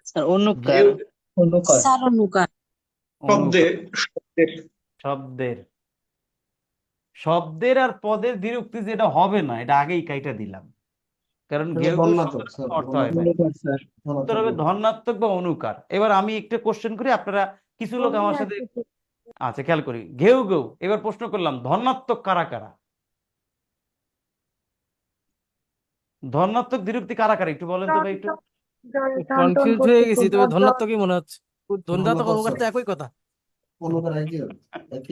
Speaker 1: স্যার অনুকার।
Speaker 2: ঘেউ
Speaker 6: অনুকার।
Speaker 12: অনুকার।
Speaker 11: শব্দের
Speaker 2: শব্দের শব্দের আর পদের দ্বিরুক্তি যেটা হবে না, এটা আগেই কাইটা দিলাম, কারণ ঘেউ ঘেউ
Speaker 8: ধনাত্মক
Speaker 2: শব্দের
Speaker 8: স্যার,
Speaker 2: অর্থ হয় না।
Speaker 6: অনুকার স্যার।
Speaker 2: উত্তর হবে ধনাত্মক বা অনুকার। এবার আমি একটা কোশ্চেন করি, আপনারা কিছু লোক আমার সাথে, আচ্ছা খেয়াল করি, ঘেউ ঘেউ। এবার প্রশ্ন করলাম ধনাত্মক কারা কারা, ধনাত্মক দ্বিরুক্তি কারা কারা, একটু বলেন তো ভাই একটু।
Speaker 11: কনফিউজ হয়ে গেছি, তবে ধনাত্মকই মনে হচ্ছে। ধনাত্মক অনুকার তো একই কথা।
Speaker 8: অনুকার একই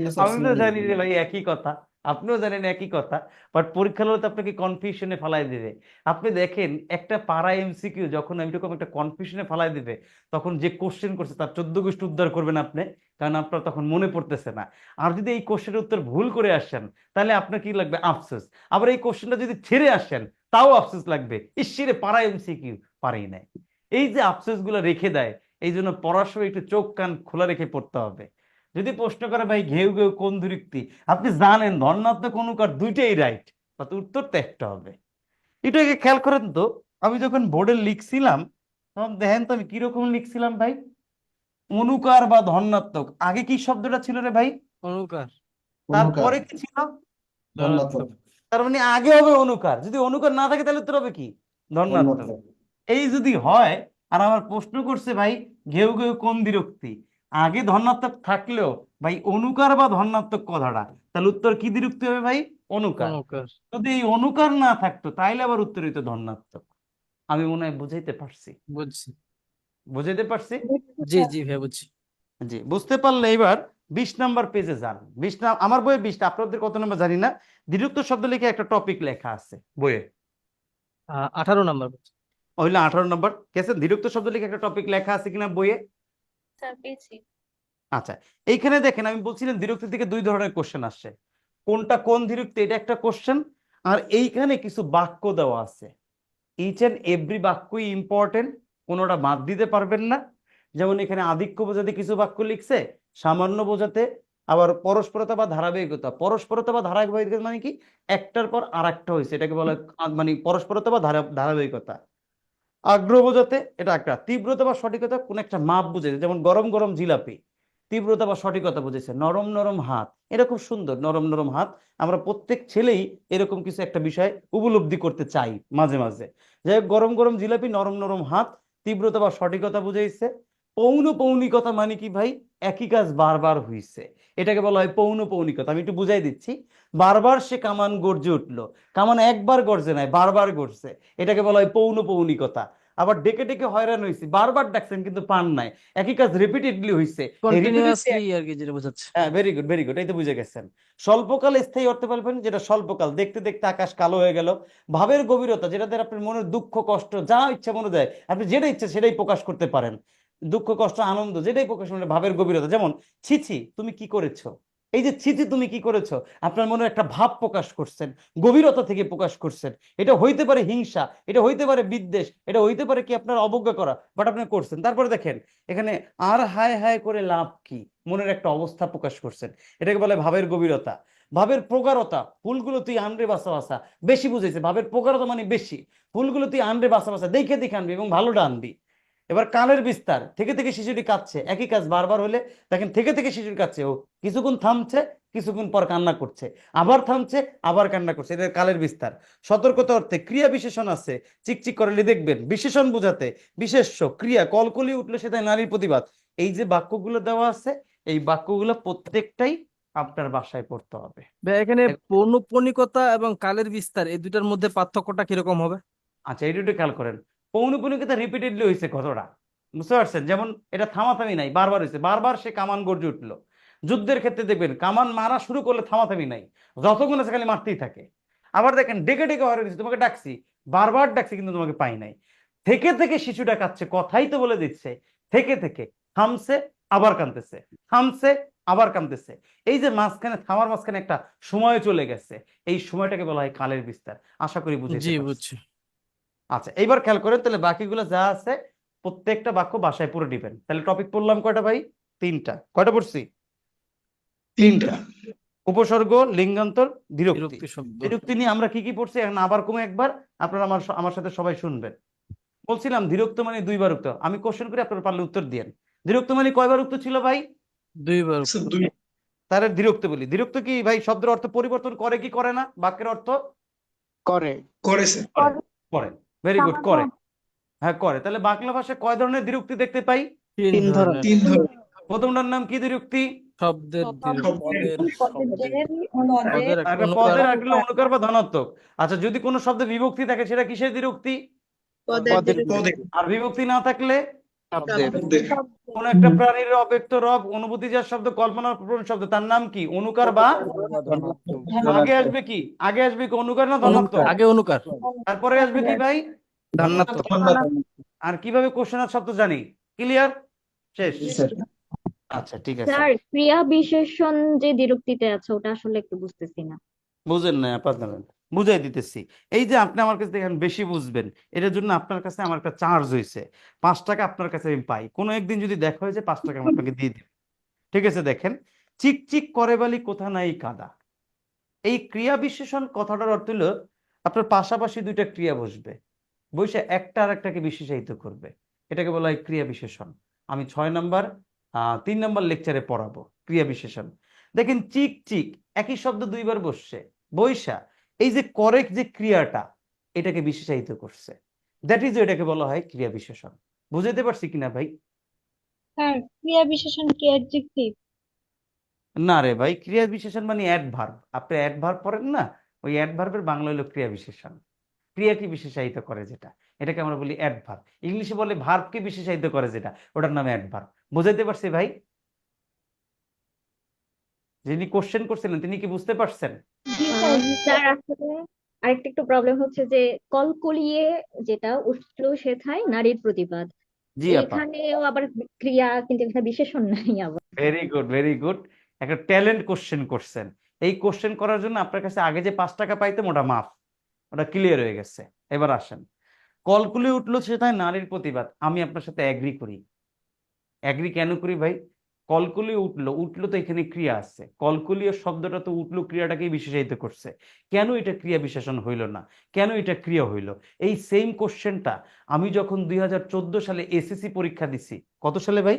Speaker 8: না স্যার?
Speaker 2: আমি তো জানি রে ভাই একই কথা, আপনিও জানেন একই কথা, বাট পরীক্ষার হলে তো আপনাকে কনফিউশনে ফালাই দিবে। আপনি দেখেন একটা পাড়া এমসিকিউ যখন এরকম একটা কনফিউশনে ফালাই দিবে, তখন যে কোশ্চেন করছে তার 14 গোষ্ঠী উদ্ধার করবেন আপনি, কারণ আপনার তখন মনে পড়তেছে না। আর যদি এই কোশ্চেনের উত্তর ভুল করে আসেন, তাহলে আপনার কি লাগবে? আফসোস। আবার এই কোশ্চেনটা যদি ছেড়ে আসেন, তাও আফসোস লাগবে, ইসিরে পাড়া এমসিকিউ পারেই নাই। এই যে আফসোস গুলো রেখে দেয়, এই জন্য পড়ার সময় একটু চোখ কান খোলা রেখে পড়তে হবে। যদি প্রশ্ন করে ভাই ঘেউ ঘেউ কোন দ্বিরুক্তি, আপনি জানেন ধনাত্মক অনুকার দুইটাই রাইট, তাতে উত্তর তো একটা হবে। এটাকে খেয়াল করেন তো, আমি যখন বোর্ডে লিখছিলাম তখন দেখেন তো আমি কিরকম লিখছিলাম ভাই। অনুকার বা ধনাত্মক, আগে কি শব্দটা ছিল রে ভাই?
Speaker 11: অনুকার।
Speaker 2: তারপরে কি ছিল?
Speaker 8: ধনাত্মক।
Speaker 2: তার মানে আগে হবে অনুকার, যদি অনুকার না থাকে তাহলে উত্তর হবে কি? ধন্যাত্মক। এই যদি হয়, আর আমার প্রশ্ন করছে ভাই ঘেউ ঘেউ কোন দ্বিরুক্তি, আগে ধন্যাত্মক থাকলেও ভাই অনুকার বা ধন্যাত্মক কথাটা, তাহলে উত্তর কি দ্বিরুক্তি হবে ভাই? অনুকার।
Speaker 11: অনুকার।
Speaker 2: যদি এই অনুকার না থাকতো তাইলে আবার উত্তর হইতো ধন্যাত্মক। আমি মনে হয় বুঝাইতে পারছি,
Speaker 11: বুঝছি।
Speaker 2: বুঝাইতে পারছি?
Speaker 11: জি জি ভাই বুঝছি।
Speaker 2: জি, বুঝতে পারলে এবার 20 নাম্বার পেজে যান। 20 আমার বইয়ে 20টা, আপনাদের কত নাম্বার জানি না। দ্বিরুক্ত শব্দ লিখে একটা টপিক লেখা আছে বইয়ে,
Speaker 11: 18 নাম্বার।
Speaker 2: হইলে 18 নম্বর কেসে দ্বিরুক্ত শব্দ লিখে একটা টপিক লেখা আছে কিনা বইয়ে?
Speaker 7: স্যার পেয়েছি।
Speaker 2: আচ্ছা, এইখানে দেখেন আমি বলছিলাম দ্বিরুক্তি থেকে দুই ধরনের কোশ্চেন আসছে, কোনটা কোন দ্বিরুক্তি এটা একটা কোশ্চেন, আর এইখানে কিছু বাক্য দেওয়া আছে, ইচ এন্ড এভরি বাক্যই ইম্পর্টেন্ট, কোনোটা বাদ দিতে পারবেন না। যেমন এখানে আধিক্য বোঝাতে কিছু বাক্য লিখছে, সামান্য বোঝাতে আবার পরস্পরতা বা ধারাবাহিকতা। পরস্পরতা বা ধারাবাহিকতা মানে কি? একটার পর আর একটা হয়েছে, এটাকে বলা হয় মানে পরস্পরতা বা ধারাবাহিকতা। আগ্রহ বোঝাতে এটা একটা, তীব্রতা বা সঠিকতা কোন একটা মাপ বুঝেছে, যেমন গরম গরম জিলাপি, তীব্রতা বা সঠিকতা বুঝেছে। নরম নরম হাত, এটা খুব সুন্দর, নরম নরম হাত। আমরা প্রত্যেক ছেলেই এরকম কিছু একটা বিষয় উপলব্ধি করতে চাই মাঝে মাঝে। যাই হোক, গরম গরম জিলাপি, নরম নরম হাত, তীব্রতা বা সঠিকতা বুঝাইছে। পৌনপৌনিকতা মানে কি ভাই? একই কাজ বারবার হইছে, এটাকে বলা হয় পৌনপৌনিকতা। আমি একটু বুঝাই দিচ্ছি। বারবার সে কামান গর্জে উঠলো, কামান একবার গর্জে নাই, বারবার গর্জে, এটাকে বলা হয় পৌনপৌনিকতা। আবার ডেকে ডেকে হয়রান হয়েছে, বারবার ডাকছেন কিন্তু পান নাই, একই কাজ রিপিটেডলি হইছে।
Speaker 11: কন্টিনিউয়াসলি আর কি যেটা বোঝাচ্ছে।
Speaker 2: হ্যাঁ, ভেরি গুড ভেরি গুড, এই তো বুঝে গেছেন। স্বল্পকাল স্থায়ী অর্থ বলবেন, যেটা স্বল্পকাল, দেখতে দেখতে আকাশ কালো হয়ে গেল। ভাবের গভীরতা, যেটাতে আপনার মনের দুঃখ কষ্ট যা ইচ্ছা মনে দেয়, আপনি যেটা ইচ্ছা সেটাই প্রকাশ করতে পারেন। দুঃখ কষ্ট আনন্দ যেটাই প্রকাশ করেন, ভাবের গভীরতা। যেমন ছিছি তুমি কি করেছো, এই যে ছিছি তুমি কি করেছো, আপনার মনে একটা ভাব প্রকাশ করছেন, গভীরতা থেকে প্রকাশ করছেন। এটা হইতে পারে হিংসা, এটা হইতে পারে বিদ্বেষ, এটা হইতে পারে কি আপনার অবজ্ঞা করা, বাট আপনি করছেন। তারপরে দেখেন এখানে আর হায় হায় করে লাভ কি, মনের একটা অবস্থা প্রকাশ করছেন, এটাকে বলে ভাবের গভীরতা। ভাবের প্রগাঢ়তা, ফুলগুলো তুই আনরে বাসা বাসা, বেশি বুঝেছে। ভাবের প্রগাঢ়তা মানে বেশি, ফুলগুলো তুই আনরে বাসা বাসা, দেখে দেখে আনবি এবং ভালোটা আনবি। এবার কালের বিস্তার, থেকে থেকে শিশুটি কাঁদছে, একই কাজ বারবার হলে দেখেন থেকে থেকে শিশুটি কাঁদছে, ও কিছুক্ষণ থামছে, কিছুক্ষণ পর কান্না করছে, আবার থামছে, আবার কান্না করছে, এটা কালের বিস্তার। সতর্কতা অর্থে ক্রিয়া বিশেষণ আছে, চিকচিক করলে দেখবেন, বিশেষণ বোঝাতে বিশেষ্য, ক্রিয়া কলকলি উঠলে সেটা নারীর প্রতিবাদ। এই যে বাক্যগুলো দেওয়া আছে, এই বাক্যগুলো প্রত্যেকটাই আপনার বাসায় পড়তে হবে।
Speaker 11: ভাই এখানে পৌনঃপুনিকতা এবং কালের বিস্তার এই দুটার মধ্যে পার্থক্যটা কিরকম হবে?
Speaker 2: আচ্ছা, এটা একটু খেয়াল করেন। পৌনঃপুনিকতা রিপিটেডলি হয়েছে কতটা, বুঝতে পারছেন? যেমন এটা থামাথামি নাই, বারবার হয়েছে, বারবার সে কামান গর্জে উঠলো। যুদ্ধের ক্ষেত্রে দেখবেন কামান মারা শুরু করলে থামাথামি নাই, যতক্ষণ আছে খালি মারতেই থাকে। আবার দেখেন ডেকে ডেকে হয়রান হয়েছে, তোমাকে ডাকছি, বারবার ডাকছি কিন্তু তোমাকে পাই নাই। থেকে থেকে শিশুটা কাঁদছে, কথাই তো বলে দিচ্ছে, থেকে থেকে থামছে, আবার কাঁদতেছে, থামছে, আবার কাঁদতেছে। এই যে মাঝখানে থামার মাঝখানে একটা সময় চলে গেছে, এই সময়টাকে বলা হয় কালের বিস্তার। আশা করি বুঝেছি।
Speaker 11: জি বুঝছি।
Speaker 2: আচ্ছা, এইবার খেয়াল করেন, তাহলে বাকিগুলো যা আছে প্রত্যেকটা বাক্য বাসায় পড়ে দিবেন। তাহলে টপিক পড়লাম কয়টা ভাই? 3টা। কয়টা পড়ছি? 3টা। উপসর্গ, লিঙ্গান্তর, দ্বিরুক্তি।
Speaker 11: বিরক্তি শব্দ।
Speaker 2: দ্বিরুক্তি নিয়ে আমরা কি কি পড়ছি এখন আবার কমে একবার আপনারা আমার সাথে সবাই শুনবেন। বলছিলাম দ্বিরুক্ত মানে দুইবার উক্ত। আমি কোশ্চেন করে আপনারা পারলে উত্তর দিয়েন। দ্বিরুক্ত মানে কয়বার উক্ত ছিল ভাই?
Speaker 11: দুইবার।
Speaker 2: তাহলে দ্বিরুক্ত বলি। দ্বিরুক্ত কি ভাই শব্দের অর্থ পরিবর্তন করে কি করে না? বাক্যের অর্থ
Speaker 1: করে।
Speaker 2: করে। ভেরি গুড, করে। হ্যাঁ করে। তাহলে বাংলা ভাষায় কয় ধরনের দ্বিরুক্তি দেখতে পাই?
Speaker 11: 3 ধরনের।
Speaker 2: প্রথমটার নাম কি দ্বিরুক্তি?
Speaker 11: শব্দের পদের
Speaker 2: একটা পদের আগে অনুকার বা ধনাত্মক। আচ্ছা, যদি কোনো শব্দে বিভক্তি থাকে সেটা কিসের দ্বিরুক্তি? আর বিভক্তি না থাকলে কোন একটা প্রাণীর অব্যক্ত রব, অনুভূতিজাত শব্দ, কল্পনাপ্রবণ শব্দ, তার নাম কি? অনুকার বা আগে আসবে কি? আগে আসবে কি অনুকার না ধনাত্মক?
Speaker 11: আগে অনুকার,
Speaker 2: তারপরে আসবে কি ভাই?
Speaker 1: ধনাত্মক।
Speaker 2: আর কিভাবে কোশ্চেন আর শব্দ জানি? ক্লিয়ার? শেষ? আচ্ছা ঠিক আছে।
Speaker 13: স্যার ক্রিয়া বিশেষণ যে দ্বিরুক্তিতে আছে ওটা আসলে একটু বুঝতেছি না।
Speaker 2: বুঝেন না আপনারা? বুঝাই দিতেছি। এই যে আপনি আমার কাছে দেখেন বেশি বুঝবেন, এটার জন্য আপনার কাছে আমার একটা চার্জ হয়েছে 5 টাকা, আপনার কাছে আমি পাই। কোনো একদিন যদি দেখা হয়েছে 5 টাকা আমি আপনাকে দিয়ে দিই। ঠিক আছে? দেখেন, চিকচিক করে বালি কোথা নাই কাদা, এই ক্রিয়া বিশেষণ কথাটার অর্থ হলো আপনার পাশাপাশি দুইটা ক্রিয়া বসবে, বসে একটা আর একটাকে বিশেষায়িত করবে, এটাকে বলা হয় ক্রিয়া বিশেষণ। আমি 6 নাম্বার 3 নাম্বার লেকচারে পড়াবো ক্রিয়া বিশেষণ। দেখেন চিক চিক একই শব্দ দুইবার বসছে, বৈশা এই যে করেক্ট যে ক্রিয়াটা এটাকে বিশেষায়িত করছে, দ্যাট ইজ এটাকে বলা হয় ক্রিয়া বিশেষণ। বুঝাইতে পারছি কিনা ভাই?
Speaker 3: স্যার ক্রিয়া বিশেষণ কি অ্যাডজেক্টিভ?
Speaker 2: না রে ভাই, ক্রিয়া বিশেষণ মানে অ্যাডভার্ব। আপনি অ্যাডভার্ব পড়েন না, ওই অ্যাডভার্বের বাংলা হলো ক্রিয়া বিশেষণ। ক্রিয়াকে বিশেষায়িত করে যেটা, এটাকে আমরা বলি অ্যাডভার্ব। ইংলিশে বলে ভার্বকে বিশেষায়িত করে যেটা, ওটার নাম অ্যাডভার্ব। বুঝাইতে পারছি ভাই? যিনি কোশ্চেন করছিলেন তিনি কি বুঝতে পারছেন?
Speaker 3: জি স্যার।
Speaker 13: স্যার আসলে আরেকটা একটু প্রবলেম হচ্ছে যে কলকলিয়ে যেটা উঠল সেথায় নারীর প্রতিবাদ,
Speaker 2: জি আপা,
Speaker 13: এখানেও আবার ক্রিয়া, কিন্তু এখানে বিশেষণ নাই আবার।
Speaker 2: Very good, very good. একটা ট্যালেন্ট কোশ্চেন করছেন। এই কোশ্চেন করার জন্য আপনার কাছে আগে যে 5 টাকা পাইতাম ওটা মাফ, ওটা ক্লিয়ার হয়ে গেছে। এবার আসেন, কলকুলি উঠলো সেটাই নারীর প্রতিবাদ। আমি আপনার সাথে অ্যাগ্রি করি। অ্যাগ্রি কেন করি ভাই? কলকুলি উঠলো, উঠলো তো এখানে ক্রিয়া আছে, কলকুলীয় শব্দটা তো উঠলো ক্রিয়াটাকেই বিশেষায়িত করছে। কেন এটা ক্রিয়া বিশেষণ হইল না, কেন এটা ক্রিয়া হইল? এই সেম কোশ্চেনটা আমি যখন 2014 সালে এসএসসি পরীক্ষা দিছি, কত সালে ভাই?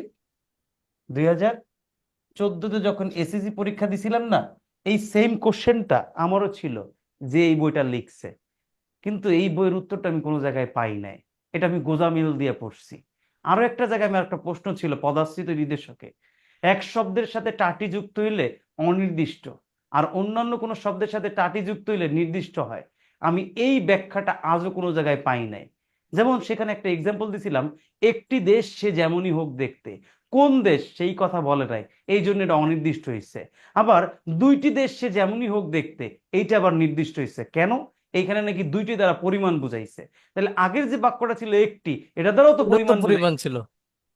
Speaker 2: 2014-তে যখন এসএসসি পরীক্ষা দিছিলাম না, এই সেম কোশ্চেনটা আমারও ছিল যে এই বইটা লিখছে, কিন্তু এই বইয়ের উত্তরটা আমি কোনো জায়গায় পাই নাই। এটা আমি গোজামিল দিয়ে পড়ছি। আরো একটা জায়গায় আমার একটা প্রশ্ন ছিল পদাশ্রিত নির্দেশকে, এক শব্দের সাথে টাটি যুক্ত হইলে অনির্দিষ্ট, আর অন্যান্য কোনো শব্দের সাথে টাটি যুক্ত হইলে নির্দিষ্ট হয়। আমি এই ব্যাখ্যাটা আজও কোনো জায়গায় পাই নাই। যেমন সেখানে একটা এক্সাম্পল দিছিলাম, একটি দেশ সে যেমনই হোক দেখতে, কোন দেশ সেই কথা বলে নাই, এই জন্য এটা অনির্দিষ্ট হয়েছে। আবার দুইটি দেশ সে যেমনই হোক দেখতে, এইটা আবার নির্দিষ্ট হয়েছে। কেন? এইখানে নাকি দুইটি দ্বারা পরিমাণ বুঝাইছে। তাহলে আগের যে বাক্যটা ছিল একটি, এটা দ্বারাও তো
Speaker 11: ওটা তো
Speaker 2: পরিমাণ
Speaker 11: পরিমাণ
Speaker 2: বুঝাইছে।
Speaker 11: ছিল।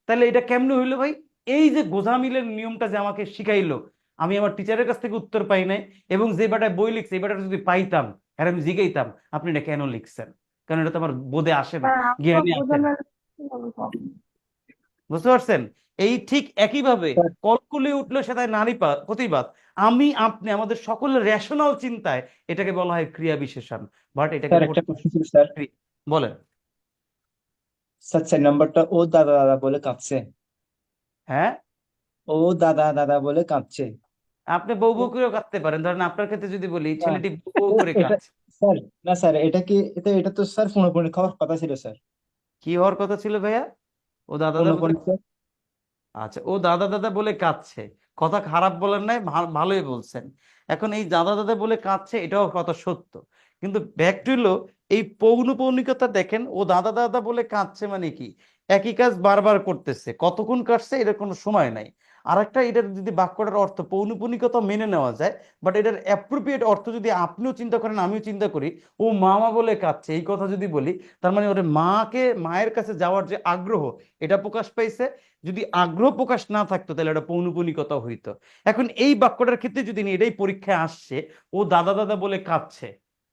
Speaker 2: তাহলে এটা কেমনে হইলো ভাই? এই যে গোজামিলের নিয়মটা যে আমাকে শিখাইলো, আমি আমার টিচারের কাছ থেকে উত্তর পাই নাই, এবং যে বেটায় বই লিখছে এই বেটাটা যদি পাইতাম আর আমি জিগাইতাম আপনি এটা কেন লিখছেন, কারণ এটা তো আমার বোধে আসে না, জ্ঞানে আসে না। বুঝতে পারছেন? এই ঠিক একইভাবে কলকুলি উঠলো সেটাই নারী প্রতিবাদ। আমি আপনি আমাদের সকলের রেশনাল চিন্তায় এটাকে বলা হয় ক্রিয়া বিশেষণ, বাট এটাকে
Speaker 6: স্যার একটা প্রশ্ন ছিল স্যার।
Speaker 2: বলেন।
Speaker 6: স্যার 4 নম্বরটা ও দাদা দাদা বলে কাঁদছে।
Speaker 2: হ্যাঁ,
Speaker 6: ও দাদা দাদা বলে কাঁদছে।
Speaker 2: আপনি বউ বউ করেও কাঁদতে পারেন। ধরেন আপনার ক্ষেত্রে যদি বলি
Speaker 6: না,
Speaker 2: ছেলেটি বউ বউ করে
Speaker 6: এটা
Speaker 2: কাঁদছে,
Speaker 6: স্যার, না স্যার, এটা কি এটা তো স্যার ফোনাফোনি খাওয়ার কথা ছিল স্যার।
Speaker 2: কি হওয়ার কথা ছিল ভাইয়া? ও দাদা দাদা বলে,
Speaker 6: ফোনাফোনি স্যার।
Speaker 2: আচ্ছা ও দাদা দাদা বলে কাঁদছে, কথা খারাপ বলেন নাই, ভালোই বলছেন। এখন এই দাদা দাদা বলে কাঁদছে এটাও কথা সত্য, কিন্তু ব্যাক টু হলো এই পৌনপৌনিকতা দেখেন, ও দাদা দাদা বলে কাঁদছে মানে কি, একই কাজ বারবার করতেছে, কতক্ষণ কাটছে এটার কোনো সময় নাই। আর একটা, এটার যদি বাক্যটার অর্থ পৌনপৌনিকতা মেনে নেওয়া যায়, বাট এটার অ্যাপ্রোপ্রিয়েট অর্থ যদি আপনিও চিন্তা করেন আমিও চিন্তা করি, ও মামা বলে কাঁদছে এই কথা যদি বলি, তার মানে ওর মায়ের কাছে যাওয়ার যে আগ্রহ এটা প্রকাশ পাইছে। যদি আগ্রহ প্রকাশ না থাকতো তাহলে এটা পৌনপুনিকতা হইতো। এখন এই বাক্যটার ক্ষেত্রে যদি এটাই পরীক্ষায় আসছে, ও দাদা দাদা বলে কাঁদছে,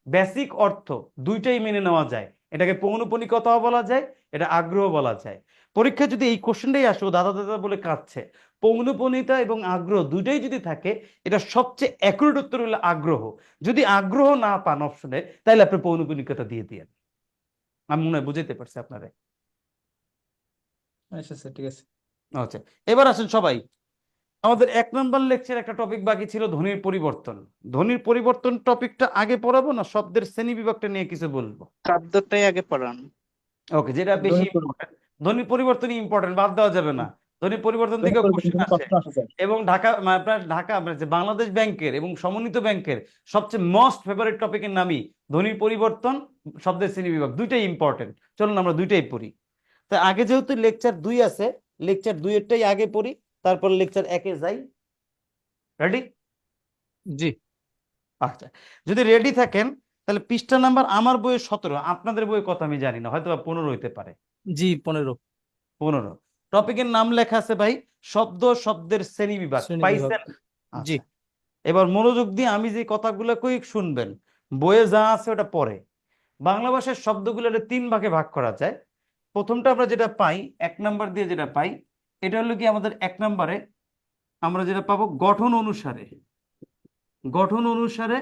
Speaker 2: বেসিক অর্থ দুইটাই মেনে নেওয়া যায়, এটাকে পৌনপুনিকতা বলা যায়, এটা আগ্রহ বলা যায়। পরীক্ষায় যদি এই কোশ্চেনটাই আসে ও দাদা দাদা বলে কাঁদছে, পৌনপুনিতা এবং আগ্রহ দুইটাই যদি থাকে, এটা সবচেয়ে অ্যাকুরেট উত্তর হলো আগ্রহ। যদি আগ্রহ না পান অপশনে, তাহলে আপনি পৌনপুনিকতা দিয়ে দিয়েন। আমি মনে হয় বুঝাইতে পারছি আপনারে।
Speaker 6: আচ্ছা স্যার, ঠিক আছে।
Speaker 2: আচ্ছা, এবার আসেন সবাই, আমাদের 1 নম্বর লেকচার একটা টপিক বাকি ছিল ধ্বনির পরিবর্তন। ধ্বনির পরিবর্তন টপিকটা আগে পড়াবো না শব্দের শ্রেণী বিভাগটা নিয়ে কিছু বলবো?
Speaker 1: শব্দটাই আগে পড়ান।
Speaker 2: ওকে, যেটা বেশি ইম্পর্টেন্ট। ধ্বনির পরিবর্তনই ইম্পর্টেন্ট, বাদ দেওয়া যাবে না। ধ্বনির পরিবর্তন থেকে কোশ্চেন আসে।
Speaker 6: প্রশ্ন আসে স্যার।
Speaker 2: এবং ঢাকা যে বাংলাদেশ ব্যাংকের এবং সমন্বিত ব্যাংকের সবচেয়ে মোস্ট ফেভারিট টপিকের নামই ধ্বনির পরিবর্তন, শব্দের শ্রেণী বিভাগ, দুইটাই ইম্পর্টেন্ট। চলুন আমরা দুইটাই পড়ি। তা আগে যেহেতু লেকচার 2 আছে, লেকচার 2 এরটাই আগে পড়ি, তারপর লেকচার 1-এ যাই। রেডি?
Speaker 11: জি।
Speaker 2: আচ্ছা, যদি রেডি থাকেন তাহলে পৃষ্ঠা নাম্বার আমার বইয়ে 17, আপনাদের বইয়ে কত আমি জানি না, হয়তো 15 হইতে পারে।
Speaker 11: জি 15।
Speaker 2: টপিকের নাম লেখা আছে ভাই শব্দ, শব্দের শ্রেণী বিভাগ। পাইছেন?
Speaker 11: জি।
Speaker 2: আচ্ছা, এবার মনোযোগ দিয়ে আমি যে কথাগুলো কই শুনবেন, বইয়ে যা আছে ওটা পড়ে। বাংলা ভাষার শব্দগুলো 3 ভাগে ভাগ করা যায়। প্রথমটা আমরা যেটা পাই 1 নাম্বার দিয়ে যেটা পাই, এটা হলো কি আমাদের 1 নাম্বারে আমরা যেটা পাবো গঠন অনুসারে। গঠন অনুসারে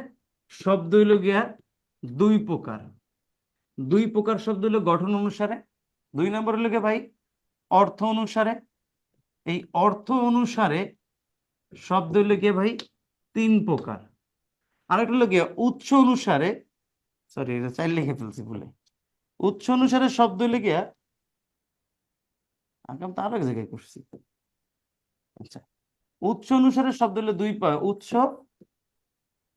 Speaker 2: শব্দ হইল গিয়া 2 প্রকার। 2 প্রকার শব্দ হলো গঠন অনুসারে। 2 নম্বর হলো গিয়ে ভাই অর্থ অনুসারে। এই অর্থ অনুসারে শব্দ হইল গিয়ে ভাই 3 প্রকার। আরেকটা হলো গিয়ে উৎস অনুসারে, সরি এটা চাইল্ড লিখে ফেলছি ভুলে, উৎস অনুসারে শব্দ হলে গিয়া আগাম তো আরো এক জায়গায় করছি। আচ্ছা, উৎস অনুসারে শব্দ হলো উৎস,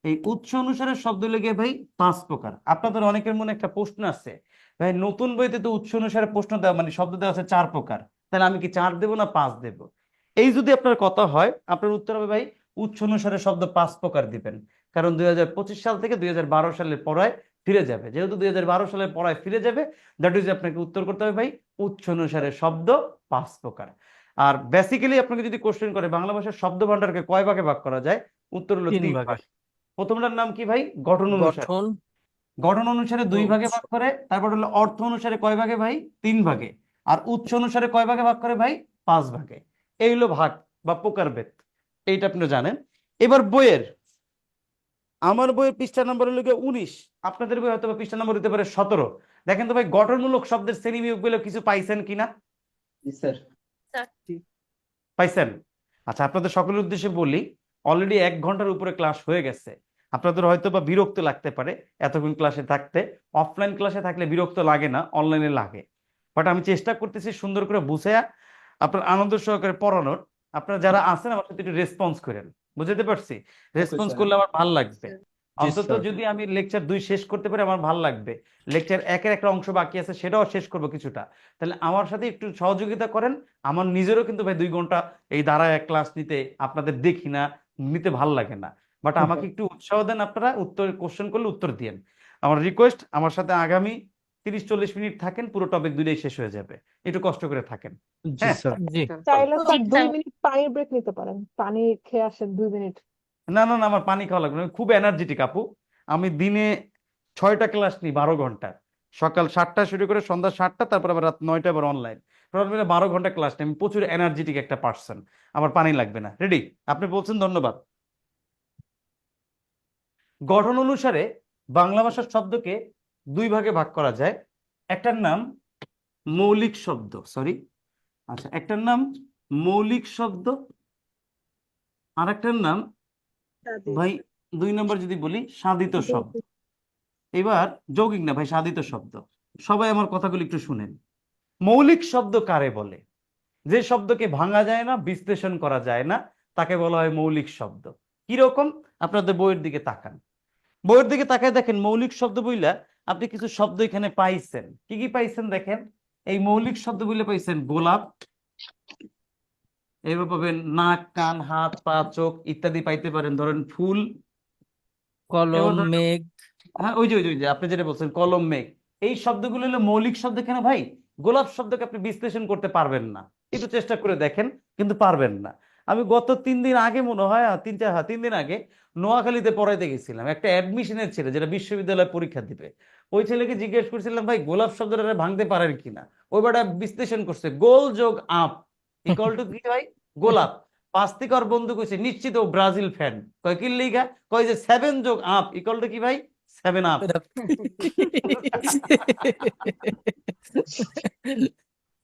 Speaker 2: এই উৎস অনুসারে শব্দ হলে গিয়ে ভাই 5 প্রকার। আপনাদের অনেকের মনে একটা প্রশ্ন আছে, ভাই নতুন বইতে তো উৎস অনুসারে প্রশ্ন দেওয়া মানে শব্দ দেওয়া আছে 4 প্রকার, তাহলে আমি কি 4 দেবো না 5 দেবো? এই যদি আপনার কথা হয়, আপনার উত্তর হবে ভাই উৎস অনুসারে শব্দ 5 প্রকার দিবেন, কারণ 2025 সাল থেকে 2012 সালের পড়ায় ফিরে যাবে। যেহেতু 2012 সালের পড়ায় ফিরে যাবে, দ্যাট ইজ আপনাকে উত্তর করতে হবে ভাই উৎস অনুসারে শব্দ 5 প্রকার। আর বেসিক্যালি আপনাকে যদি কোশ্চেন করে বাংলা ভাষার শব্দ ভান্ডারকে কয় ভাগে ভাগ করা যায়, উত্তর হলো
Speaker 11: 3
Speaker 2: 3
Speaker 11: ভাগে।
Speaker 2: ভাগ। প্রথমটার নাম কি ভাই? গঠন অনুসারে।
Speaker 11: গঠন
Speaker 2: গঠন অনুসারে 2
Speaker 11: ও,
Speaker 2: ভাগে ভাগ করে, তারপর হলো অর্থ অনুসারে কয় ভাগে ভাই? 3 ভাগে। আর উৎস অনুসারে কয় ভাগে ভাগ করে ভাই? 5 ভাগে। এই হলো ভাগ বা প্রকারভেদ, এইটা আপনি জানেন। এবার বইয়ের, আমার বইয়ের পৃষ্ঠা নম্বর হলো 19, আপনাদের বই হয়তো পৃষ্ঠা নম্বর হতে পারে 17। দেখেন তো ভাই গঠনমূলক শব্দের শ্রেণী বিভাগ গুলো কিছু পাইছেন কিনা?
Speaker 6: স্যার
Speaker 2: পাইছেন? আচ্ছা, আপনাদের সকলের উদ্দেশ্যে বলি, অলরেডি 1 ঘন্টার উপরে ক্লাস হয়ে গেছে। আপনাদের হয়তো বা বিরক্ত লাগতে পারে এতক্ষণ ক্লাসে থাকতে। অফলাইন ক্লাসে থাকলে বিরক্ত লাগে না, অনলাইনে লাগে। বাট আমি চেষ্টা করতেছি সুন্দর করে বুঝাইয়া আপনার আনন্দ সহকারে পড়ানোর। আপনারা যারা আছেন আমার সাথে একটু রেসপন্স করেন, বুঝতে পারছি? Response
Speaker 6: sir.
Speaker 2: করলে আমার ভালো লাগবে।
Speaker 6: জি,
Speaker 2: অন্তত
Speaker 6: স্যার।
Speaker 2: যদি আমি লেকচার 2 শেষ করতে পারি আমার ভালো লাগবে। লেকচার 1-এর একটা অংশ বাকি আছে, সেটাও শেষ করবো কিছুটা। তাহলে আমার সাথে একটু সহযোগিতা করেন। আমার নিজেরও কিন্তু ভাই 2 ঘন্টা এই দাঁড়ায় ক্লাস নিতে আপনাদের দেখি না, নিতে ভালো লাগে না। বাট আমাকে একটু উৎসাহ দেন, আপনারা উত্তর কোশ্চেন করলে উত্তর দিয়েন। আমার রিকোয়েস্ট, আমার সাথে আগামী 30-40 মিনিট থাকেন, পুরো টপিক 2টাই শেষ হয়ে যাবে। একটু কষ্ট করে থাকেন।
Speaker 6: জি
Speaker 2: হ্যাঁ,
Speaker 6: স্যার।
Speaker 11: জি
Speaker 9: চাইলে
Speaker 12: জি
Speaker 9: স্যার 2
Speaker 12: স্যার।
Speaker 9: মিনিট পানির ব্রেক নিতে পারেন, পানি খেয়ে আসেন 2 মিনিট।
Speaker 2: না না না, আমার পানি খাওয়া লাগবে না, আমি খুব এনার্জেটিক আপু। আমি দিনে 6টা ক্লাস নিই 12 ঘন্টা, সকাল 7টা শুরু করে সন্ধ্যা 7টা, তারপর আবার রাত 9টা আবার অনলাইন। টোটাল মিলে 12 ঘন্টা ক্লাস নিই। আমি প্রচুর এনার্জেটিক একটা পার্সন, আমার পানি লাগবে না। রেডি? আপনি বলছেন, ধন্যবাদ। গঠন অনুসারে বাংলা ভাষার শব্দকে 2 ভাগে ভাগ করা যায়। একটার নাম মৌলিক শব্দ, সরি, আচ্ছা, একটার নাম মৌলিক শব্দ, আর একটার নাম ভাই 2 নম্বর যদি বলি সাধিত শব্দ। এবার যৌগিক না ভাই, সাধিত শব্দ। সবাই আমার কথাগুলো একটু শুনেন। মৌলিক শব্দ কারে বলে? যে শব্দকে ভাঙা যায় না, বিশ্লেষণ করা যায় না, তাকে বলা হয় মৌলিক শব্দ। কিরকম? আপনাদের বইয়ের দিকে তাকান, বইয়ের দিকে তাকায় দেখেন মৌলিক শব্দ বইলা আপনি কিছু শব্দ এখানে পাইছেন। কি কি পাইছেন দেখেন। এই মৌলিক শব্দ বইলে পাইছেন গোলাপ, এবার পাবেন নাক, কান, হাত, পা, চোখ ইত্যাদি পাইতে পারেন। ধরেন ফুল,
Speaker 11: কলম,
Speaker 2: এবার ধরেন,
Speaker 11: মেঘ।
Speaker 2: হ্যাঁ ওই যে আপনি যেটা বলছেন কলম, মেঘ, এই শব্দগুলো হলো মৌলিক শব্দ। কেন ভাই? গোলাপ শব্দকে আপনি বিশ্লেষণ করতে পারবেন না, একটু চেষ্টা করে দেখেন, কিন্তু পারবেন না। আমি গত 3 দিন আগে মনে হয় 3 দিন আগে নোয়াখালীতে পড়াইতে গেছিলাম একটা অ্যাডমিশনের ছেলে, যেটা বিশ্ববিদ্যালয়ে পরীক্ষা দিবে। ওই ছেলেকে জিজ্ঞেস করছিলাম, ভাই গোলাপ শব্দটা ভাঙতে পারেন কিনা? ওই বেটা বিশ্লেষণ করছে, গোল যোগ আপ ইকুয়াল টু কি ভাই? গোলাপ। 5 থেকে ওর বন্ধু কইছে নিশ্চিত ও ব্রাজিল ফ্যান। কয় কি লিগা? কয় যে 7 যোগ আপ ইকুয়াল টু কি ভাই? 7 আপ।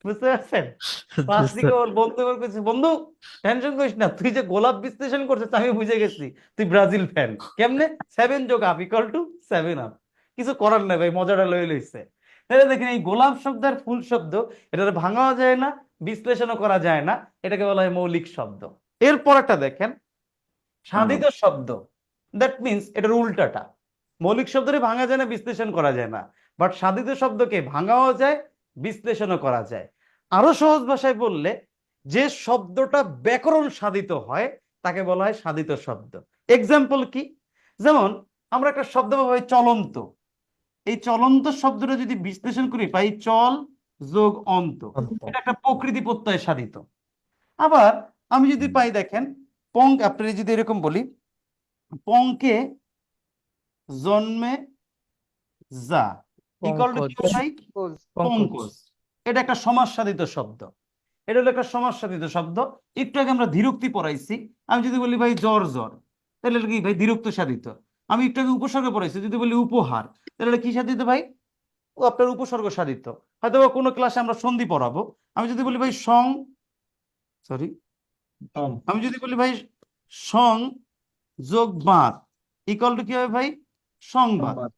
Speaker 2: বুঝতে পারছেন? 5 থেকে ওর বন্ধু কইছে, বন্ধু টেনশন করিস না, তুই যে গোলাপ বিশ্লেষণ করছিস আমি বুঝে গেছি তুই ব্রাজিল ফ্যান। কেমনে? 7 যোগ আপ ইকুয়াল টু 7 আপ। কিছু করার নাই ভাই, মজাটা লয়ে লইছে। তাহলে দেখেন এই গোলাপ শব্দ আর ফুল শব্দ, এটা ভাঙাও যায় না, বিশ্লেষণও করা যায় না, এটাকে বলা হয় মৌলিক শব্দ। এরপর একটা দেখেন সাধিত শব্দ, দ্যাট মিনস এটার উল্টাটা। মৌলিক শব্দকে ভাঙা যায় না, বিশ্লেষণ করা যায় না, বাট সাধিত শব্দকে ভাঙাও যায়, বিশ্লেষণও করা যায়। আরো সহজ ভাষায় বললে, যে শব্দটা ব্যাকরণ সাধিত হয় তাকে বলা হয় সাধিত শব্দ। এক্সাম্পল কি? যেমন আমরা একটা শব্দ পাই চলন্ত। এই চলন্ত শব্দটা যদি বিশ্লেষণ করি পাই চল যোগ অন্ত, এটা একটা প্রকৃতি প্রত্যয় সাধিত। আবার আমি যদি পাই দেখেন পঙ্ক, আপনারা যদি এরকম বলি পঙ্কে জন্মে যা ইকুয়াল টু কি ভাই? পঙ্কজ। এটা একটা সমাস সাধিত শব্দ। এটা হলো একটা সমাস সাধিত শব্দ। একটু আগে আমরা ধীরুক্তি পড়াইছি। আমি যদি বলি ভাই জ্বর জ্বর, তাহলে কি ভাই? ধীরুক্ত সাধিত। আমি একটু আগে উপসর্গ পড়াইছি, যদি বলি উপহার, তাহলে কি সাধিত ভাই? ও আপনার উপসর্গ সাধিত। হয়তো কোনো ক্লাসে আমরা সন্ধি পড়াবো, আমি যদি বলি ভাই আমি যদি বলি ভাই সং যোগ বাঁধ, ইকুয়াল টু কি হবে ভাই? সংবাদ।
Speaker 6: সংবাদ।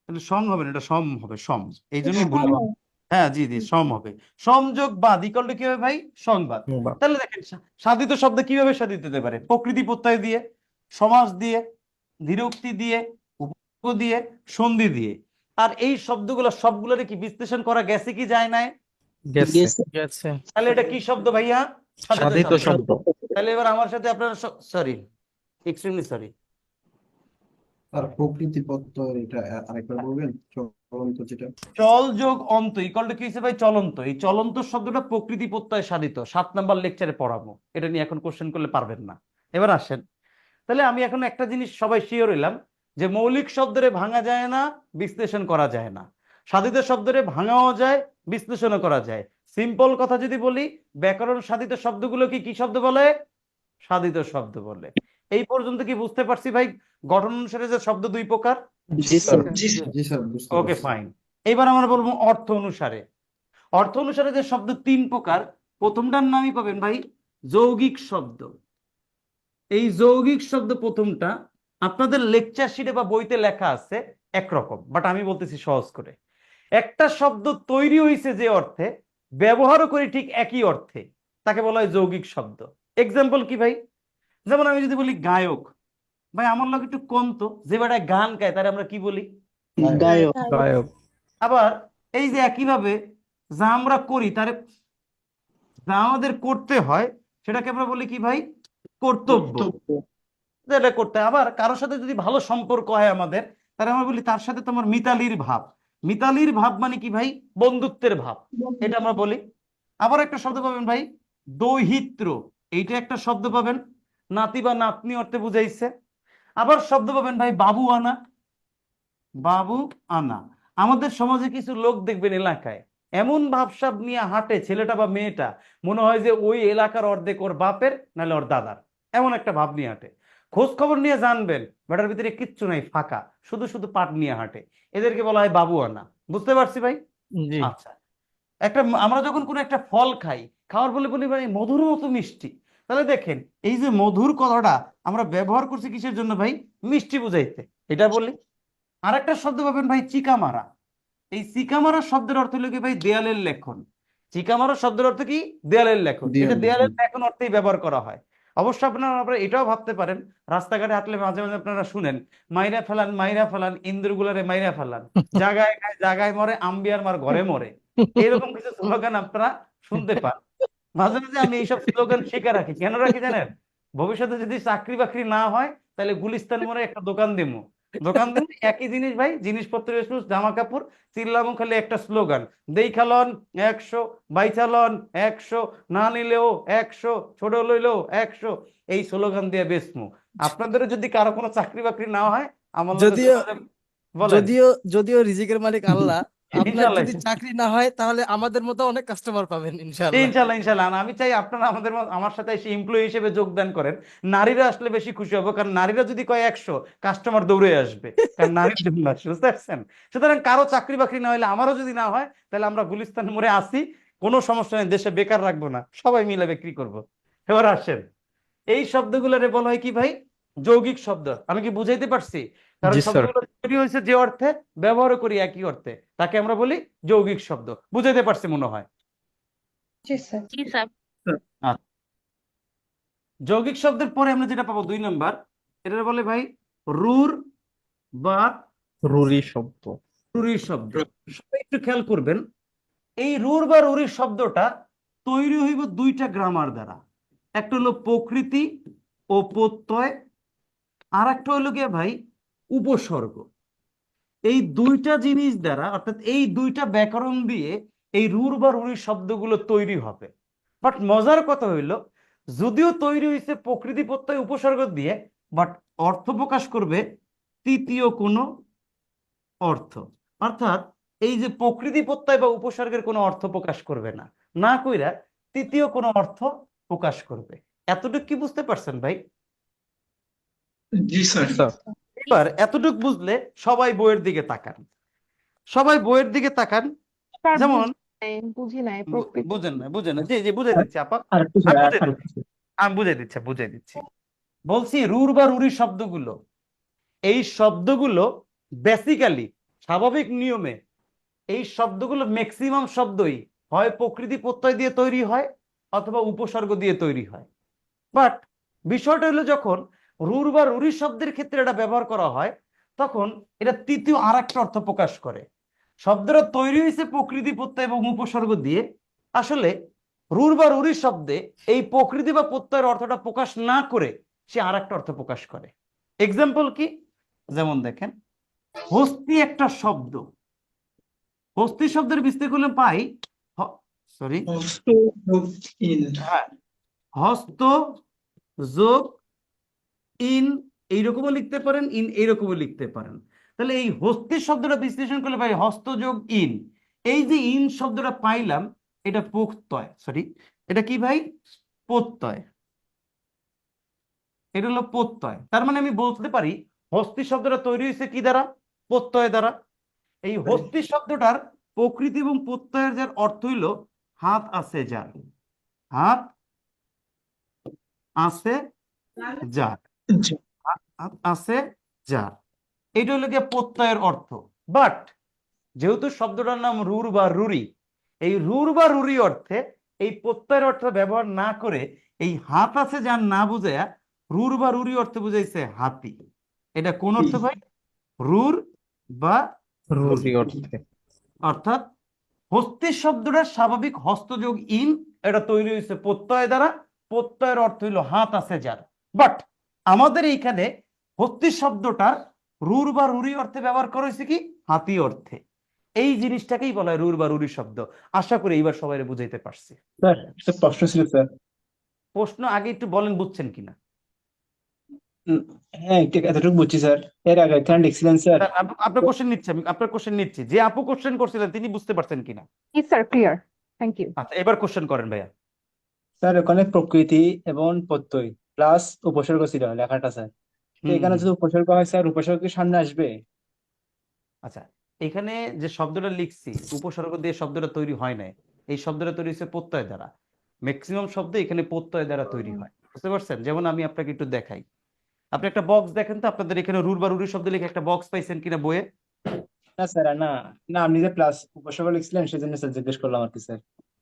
Speaker 2: তাহলে সং হবে না, এটা সম হবে, সম। এই জন্যই বললাম। হ্যাঁ জি জি, সম হবে। সংযোগ বাদ ইকুয়াল টু কি হবে ভাই? সংবাদ। তাহলে দেখেন সাধিত শব্দ কিভাবে সাধিত হতে পারে? প্রকৃতি প্রত্যয় দিয়ে, সমাস দিয়ে, ধীরোক্তি দিয়ে, উপসর্গ দিয়ে, সন্ধি দিয়ে। আর এই শব্দগুলো সবগুলোরে কি বিশ্লেষণ করা গেছে কি যায় নাই?
Speaker 11: গেছে।
Speaker 2: তাহলে এটা কি শব্দ ভাইয়া?
Speaker 11: সাধিত শব্দ।
Speaker 2: তাহলে এবার আমার সাথে আপনারা সরি, এক্সট্রিমলি সরি,
Speaker 8: আর প্রকৃতি প্রত্যয় এটা আরেকবার বলবেন, চলন্ত যেটা।
Speaker 2: চল যোগ অন্ত ইকুয়াল টু কি হচ্ছে ভাই? চলন্ত। এই চলন্ত শব্দটা প্রকৃতি প্রত্যয় সাধিত, 7 নাম্বার লেকচারে পড়াবো। এটা নিয়ে এখন কোশ্চেন করলে পারবেন না। এবার আসেন, তাহলে আমি এখন একটা জিনিস সবাই শিওর হইলাম যে মৌলিক শব্দরে ভাঙা যায় না, বিশ্লেষণ করা যায় না। সাধিত শব্দরে ভাঙাও যায়, বিশ্লেষণও করা যায়। সিম্পল কথা যদি বলি, ব্যাকরণ সাধিত শব্দগুলো কি কি শব্দ বলে? সাধিত শব্দ বলে। এই পর্যন্ত কি বুঝতে পারছি ভাই গঠন অনুসারে যে শব্দ দুই প্রকার?
Speaker 8: জি স্যার, বুঝতে
Speaker 2: ওকে
Speaker 8: পারছি।
Speaker 2: ফাইন। এবার আমরা বলবো অর্থ অনুসারে। অর্থ অনুসারে যে শব্দ 3 প্রকার। প্রথমটার নামই পাবেন ভাই যৌগিক শব্দ। এই যৌগিক শব্দ প্রথমটা আপনাদের লেকচার শিটে বা বইতে লেখা আছে একরকম, বাট আমি বলতেছি সহজ করে। একটা শব্দ তৈরি হয়েছে যে অর্থে, ব্যবহারও করি ঠিক একই অর্থে, তাকে বলা হয় যৌগিক শব্দ। এক্সাম্পল কি ভাই? যেমন আমি যদি বলি গায়ক, ভাই আমার লোক একটু কমতো, যে বেটায় গান গায় তারে আমরা কি বলি?
Speaker 1: গায়ক।
Speaker 11: গায়ক।
Speaker 2: আবার এই যে একইভাবে যা আমরা করি তারে, যা আমাদের করতে হয় সেটাকে আমরা বলি কি ভাই? কর্তব্য। যেটা করতে হয়। আবার কারোর সাথে যদি ভালো সম্পর্ক হয় আমাদের, তাহলে আমরা বলি তার সাথে তোমার মিতালির ভাব। মিতালির ভাব মানে কি ভাই? বন্ধুত্বের ভাব, এটা আমরা বলি। আবার একটা শব্দ পাবেন ভাই দৌহিত্র, এইটা একটা শব্দ পাবেন, নাতি বা নাতনি অর্থে বুঝাইছে। আবার শব্দ পাবেন ভাই বাবু আনা। বাবু আনা। আমাদের সমাজে কিছু লোক দেখবেন এলাকায় এমন ভাবসাব নিয়ে হাঁটে, ছেলেটা বা মেয়েটা মনে হয় যে ওই এলাকার অর্ধেক ওর বাপের নাহলে ওর দাদার, এমন একটা ভাব নিয়ে হাঁটে। খোঁজ খবর নিয়ে জানবেন বেটার ভিতরে কিচ্ছু নাই, ফাঁকা, শুধু শুধু পাট নিয়ে হাঁটে। এদেরকে বলা হয় বাবু আনা। বুঝতে পারছি ভাই?
Speaker 11: জি।
Speaker 2: আচ্ছা, একটা আমরা যখন কোনো একটা ফল খাই, খাওয়ার বলে বলি ভাই মধুর মতো মিষ্টি। তাহলে দেখেন এই যে মধুর কথাটা আমরা ব্যবহার করছি কিসের জন্য ভাই? মিষ্টি বুঝাইতে, এটা বলি। আরেকটা শব্দ পাবেন ভাই চিকামারা। এই চিকামারা শব্দের অর্থ হলো কি ভাই? দেয়ালের লেখন। চিকামারা শব্দের অর্থ কি? দেয়ালের লেখন। এটা দেয়ালের লেখন অর্থেই ব্যবহার করা হয়। অবশ্য আপনারা এটাও ভাবতে পারেন, রাস্তাঘাটে হাঁটলে মাঝে মাঝে আপনারা শুনেন মাইরা ফেলান ইন্দ্রগুলারে মাইরা ফেলান, জাগায় খায় জাগায় মরে, আম্বিয়ার মার ঘরে মরে, এরকম কিছু স্লোগান আপনারা শুনতে পান। মাঝে মাঝে আমি এইসব স্লোগান শিখে রাখি। কেন রাখি জানেন? ভবিষ্যতে যদি চাকরি বাকরি না হয় তাহলে গুলিস্তান মোড়ে একটা দোকান দেবো। দোকান দেবো একই জিনিস ভাই, জিনিসপত্রের জামা কাপড়, চিল্লামো খালি একটা স্লোগান, দেখালন 100, বাইচালন 100, না নিলেও 100, ছোট লইলেও 100। এই স্লোগান দিয়ে বেচমু। আপনাদের যদি কারো কোনো চাকরি বাকরি না হয় আমার লগে
Speaker 11: যদিও
Speaker 2: যোগাযোগ- বলেন।
Speaker 11: যদিও রিজিকের মালিক আল্লাহ, আপনার
Speaker 2: ইনশাল্লাহ
Speaker 11: যদি চাকরি না হয় তাহলে আমাদের মতো অনেক কাস্টমার পাবেন ইনশাআল্লাহ।
Speaker 2: ইনশাল্লাহ ইনশাল্লাহ। আর আমি চাই আপনারা আমার সাথে এসে এমপ্লয়ি হিসেবে যোগদান করেন। নারীরা আসলে বেশি খুশি হবো, কারণ নারীরা যদি কয় 100, কাস্টমার দৌড়ে আসবে, কারণ নারীর জন্য আসে, বুঝতে পারছেন? সুতরাং কারো চাকরি বাকরি না হলে, আমারও যদি না হয়, তাহলে আমরা গুলিস্তান মোড়ে আসি, কোনো সমস্যা নেই, দেশে বেকার রাখবো না, সবাই মিলে বিক্রি করব। এবার আসেন, এই শব্দগুলোরে বলা হয় কি ভাই? যৌগিক শব্দ। আমি কি বুঝাইতে পারছি? কারণ
Speaker 11: জি স্যার।
Speaker 2: শব্দগুলো তৈরি হয়েছে যে অর্থে, ব্যবহার করি একই অর্থে, তাকে আমরা বলি যৌগিক শব্দ। বুঝাইতে পারছি মনে হয়?
Speaker 12: জি স্যার।
Speaker 2: আচ্ছা, যৌগিক শব্দের পরে আমরা যেটা পাবো 2 নাম্বার, এটা বলে ভাই রুর বা
Speaker 11: রুরি শব্দ।
Speaker 2: রুরি শব্দ। সবাই একটু খেয়াল করবেন, এই রুর বা রুরি শব্দটা তৈরি হইব 2টা গ্রামার দ্বারা। একটা হলো প্রকৃতি ও প্রত্যয়, আর একটা হলো গিয়ে ভাই উপসর্গ। এই 2টা জিনিস দ্বারা, অর্থাৎ এই 2টা ব্যাকরণ দিয়ে এই রুর বা রুরি শব্দগুলো তৈরি হবে। বাট মজার কথা হইল, যদিও তৈরি হয়েছে প্রকৃতি প্রত্যয় উপসর্গ দিয়ে, বাট অর্থ প্রকাশ করবে তৃতীয় কোনো অর্থ। অর্থাৎ এই যে প্রকৃতি প্রত্যয় বা উপসর্গের কোনো অর্থ প্রকাশ করবে না, না কইরা তৃতীয় কোনো অর্থ প্রকাশ করবে। এতটুকু কি বুঝতে পারছেন ভাই?
Speaker 6: জি স্যার।
Speaker 2: এবার এতটুক বুঝলে সবাই বইয়ের দিকে তাকান, সবাই বইয়ের দিকে তাকান। যেমন
Speaker 9: বুঝি নাই প্রকৃতি।
Speaker 2: বুঝেন না, জি জি বুঝাই দিচ্ছি আপা,
Speaker 6: আর একটু
Speaker 2: আমি
Speaker 6: স্যার,
Speaker 2: বুঝাই দিচ্ছি। বুঝাই দিচ্ছি। বলছি রুর বা রুরি শব্দগুলো এই শব্দগুলো বেসিক্যালি স্বাভাবিক নিয়মে এই শব্দগুলো ম্যাক্সিমাম শব্দই হয় প্রকৃতি প্রত্যয় দিয়ে তৈরি হয় অথবা উপসর্গ দিয়ে তৈরি হয়। বাট বিষয়টা হলো যখন রুর বা রুরি শব্দের ক্ষেত্রে এটা ব্যবহার করা হয় তখন এটা তৃতীয় আর একটা অর্থ প্রকাশ করে। শব্দটা তৈরি হয়েছে প্রকৃতি প্রত্যয় এবং উপসর্গ দিয়ে, আসলে রুর বা রুরি শব্দে এই প্রকৃতি বা প্রত্যয়ের অর্থটা প্রকাশ না করে সে আর একটা অর্থ প্রকাশ করে। এক্সাম্পল কি? যেমন দেখেন, হস্তি একটা শব্দ, হস্তি শব্দের বিস্তার করলে পাই সরি হস্ত যোগ ইন এইরকমও লিখতে পারেন, ইন এইরকমও লিখতে পারেন। তাহলে এই হস্তি শব্দটা বিশ্লেষণ করলে পাই হস্ত যোগ ইন। এই যে ইন শব্দটা পাইলাম এটা প্রত্যয়, সরি এটা কি ভাই? প্রত্যয়। এটা হলো প্রত্যয়। তার মানে আমি বলতে পারি হস্তি শব্দটা তৈরি হয়েছে কি দ্বারা? প্রত্যয় দ্বারা। এই হস্তি শব্দটার প্রকৃতি এবং প্রত্যয়ের যার অর্থ হইল হাত আছে যার, হাত আছে যার, হাত আছে যার, এইটা হলো গিয়ে প্রত্যয়ের অর্থ। বাট যেহেতু শব্দটার নাম রুর বা রুরি, এই রুর বা রুরি অর্থে এই প্রত্যয়ের অর্থ ব্যবহার না করে এই হাত আছে যার না বুঝাইয়া রুর বা রুরি অর্থে বুঝাইছে হাতি। এটা কোন অর্থ ভাই? রুর বা রুরি অর্থে। অর্থাৎ হস্তি শব্দটার স্বাভাবিক হস্তযোগ ইন, এটা তৈরি হয়েছে প্রত্যয় দ্বারা, প্রত্যয়ের অর্থ হইল হাত আছে যার। বাট আমাদের এইখানে হস্তি শব্দটার রুর বা রুরি অর্থে ব্যবহার করা হয়েছে কি? হাতি অর্থে। এই জিনিসটাকেই বলা হয় রুর বা রুরি শব্দ। আশা করি এইবার সবাই বুঝাইতে পারছি।
Speaker 6: স্যার একটা প্রশ্ন ছিল স্যার।
Speaker 2: প্রশ্ন আগে একটু বলেন বুঝছেন কিনা।
Speaker 6: হ্যাঁ ঠিক এতটুকু বুঝছি স্যার। এর আগে এখানে লিখছিলেন স্যার।
Speaker 2: আপনার কোশ্চেন নিচ্ছি, আমি আপনার কোশ্চেন নিচ্ছি। যে আপু কোশ্চেন করছিলেন তিনি বুঝতে পারছেন কিনা?
Speaker 9: জি স্যার, ক্লিয়ার, থ্যাংক ইউ।
Speaker 2: আচ্ছা এবার কোশ্চেন করেন ভাইয়া।
Speaker 6: স্যার ওখানে প্রকৃতি এবং প্রত্যয় প্লাস উপসর্গ ছিল লেখাটা স্যার। তো এখানে যদি উপসর্গ হয় স্যার, উপসর্গ কি সামনে আসবে?
Speaker 2: আচ্ছা এখানে যে শব্দটা লিখছি উপসর্গ দিয়ে শব্দটা তৈরি হয় নাই, এই শব্দটা তৈরি হচ্ছে প্রত্যয় দ্বারা। ম্যাক্সিমাম শব্দ এখানে প্রত্যয় দ্বারা তৈরি হয়, বুঝতে পারছেন? যেমন আমি আপনাকে একটু দেখাই, আপনি একটা বক্স দেখেন তো, আপনাদের এখানে রুর বা রুরি শব্দ লিখে একটা বক্স পাইছেন কিনা বইয়ে?
Speaker 6: না স্যার, না না, আপনি যে প্লাস উপসর্গ লিখছিলেন সেজন্য স্যার জিজ্ঞেস করলাম আর কি স্যার।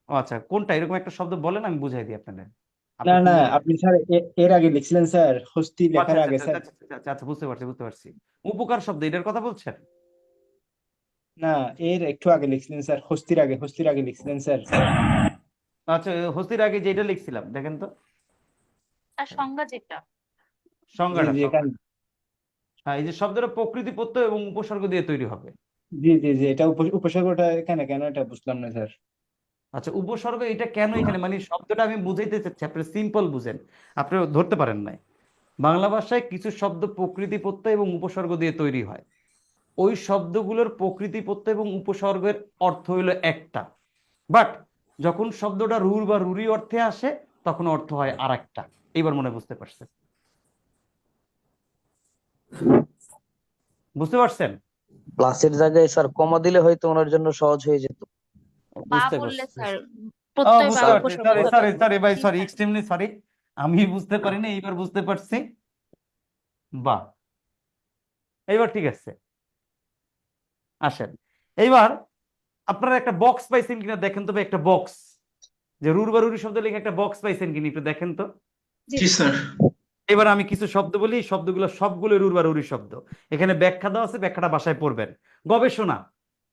Speaker 2: আচ্ছা কোনটা এরকম একটা শব্দ বলেন, আমি বুঝাই দিই আপনাদের।
Speaker 6: না
Speaker 2: আপনি
Speaker 6: না,
Speaker 2: খুঁজে-
Speaker 6: আপনি স্যার এর আগে লিখছিলেন স্যার, হস্তি
Speaker 2: আচ্ছা
Speaker 6: লেখার
Speaker 2: আচ্ছা
Speaker 6: আগে
Speaker 2: আচ্ছা
Speaker 6: স্যার।
Speaker 2: আচ্ছা আচ্ছা, আচ্ছা, আচ্ছা, বুঝতে পারছি বুঝতে পারছি। উপকার শব্দ এটার কথা বলছেন?
Speaker 6: না, এর একটু আগে লিখছিলেন স্যার, হস্তির আগে লিখছিলেন স্যার।
Speaker 2: আচ্ছা হস্তির আগে যেটা লিখছিলাম দেখেন তো
Speaker 12: তার সংজ্ঞা যেটা।
Speaker 6: জি
Speaker 2: সংজ্ঞাটা
Speaker 6: জি
Speaker 2: সংজ্ঞাটা।
Speaker 6: এখানে
Speaker 2: হ্যাঁ এই যে শব্দটা প্রকৃতি প্রত্যয় এবং উপসর্গ দিয়ে তৈরি হবে।
Speaker 6: জি জি জি, এটা উপসর্গটা এখানে কেন এটা বুঝলাম না স্যার।
Speaker 2: আচ্ছা উপসর্গ এটা কেন এখানে, মানে শব্দটা আমি বুঝাইতে চাচ্ছি, আপনি সিম্পল বুঝেন, আপনি ধরতে পারেন নাই। বাংলা ভাষায় কিছু শব্দ প্রকৃতি প্রত্যয় এবং উপসর্গ দিয়ে তৈরি হয়, ওই শব্দগুলোর প্রকৃতি প্রত্যয় এবং উপসর্গের অর্থ হইল একটা। বাট যখন শব্দটা রুর বা রুরি অর্থে আসে তখন অর্থ হয় আর একটা। এইবার মনে বুঝতে পারছেন? বুঝতে পারছেন?
Speaker 4: প্লাসের জায়গায় স্যার কমা দিলে হয়তো ওনার জন্য সহজ হয়ে যেত।
Speaker 12: বা
Speaker 2: বুঝতে
Speaker 12: বললে
Speaker 2: পারছি।
Speaker 12: স্যার
Speaker 2: ও
Speaker 12: প্রত্যয় বা
Speaker 2: বুঝতে পারছি,
Speaker 12: উপসর্গ
Speaker 2: সরি
Speaker 12: হতো।
Speaker 2: সরি সরি ভাই,
Speaker 12: জি
Speaker 2: সরি
Speaker 12: স্যার।
Speaker 2: এক্সট্রিমলি সরি, আমি বুঝতে পারিনি, এইবার বুঝতে পারছি। বাহ এইবার ঠিক আছে। আসেন এইবার আপনারা একটা বক্স পাইছেন কিনা দেখেন তো ভাই, একটা বক্স যে রুর বা রুরি শব্দ লিখে একটা বক্স পাইছেন কিনা একটু দেখেন তো।
Speaker 3: জি স্যার।
Speaker 2: এবার আমি কিছু শব্দ বলি, এই শব্দগুলো সবগুলো রুর বা রুরি শব্দ। এখানে ব্যাখ্যা দেওয়া আছে, ব্যাখ্যাটা বাসায় পড়বেন। গবেষণা,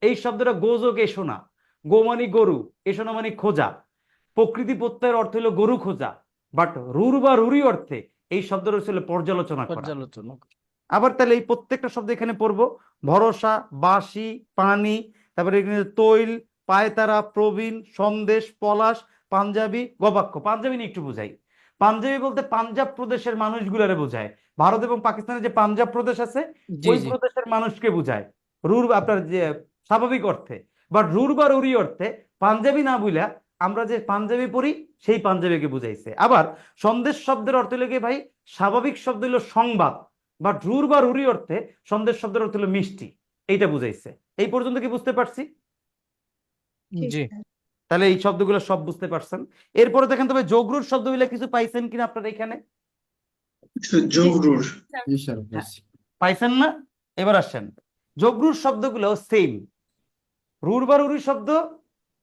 Speaker 2: এই শব্দটা গোযোগ এসোনা, গো মানে গরু, এসোনা মানে খোঁজা। প্রকৃতি প্রত্যয়ের অর্থ হলো গরু খোঁজা, বাট রুর বা রুরি অর্থে এই শব্দটা হচ্ছে পর্যালোচনা করা।
Speaker 11: পর্যালোচনা।
Speaker 2: আবার তাহলে এই প্রত্যেকটা শব্দ এখানে পড়বো, ভরসা, বাঁশি, পানি, তারপরে এখানে তৈল, পায়তারা, প্রবীণ, সন্দেশ, পলাশ, পাঞ্জাবি, গবাক্ষ। পাঞ্জাবি নিয়ে একটু বুঝাই। পাঞ্জাবি বলতে পাঞ্জাব প্রদেশের মানুষগুলারে বোঝায়। ভারত এবং পাকিস্তানের যে পাঞ্জাব প্রদেশ আছে
Speaker 11: জি
Speaker 2: ওই
Speaker 11: জি।
Speaker 2: প্রদেশের মানুষকে বোঝায় রুর আপনার যে স্বাভাবিক অর্থে। বাট রুর বা রুরি অর্থে পাঞ্জাবি না বুঝলা আমরা যে পাঞ্জাবি পড়ি সেই পাঞ্জাবিকে বুঝাইছে। আবার সন্দেশ শব্দের অর্থ হলো কি ভাই, স্বাভাবিক শব্দ হলো সংবাদ, বাট রুর বা রুরি অর্থে সন্দেশ শব্দের অর্থ হলো মিষ্টি, এইটা বুঝাইছে। এই পর্যন্ত কি বুঝতে পারছি?
Speaker 11: জি।
Speaker 2: তাহলে এই শব্দগুলো সব বুঝতে পারছেন। এরপরে দেখেন তবে যোগরুর শব্দগুলো কিছু পাইছেন কিনা আপনারা এখানে?
Speaker 3: যোগরুর।
Speaker 8: জি স্যার,
Speaker 2: হ্যাঁ, পাইছেন না? এবার আসেন, যোগরূঢ় শব্দগুলো সেম। রুর বা রুরি শব্দ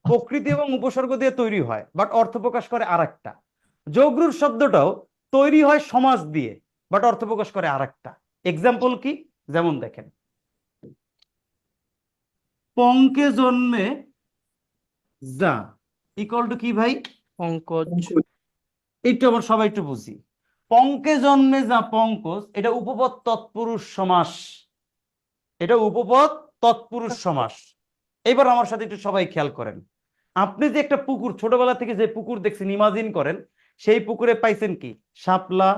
Speaker 2: প্রকৃতি এবং উপসর্গ দিয়ে তৈরি হয়, বাট অর্থ প্রকাশ করে আরেকটা। যোগরূঢ় শব্দটাও তৈরি হয় সমাস দিয়ে, বাট অর্থ প্রকাশ করে আরেকটা। এক্সাম্পল কি? যেমন দেখেন, পঙ্কে জন্মে যা ইকুয়াল টু কি ভাই?
Speaker 11: পঙ্কজ।
Speaker 2: একটু আবার সবাই একটু বুঝি। পঙ্কে জন্মে যা পঙ্কজ, এটা উপপদ তৎপুরুষ সমাস। এটা উপপদ তৎপুরুষ সমাস। এবার আমার সাথে একটু সবাই খেয়াল করেন, আপনি যে একটা পুকুর ছোটবেলা থেকে যে পুকুর দেখছেন, ইমাজিন করেন সেই পুকুরে পাইছেন কি? শাপলা,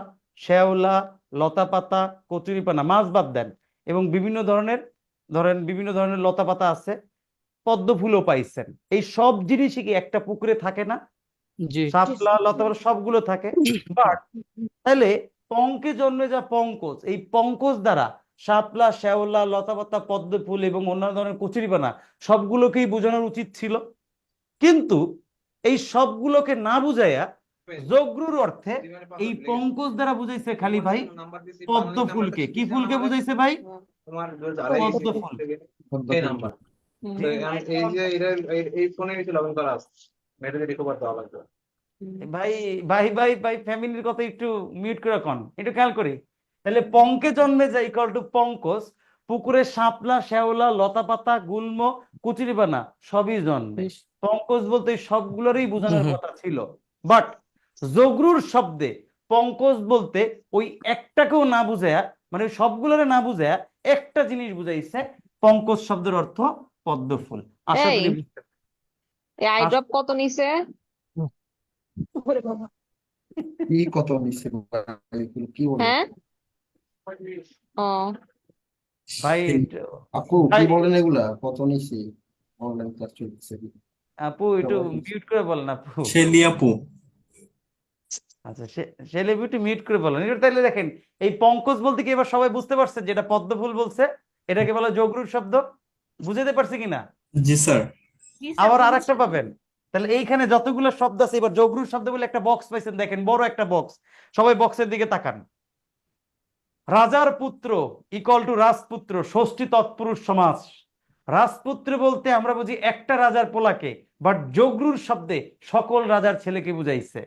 Speaker 2: শ্যাওলা, লতা পাতা, কচুরিপানা, মাছ বাদ দেন, এবং বিভিন্ন ধরনের বিভিন্ন ধরনের লতা পাতা আছে, পদ্ম ফুলও পাইছেন। এই সব জিনিসই কি একটা পুকুরে থাকে না?
Speaker 11: জি।
Speaker 2: শাপলা, লতা পাতা সবগুলো থাকে। বাট তাহলে পঙ্কে জন্মে যা পঙ্কজ, এই পঙ্কজ দ্বারা শাপলা, শ্যাওলা, লতাপাতা, পদ্ম ফুল এবং অন্যান্য ধরনের কচুরিপানা সবগুলোকেই বোঝানোর উচিত ছিল। কিন্তু এই সবগুলোকে না বুঝাইয়া যোগরূঢ় অর্থে এই পঙ্কজ দ্বারা বুঝাইছে খালি ভাই পদ্ম ফুলকে। কি ফুলকে বুঝাইছে ভাই? পদ্ম ফুল। ভাই ভাই ভাই ভাই ফ্যামিলির কথা একটু মিউট করে রাখুন, একটু খেয়াল করি। তাহলে পঙ্কে জন্মে যায় ইকুয়াল টু পঙ্কজ, পুকুরে শাপলা, শ্যাওলা, লতা পাতা, গুল্ম, কুচুরিপানা সবই জন্মে। পঙ্কজ বলতে সবগুলোরই বোঝানোর কথা ছিল, বাট যোগরূঢ় শব্দে পঙ্কজ বলতে ওই একটাকেও না বুঝায়া, মানে সবগুলোরে না বুঝায়া একটা জিনিস বুঝাইছে। পঙ্কজ শব্দের অর্থ পদ্ম ফুল। আশা করি
Speaker 7: আইড্রপ কত নিছে?
Speaker 8: কি কত নিচ্ছে কি বলেন?
Speaker 7: হ্যাঁ, ও
Speaker 2: ভাই
Speaker 8: আপু কি বলেন এগুলা? কত নিচ্ছে? অনলাইন ক্লাস চলতেছে।
Speaker 2: আপু একটু মিউট করে বলেন আপু।
Speaker 14: শেলি আপু।
Speaker 2: আচ্ছা, শেলি একটু মিউট করে বলেন। এটা তাহলে দেখেন, এই পঙ্কজ বলতে কি এবার সবাই বুঝতে পারছে যেটা পদ্ম ফুল বলছে? এটাকে বলা যোগরূঢ় শব্দ। বুঝতে পারছি কিনা?
Speaker 14: জি স্যার।
Speaker 2: আবার আরেকটা পাবেন। তাহলে এইখানে যতগুলো শব্দ আছে, এবার যোগরূঢ় শব্দ বলে একটা বক্স পাইছেন, দেখেন বড় একটা বক্স। সবাই বক্সের দিকে তাকান। রাজার পুত্র ইকুয়াল টু রাজপুত্র, ষষ্ঠী তৎপুরুষ সমাস। রাজপুত্র বলতে আমরা বুঝি একটা রাজার পোলাকে, বাট যোগরূঢ় শব্দে সকল রাজার ছেলেকে বুঝাইছে।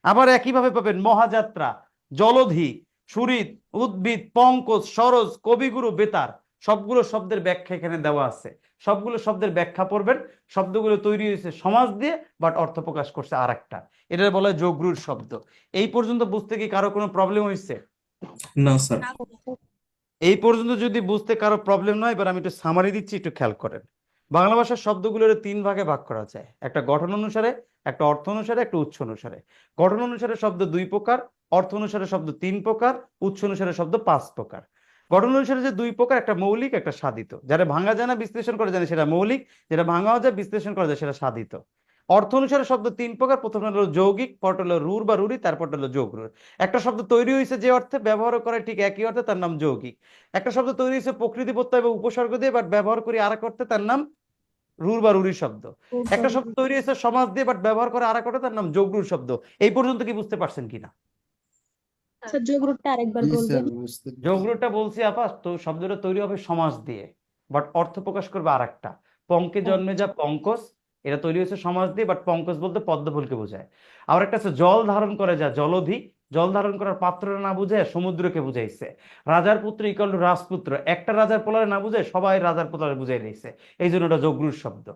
Speaker 2: আবার একইভাবে পাবেন মহাযাত্রা, জলধি, সুরিত, উদ্ভিদ, পঙ্কজ, সরোজ, কবিগুরু, বেতার। সবগুলো শব্দের ব্যাখ্যা এখানে দেওয়া আছে। সবগুলো শব্দের ব্যাখ্যা পড়বেন। শব্দগুলো তৈরি হয়েছে সমাজ দিয়ে, বাট অর্থ প্রকাশ করছে আর একটা। এটা বলা হয় যোগরূঢ় শব্দ। এই পর্যন্ত বুঝতে কি কারো কোনো প্রবলেম হয়েছে?
Speaker 14: না স্যার।
Speaker 2: এই পর্যন্ত যদি বুঝতে কারো প্রবলেম নয়, এবার আমি একটু সামারি দিচ্ছি, একটু খেয়াল করেন। বাংলা ভাষার শব্দগুলোর তিন ভাগে ভাগ করা যায়, একটা গঠন অনুসারে, একটা অর্থ অনুসারে, একটা উৎস অনুসারে। গঠন অনুসারে শব্দ দুই প্রকার, অর্থ অনুসারে শব্দ তিন প্রকার, উৎস অনুসারে শব্দ পাঁচ প্রকার। গঠন অনুসারে যে দুই প্রকার, একটা মৌলিক, একটা সাধিত। যারা ভাঙা যায় না বিশ্লেষণ করা যায় সেটা মৌলিক, যেটা ভাঙাও যায় বিশ্লেষণ করা যায় সেটা সাধিত। অর্থ অনুসারে শব্দ তিন প্রকার, প্রথমটা হলো যৌগিক, পরটা হলো রুর বা রুরি, তারপরটা হলো যোগরূঢ়। একটা শব্দ তৈরি হয়েছে যে অর্থে, ব্যবহার করে ঠিক একই অর্থে, তার নাম যৌগিক। একটা শব্দ তৈরি হয়েছে প্রকৃতি প্রত্যয় এবং উপসর্গ দিয়ে, বাট ব্যবহার করি আরেক অর্থে, তার নাম রুর বা রুরি শব্দ। একটা শব্দ তৈরি হয়েছে সমাজ দিয়ে, বাট ব্যবহার করে আরেক অর্থে, তার নাম যোগরূঢ় শব্দ। এই পর্যন্ত কি বুঝতে পারছেন কিনা?
Speaker 3: যোগরূঢ়টা আরেকবার বলবেন।
Speaker 2: যোগরূঢ়টা বলছি আপা, তো শব্দটা তৈরি হবে সমাস দিয়ে, বাট অর্থ প্রকাশ করবে আরেকটা। পঙ্কে জন্মে যা পঙ্কজ, এটা তৈরি হয়েছে সমাজ দিয়ে, বাট পঙ্কজ বলতে পদ্ম ফুলকে বোঝায়। আবার একটা আছে জল ধারণ করে যা জলধি, জল ধারণ করার পাত্রটা না বুঝায় সমুদ্রকে বুঝাইছে। রাজার পুত্র ইকুয়াল টু রাজপুত্র, একটা রাজার পোলারে না বুঝায় সবাই রাজার পোলারে বুঝাই দিয়েছে, এই জন্য ওটা যোগরূঢ় শব্দ।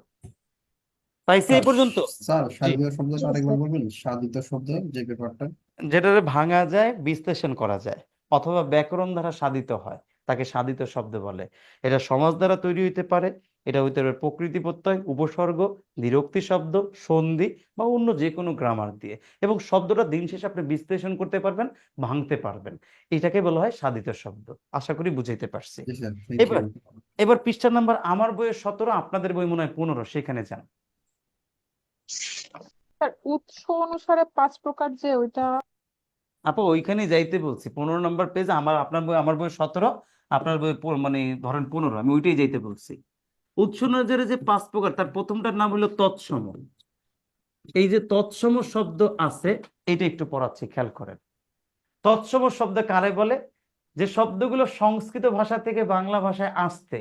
Speaker 2: পাইছে এই পর্যন্ত?
Speaker 8: স্যার সাধিত শব্দটা আরেকবার বলবেন? সাধিত শব্দ যে ব্যাপারটা,
Speaker 2: যেটা ভাঙা যায়, বিশ্লেষণ করা যায়, অথবা ব্যাকরণ দ্বারা সাধিত হয়, তাকে সাধিত শব্দ বলে। এটা সমাজ দ্বারা তৈরি হইতে পারে, এটা হইতে পারে প্রকৃতি প্রত্যয়, উপসর্গ, দ্বিরোক্তি শব্দ, সন্ধি বা অন্য যে কোনো গ্রামার দিয়ে, এবং শব্দটা দিন শেষে আপনি বিশ্লেষণ করতে পারবেন, ভাঙতে পারবেন। এটাকে বলা হয় সাধিত শব্দ। আশা করি বুঝাইতে পারছি। এবার এবার পৃষ্ঠা নাম্বার আমার বইয়ে 17, আপনাদের বই মনে হয় 15, সেখানে যান।
Speaker 9: স্যার উৎস অনুসারে 5 প্রকার যে ওইটা
Speaker 2: আপা ওইখানে যাইতে বলছি, 15 নম্বর পেজ। আপনার বই, আমার বই 17, আপনার বই মানে ধরেন 15, আমি ওইটাই যাইতে বলছি। উৎস অনুসারে যে 5 প্রকার, তার প্রথমটার নাম হলো তৎসম। এই যে তৎসম শব্দ আছে, এটা একটু পড়াচ্ছি, খেয়াল করেন। তৎসম শব্দ কারে বলে? যে শব্দগুলো সংস্কৃত ভাষা থেকে বাংলা ভাষায় আসতে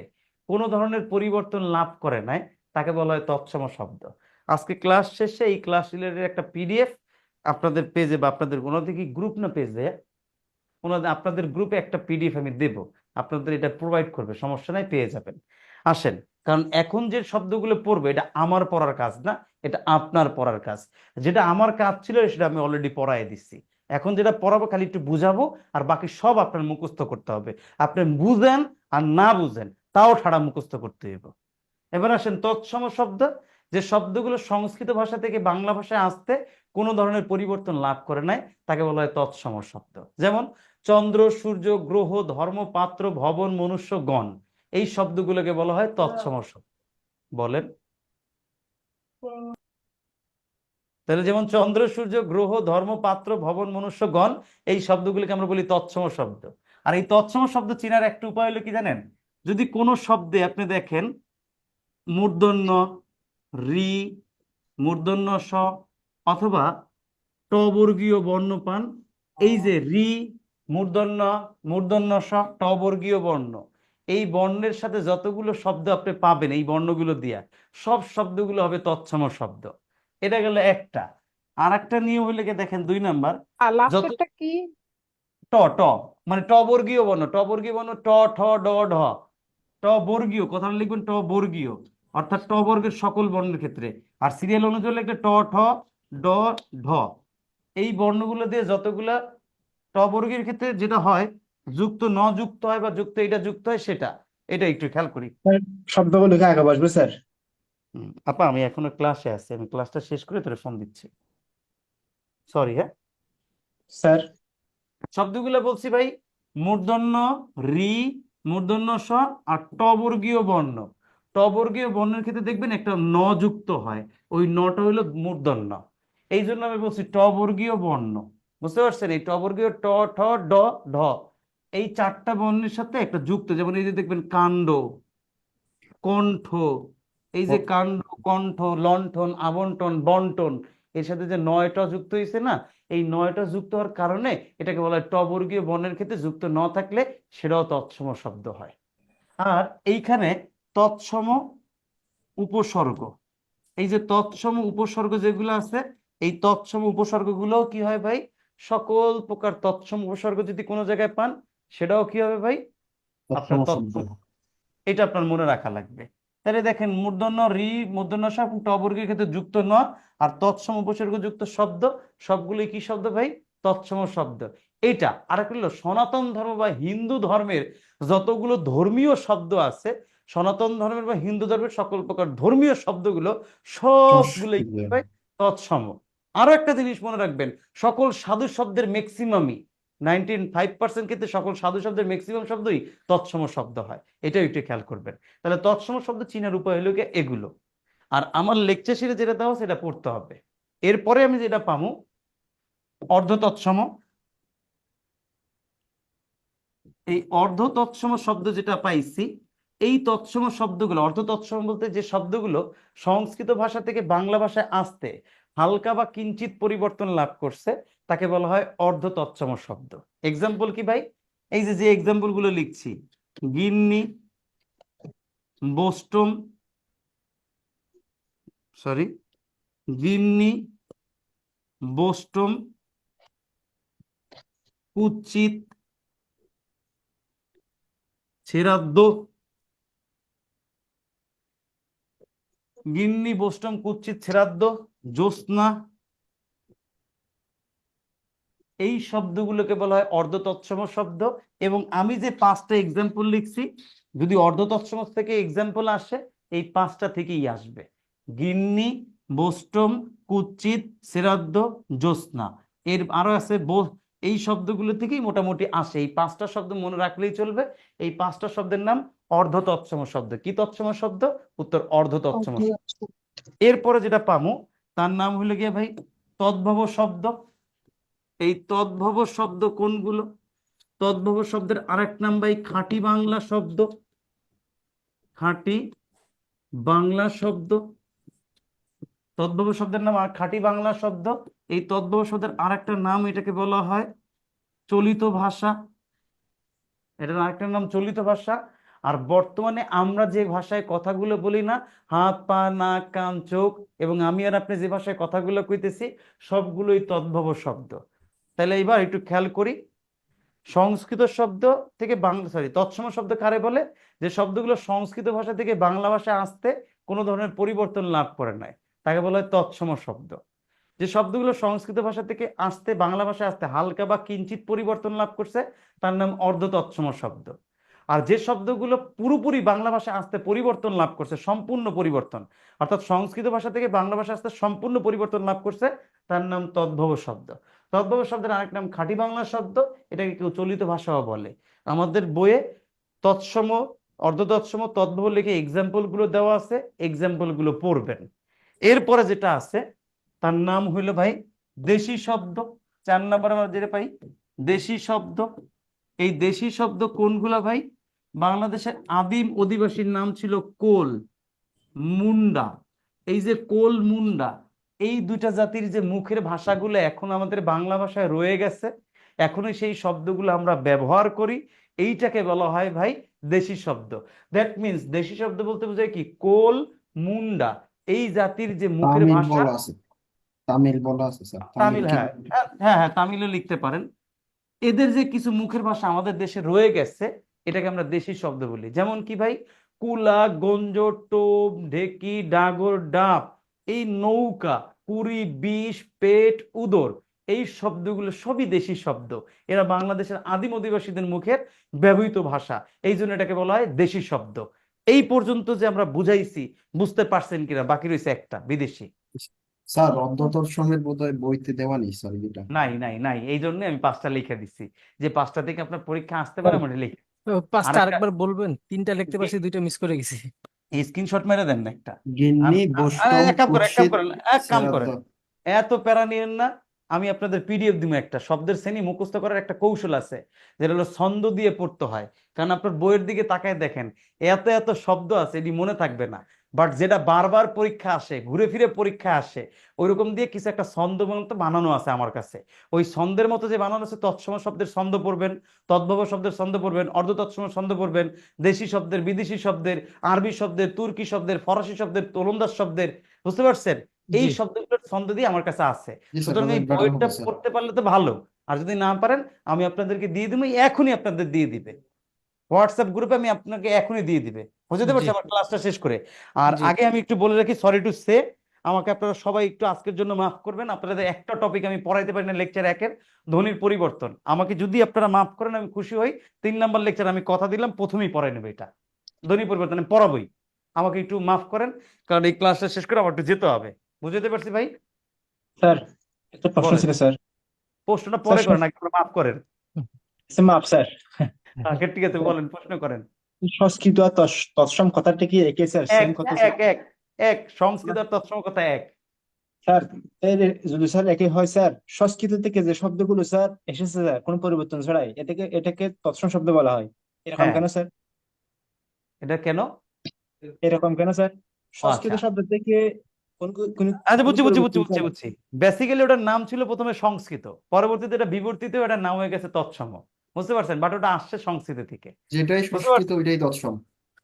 Speaker 2: কোনো ধরনের পরিবর্তন লাভ করে নাই তাকে বলা হয় তৎসম শব্দ। আজকে ক্লাস শেষে এই ক্লাস রিলেটেড একটা পিডিএফ আপনাদের পেজে বা আপনাদের ওনাদের কি গ্রুপ না পেজে ওনাদের আপনাদের গ্রুপে একটা পিডিএফ আমি দেব, আপনাদের এটা প্রোভাইড করবে, সমস্যা নাই, পেয়ে যাবেন। আসেন, কারণ এখন যে শব্দগুলো পড়বে এটা আমার পড়ার কাজ না, এটা আপনার পড়ার কাজ। যেটা আমার কাজ ছিল সেটা আমি অলরেডি পড়ায় দিচ্ছি, এখন যেটা পড়াবো খালি একটু বুঝাবো, আর বাকি সব আপনার মুখস্থ করতে হবে। আপনি বুঝেন আর না বুঝেন তাও ছাড়া মুখস্থ করতে হবে। এবার আসেন তৎসম শব্দ, যে শব্দগুলো সংস্কৃত ভাষা থেকে বাংলা ভাষায় আসতে কোনো ধরনের পরিবর্তন লাভ করে নাই তাকে বলা হয় তৎসম শব্দ। যেমন চন্দ্র, সূর্য, গ্রহ, ধর্ম, পাত্র, ভবন, মনুষ্য, গণ, এই শব্দগুলোকে বলা হয় তৎসম শব্দ। বলেন তাহলে, যেমন চন্দ্র, সূর্য, গ্রহ, ধর্ম, পাত্র, ভবন, মনুষ্য, গণ, এই শব্দগুলোকে আমরা বলি তৎসম শব্দ। আর এই তৎসম শব্দ চেনার একটা উপায় হলো কি জানেন? যদি কোনো শব্দে আপনি দেখেন মূর্ধন্য রি, মূর্ধন্য স অথবা ট বর্গীয় বর্ণ পান, এই যে রি, মূর্ধন্য স, ট বর্গীয় বর্ণ, এই বর্ণের সাথে যতগুলো শব্দ আপনি পাবেন এই বর্ণগুলো দিয়া সব শব্দগুলো হবে তৎসম শব্দ। এটা গেল একটা। আর একটা নিয়ম হলে কি দেখেন 2 নাম্বার,
Speaker 9: আর
Speaker 2: যত
Speaker 9: লাস্টেরটা কি?
Speaker 2: ট ট মানে ট বর্গীয় বর্ণ, ট বর্গীয় বর্ণ ট ঠ ড ঢ, ট বর্গীয় কথাটা লিখবেন ট বর্গীয়, অর্থাৎ ট বর্গের সকল বর্ণের ক্ষেত্রে। আর সিরিয়াল অনুযায়ী লিখলে ট ঠ ড ঢ, এই বর্ণগুলো দিয়ে যতগুলা ট বর্গের ক্ষেত্রে যেটা হয় যুক্ত ন যুক্ত হয় বা যুক্ত এটা যুক্ত হয় সেটা, এটা একটু খেয়াল করি।
Speaker 6: স্যার, শব্দগুলোকে আগে বসবে স্যার।
Speaker 2: আপা আমি এখনো ক্লাসে আছি, আমি ক্লাসটা শেষ করে তোরে ফোন দিচ্ছি, সরি। হ্যাঁ
Speaker 6: স্যার,
Speaker 2: শব্দগুলো বলছি ভাই, মূর্ধন্য রি, মূর্ধন্য স আর ট বর্গীয় বর্ণ। ট বর্গীয় বর্ণের ক্ষেত্রে দেখবেন একটা ন যুক্ত হয়, ওই নটা হইলো মূর্ধন্য। এই জন্য আমি বলছি ট বর্গীয় বর্ণ, বুঝতে পারছেন? এই ট বর্গীয় ট ঠ ড ঢ, এই 4টা বর্ণের সাথে একটা যুক্ত, যেমন এই যে দেখবেন কাণ্ড, কণ্ঠ, এই যে কাণ্ড, কণ্ঠ, লণ্ঠন, আবণ্টন, বন্টন, এর সাথে যে 9টা যুক্ত হয়েছে না, এই 9টা যুক্ত হওয়ার কারণে এটাকে বলা হয় ট বর্গীয় বর্ণের ক্ষেত্রে যুক্ত ন থাকলে সেটাও তৎসম শব্দ হয়। আর এইখানে তৎসম উপসর্গ, এই যে তৎসম উপসর্গ যেগুলো আছে, এই তৎসম উপসর্গগুলোও কি হয় ভাই? সকল প্রকার তৎসম উপসর্গ যদি কোনো জায়গায় পান সেটাও কি হবে ভাই? আপনার তৎসম। এটা আপনার মনে রাখা লাগবে। তাহলে দেখেন মূর্ধন্য রি, মূর্ধন্য স এবং ট বর্গের ক্ষেত্রে যুক্ত ন আর তৎসম উপসর্গ যুক্ত শব্দ সবগুলো কি শব্দ ভাই? তৎসম শব্দ। এটা আরেকটা হলো সনাতন ধর্ম বা হিন্দু ধর্মের যতগুলো ধর্মীয় শব্দ আছে, সনাতন ধর্মের বা হিন্দু ধর্মের সকল প্রকার ধর্মীয় শব্দগুলো সবগুলোই কি হয়? তৎসম। আরো একটা জিনিস মনে রাখবেন, সকল সাধু শব্দের ম্যাক্সিমামই 95% ক্ষেত্রে সকল সাধু শব্দের ম্যাক্সিমাম শব্দই তৎসম শব্দ হয়, এটাও একটু খেয়াল করবেন। তাহলে তৎসম শব্দ চিনার উপায় হলো এগুলো। আর আমার লেকচার সিরিজে যেটা দেওয়া সেটা পড়তে হবে। এরপরে আমি যেটা পাবো অর্ধ তৎসম, এই অর্ধ তৎসম শব্দ যেটা পাইছি, এই তৎসম শব্দগুলো, অর্ধ তৎসম বলতে যে শব্দগুলো সংস্কৃত ভাষা থেকে বাংলা ভাষায় আসতে হালকা বা কিঞ্চিত পরিবর্তন লাভ করছে তাকে বলা হয় অর্ধ তৎসম শব্দ। এক্সাম্পল কি ভাই? এই যে যে এক্সাম্পল গুলো লিখছি, গিন্নি, বোস্টম, গিন্নি, বোস্টম, কুৎসিত, ছেড়াদ্দ, গিন্নি, বোস্টম, কুৎসিত, ছেড়াদ্দ, জ্যোৎস্না, এই শব্দগুলোকে বলা হয় অর্ধ তৎসম শব্দ। এবং আমি যে 5টা এক্সাম্পল লিখছি, যদি অর্ধ তৎসম থেকে এক্সাম্পল আসে এই 5টা থেকেই আসবে, গিন্নি, বোস্টম, কুৎসিত, ছেড়াদ্দ, জ্যোৎস্না। এর আরো আছে এই শব্দগুলো থেকেই মোটামুটি আসে। এই 5টা শব্দ মনে রাখলেই চলবে। এই 5টা শব্দের নাম অর্ধ তৎসম শব্দ। কি তৎসম শব্দ? উত্তর অর্ধ তৎসম শব্দ। এরপরে যেটা পামু তার নাম হলো গিয়ে ভাই তদ্ভব শব্দ। এই তদ্ভব শব্দ কোনগুলো? তদ্ভব শব্দের আরেক নাম ভাই খাঁটি বাংলা শব্দ। খাঁটি বাংলা শব্দ, তদ্ভব শব্দের নাম আর খাঁটি বাংলা শব্দ। এই তদ্ভব শব্দের আরেকটা নাম, এটাকে বলা হয় চলিত ভাষা। এটার আরেকটা নাম চলিত ভাষা। আর বর্তমানে আমরা যে ভাষায় কথাগুলো বলি না, হাত পা নাক কান চোখ, এবং আমি আর আপনি যে ভাষায় কথাগুলো কইতেছি সবগুলোই তদ্ভব শব্দ। তাহলে এবার একটু খেয়াল করি, সংস্কৃত শব্দ থেকে বাংলা, সরি, তৎসম শব্দ কারে বলে? যে শব্দগুলো সংস্কৃত ভাষা থেকে বাংলা ভাষায় আসতে কোনো ধরনের পরিবর্তন লাভ করে নাই, তাকে বলা হয় তৎসম শব্দ। যে শব্দগুলো সংস্কৃত ভাষা থেকে আসতে বাংলা ভাষায় আসতে হালকা বা কিঞ্চিত পরিবর্তন লাভ করছে তার নাম অর্ধ তৎসম শব্দ। আর যে শব্দগুলো পুরোপুরি বাংলা ভাষায় আসতে পরিবর্তন লাভ করছে, সম্পূর্ণ পরিবর্তন, অর্থাৎ সংস্কৃত ভাষা থেকে বাংলা ভাষা আসতে সম্পূর্ণ পরিবর্তন লাভ করছে, তার নাম তদ্ভব শব্দ। তদ্ভব শব্দের আরেক নাম খাঁটি বাংলা শব্দ, এটাকে কেউ চলিত ভাষাও বলে। আমাদের বইয়ে তৎসম, অর্ধ তৎসম, তদ্ভব লিখে এক্সাম্পল গুলো দেওয়া আছে, এক্সাম্পল গুলো পড়বেন। এরপরে যেটা আছে তার নাম হইল ভাই দেশি শব্দ। 4 নম্বর আমরা যেটা পাই দেশি শব্দ। এই দেশি শব্দ কোনগুলা ভাই? বাংলাদেশের আদিম অধিবাসীর নাম ছিল কোল, মুন্ডা। এই যে কোল, মুন্ডা, এই দুইটা জাতির যে মুখের ভাষাগুলো এখন আমাদের বাংলা ভাষায় রয়ে গেছে, এখনো সেই শব্দগুলো আমরা ব্যবহার করি, এইটাকে বলা হয় ভাই দেশি শব্দ। দ্যাট মিনস দেশি শব্দ বলতে বোঝায় কি? কোল, মুন্ডা, এই জাতির যে মুখের
Speaker 8: তামিল
Speaker 2: ভাষা।
Speaker 8: বলা আছে, তামিল বলা আছে স্যার, তামিল
Speaker 2: তামিল,
Speaker 8: কি?
Speaker 2: হ্যাঁ হ্যাঁ হ্যাঁ, তামিলও লিখতে পারেন। এদের যে কিছু মুখের ভাষা আমাদের দেশে রয়ে গেছে, এটাকে আমরা দেশি শব্দ বলি। যেমন কি ভাই? কুলা, গঞ্জ, টোপ, ঢেকি, ডাগর, ডাব, এই নৌকা, কুড়ি, বিষ, পেট, উদর, এই শব্দগুলো সবই দেশি শব্দ। এরা বাংলাদেশের আদিম অধিবাসীদের মুখের ব্যবহৃত ভাষা, এই জন্য এটাকে বলা হয় দেশি শব্দ। এই পর্যন্ত যে আমরা বুঝাইছি, বুঝতে পারছেন কিনা? বাকি রয়েছে একটা বিদেশি।
Speaker 8: স্যার অর্ধতৎসমের বোধহয় বইতে দেওয়া নেই স্যার এটা।
Speaker 2: নাই নাই নাই, এই জন্য আমি 5টা লিখে দিচ্ছি, যে 5টা থেকে আপনার পরীক্ষা আসতে পারে, আমি লিখে।
Speaker 11: পাঁচটা
Speaker 2: আরেকটা
Speaker 11: আরেকবার বলবেন? 3টা লিখতে পারছি, 2টা মিস করে গেছি।
Speaker 2: স্ক্রিনশট মেরে দেন না একটা।
Speaker 8: গিন্নি, বোষ্টম,
Speaker 2: এক কাম করেন,
Speaker 8: কুৎসিত,
Speaker 2: এক কাম করেন,
Speaker 8: শ্রাদ্ধ।
Speaker 2: এত প্যারা নিয়েন না। আমি আপনাদের পিডিএফ দিব, একটা শব্দের শ্রেণী মুখস্থ করার একটা কৌশল আছে, যেটা হলো ছন্দ দিয়ে পড়তে হয়। কারণ আপনার বইয়ের দিকে তাকায় দেখেন, এত এত শব্দ আছে, এটি মনে থাকবে না। বাট যেটা বারবার পরীক্ষা আসে, ঘুরে ফিরে পরীক্ষা আসে, ওইরকম দিয়ে কিছু একটা ছন্দ মতো বানানো আছে আমার কাছে। ওই ছন্দের মতো যে বানানো আছে, তৎসম শব্দের ছন্দ পড়বেন, তদ্ভব শব্দের ছন্দ পড়বেন, অর্ধ তৎসম ছন্দ পড়বেন, দেশি শব্দের, বিদেশি শব্দের, আরবি শব্দের, তুর্কি শব্দের, ফরাসি শব্দের, তোলন্দাজ শব্দের, বুঝতে পারছেন? এই
Speaker 11: জি
Speaker 2: শব্দগুলোর ছন্দ দিয়ে আমার কাছে আছে।
Speaker 8: জি স্যার,
Speaker 2: সুতরাং এই
Speaker 8: তাহলে বেটার
Speaker 2: বইটা
Speaker 8: হবে স্যার।
Speaker 2: পড়তে পারলে তো ভালো, আর যদি না পারেন আমি আপনাদেরকে দিয়ে দিব, এখনই আপনাদের দিয়ে দিবে হোয়াটসঅ্যাপ গ্রুপে, আমি আপনাকে এখনই দিয়ে দিবে, বুঝতে
Speaker 11: জি
Speaker 2: পারছি আমার ক্লাসটা শেষ করে। আর
Speaker 11: জি
Speaker 2: আগে আমি একটু বলে রাখি, সরি টু সে, আমাকে আপনারা সবাই একটু আজকের জন্য মাফ করবেন। আপনাদের একটা টপিক আমি পড়াইতে পারি না, লেকচার 1-এর ধ্বনির পরিবর্তন। আমাকে যদি আপনারা মাফ করেন আমি খুশি হই। 3 নম্বর লেকচার আমি কথা দিলাম প্রথমেই পড়াই নেবে, এটা ধ্বনি পরিবর্তন আমি পড়াবই। আমাকে একটু মাফ করেন, কারণ এই ক্লাসটা শেষ করে আমার একটু যেতে হবে। বুঝতে পারছি ভাই?
Speaker 6: স্যার একটা প্রশ্ন
Speaker 2: বলেন,
Speaker 6: ছিল স্যার।
Speaker 2: প্রশ্নটা
Speaker 6: স্যার
Speaker 2: পরে করেন, আগে মাফ করেন।
Speaker 6: মাপ স্যার।
Speaker 2: আগে ঠিক আছে, বলেন, প্রশ্ন করেন।
Speaker 6: সংস্কৃত আর তৎসম কথাটা কি একই স্যার?
Speaker 2: এক
Speaker 6: সেম কথা স্যার?
Speaker 2: এক এক এক সংস্কৃত আর তৎসম কথা এক।
Speaker 6: স্যার যদি স্যার একই হয় স্যার, সংস্কৃত থেকে যে শব্দগুলো স্যার এসেছে স্যার কোনো পরিবর্তন ছাড়াই, এটাকে তৎসম শব্দ বলা হয়। এরকম
Speaker 2: হ্যাঁ,
Speaker 6: কেন স্যার?
Speaker 2: এটা কেন?
Speaker 6: এরকম কেন স্যার?
Speaker 2: ও
Speaker 6: সংস্কৃত
Speaker 2: আচ্ছা
Speaker 6: শব্দ থেকে কোন কোন
Speaker 2: আচ্ছা,
Speaker 6: কোন
Speaker 2: বুঝছি বুঝছি বুঝছি
Speaker 6: পরিবর্তন
Speaker 2: বুঝছি
Speaker 6: ছাড়াই।
Speaker 2: বুঝছি। বেসিক্যালি ওটার নাম ছিল প্রথমে সংস্কৃত, পরবর্তীতে এটা বিবর্তিত, এটার নাম হয়ে গেছে তৎসম। বুঝতে পারছেন? বাট ওটা আসছে সংস্কৃত থেকে,
Speaker 8: যেটাই
Speaker 2: বুঝতে
Speaker 8: সংস্কৃত
Speaker 2: পারছেন?
Speaker 8: ওইটাই তৎসম।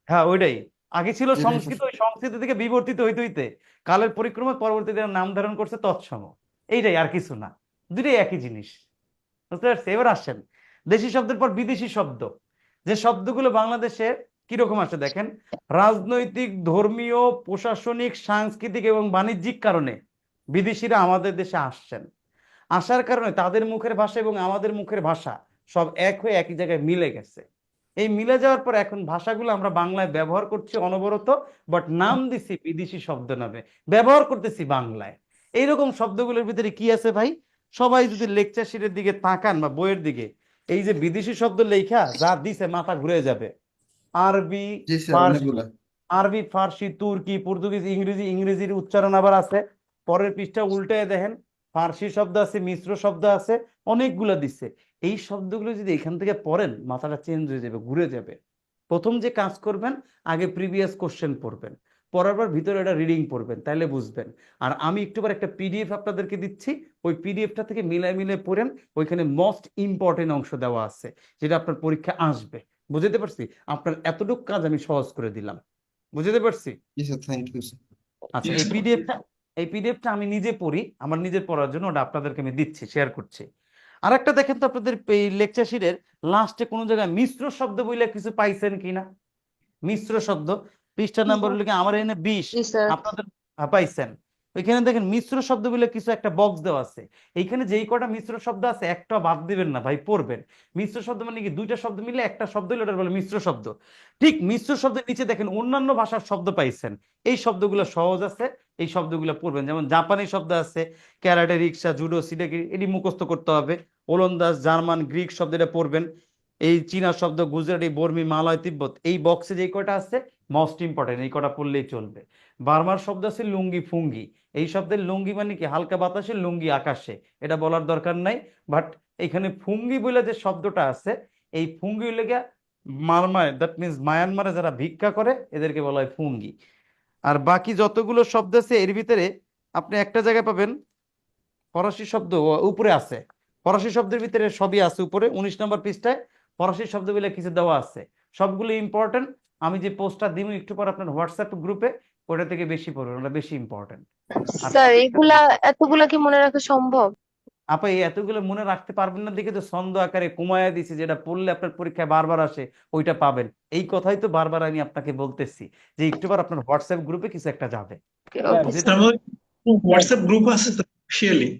Speaker 2: হ্যাঁ, ওইটাই। আগে ছিল
Speaker 8: যেটাই
Speaker 2: সংস্কৃত, ওই সংস্কৃত থেকে বিবর্তিত হইতে হইতে কালের পরিক্রমায় পরবর্তীতে এর নাম ধারণ করছে তৎসম। এইটাই, আর কিছু না, দুটোই একই জিনিস। বুঝতে পারছি? এবার আসেন দেশি শব্দের পর বিদেশি শব্দ। যে শব্দগুলো বাংলাদেশে কিরকম আসে দেখেন, রাজনৈতিক, ধর্মীয়, প্রশাসনিক, সাংস্কৃতিক এবং বাণিজ্যিক কারণে বিদেশিরা আমাদের দেশে আসছেন। আসার কারণে তাদের মুখের ভাষা এবং আমাদের মুখের ভাষা সব এক হয়ে একই জায়গায় মিলে গেছে। এই মিলে যাওয়ার পর এখন ভাষাগুলো আমরা বাংলায় ব্যবহার করছি অনবরত, বাট নাম দিছি বিদেশি শব্দ নামে, ব্যবহার করতেছি বাংলায়। এইরকম শব্দগুলোর ভিতরে কি আছে ভাই? সবাই যদি লেকচার শিটের দিকে তাকান বা বইয়ের দিকে, এই যে বিদেশি শব্দ লেখা যা দিছে, মাথা ঘুরে যাবে। আরবি,
Speaker 8: জি স্যার,
Speaker 2: ফার্সি,
Speaker 8: অনেকগুলা।
Speaker 2: আরবি, ফার্সি, তুর্কি, পর্তুগিজ, ইংরেজি, ইংরেজির উচ্চারণ আবার আছে। পরের পৃষ্ঠা উল্টায় দেখেন, ফার্সি শব্দ আছে, মিশ্র শব্দ আছে, অনেকগুলা দিচ্ছে। এই শব্দগুলো যদি এখান থেকে পড়েন, মাথাটা চেঞ্জ হয়ে যাবে, ঘুরে যাবে। প্রথম যে কাজ করবেন, আগে প্রিভিয়াস কোশ্চেন পড়বেন, পড়ার পর ভিতরে এটা রিডিং পড়বেন, তাহলে বুঝবেন। আর আমি একটু পর একটা পিডিএফ আপনাদেরকে দিচ্ছি, ওই পিডিএফটা থেকে মিলাই মিলে পড়েন, ওইখানে মোস্ট ইম্পর্টেন্ট অংশ দেওয়া আছে যেটা আপনার পরীক্ষা আসবে। বুঝতে পারছি? আপনার এতটুকু কাজ আমি সহজ করে দিলাম। বুঝতে পারছি?
Speaker 8: জি স্যার, থ্যাংক ইউ স্যার।
Speaker 2: আচ্ছা, এই পিডিএফটা আমি নিজে পড়ি, আমার নিজের পড়ার জন্য ওটা আপনাদেরকে আমি দিচ্ছি, শেয়ার করছি। আর একটা দেখেন তো, আপনাদের এই লেকচার শিটের লাস্টে কোনো জায়গায় মিশ্র শব্দ বলে কিছু পাইছেন কিনা? মিশ্র শব্দ পৃষ্ঠা নাম্বার হলো কি আমার এখানে 20, আপনাদের পাইছেন। ওইখানে দেখেন মিশ্র শব্দ বলে কিছু একটা বক্স দেওয়া আছে। এইখানে যেই কটা মিশ্র শব্দ আছে একটা বাদ দিবেন না ভাই, পড়বেন। মিশ্র শব্দ মানে কি, দুইটা শব্দ মিলে একটা শব্দ হলে ওটা বলে মিশ্র শব্দ। ঠিক মিশ্র শব্দের নিচে দেখেন অন্যান্য ভাষার শব্দ পাইছেন, এই শব্দগুলো সহজ আছে, এই শব্দগুলো পড়বেন। যেমন জাপানি শব্দ আছে, ক্যারাটে, রিক্সা, জুডো, সিডাকি, এটি মুখস্থ করতে হবে। ওলন্দাজ, জার্মান, গ্রিক শব্দ এটা পড়বেন। এই চীনা শব্দ, গুজরাটি, বর্মী, মালয়, তিব্বত, এই বক্সে যে কয়টা আছে মোস্ট ইম্পর্টেন্ট, এই কটা পড়লেই চলবে। বার্মার শব্দ আছে লুঙ্গি, ফুঙ্গি। এই শব্দের লুঙ্গি মানে কি হালকা বাতাসে, লুঙ্গি আকাশে, এটা বলার দরকার নাই। বাট এখানে ফুঙ্গি বলে যে শব্দটা আছে, এই ফুঙ্গি লেগে মারমায়, দ্যাট মিনস মায়ানমারে যারা ভিক্ষা করে এদেরকে বলা হয় ফুঙ্গি। আর বাকি যতগুলো শব্দ আছে এর ভিতরে আপনি একটা জায়গায় পাবেন ফরাসি শব্দ, উপরে আছে ফরাসি শব্দের ভিতরে সবই আছে উপরে 19 নম্বর পৃষ্ঠায় ফরাসি শব্দ বলে কিছু দেওয়া আছে, সবগুলো ইম্পর্টেন্ট। আমি যে পোস্টটা দিব একটু পর আপনার হোয়াটসঅ্যাপ গ্রুপে, ওটা থেকে বেশি পড়বেন, ওটা বেশি ইম্পর্টেন্ট।
Speaker 15: স্যার এতগুলা কি মনে রাখা সম্ভব?
Speaker 2: আপা এই এতগুলো মনে রাখতে পারবেন না দেখে তো ছন্দ আকারে কমায়া দিছি, যেটা পড়লে আপনার পরীক্ষায় বারবার আসে ওইটা পাবেন। এই কথাই তো বারবার আমি আপনাকে বলতেছি যে একটু পর আপনার হোয়াটসঅ্যাপ গ্রুপে কিছু একটা যাবে।
Speaker 14: হোয়াটসঅ্যাপ গ্রুপ আছে তো অফিশিয়ালি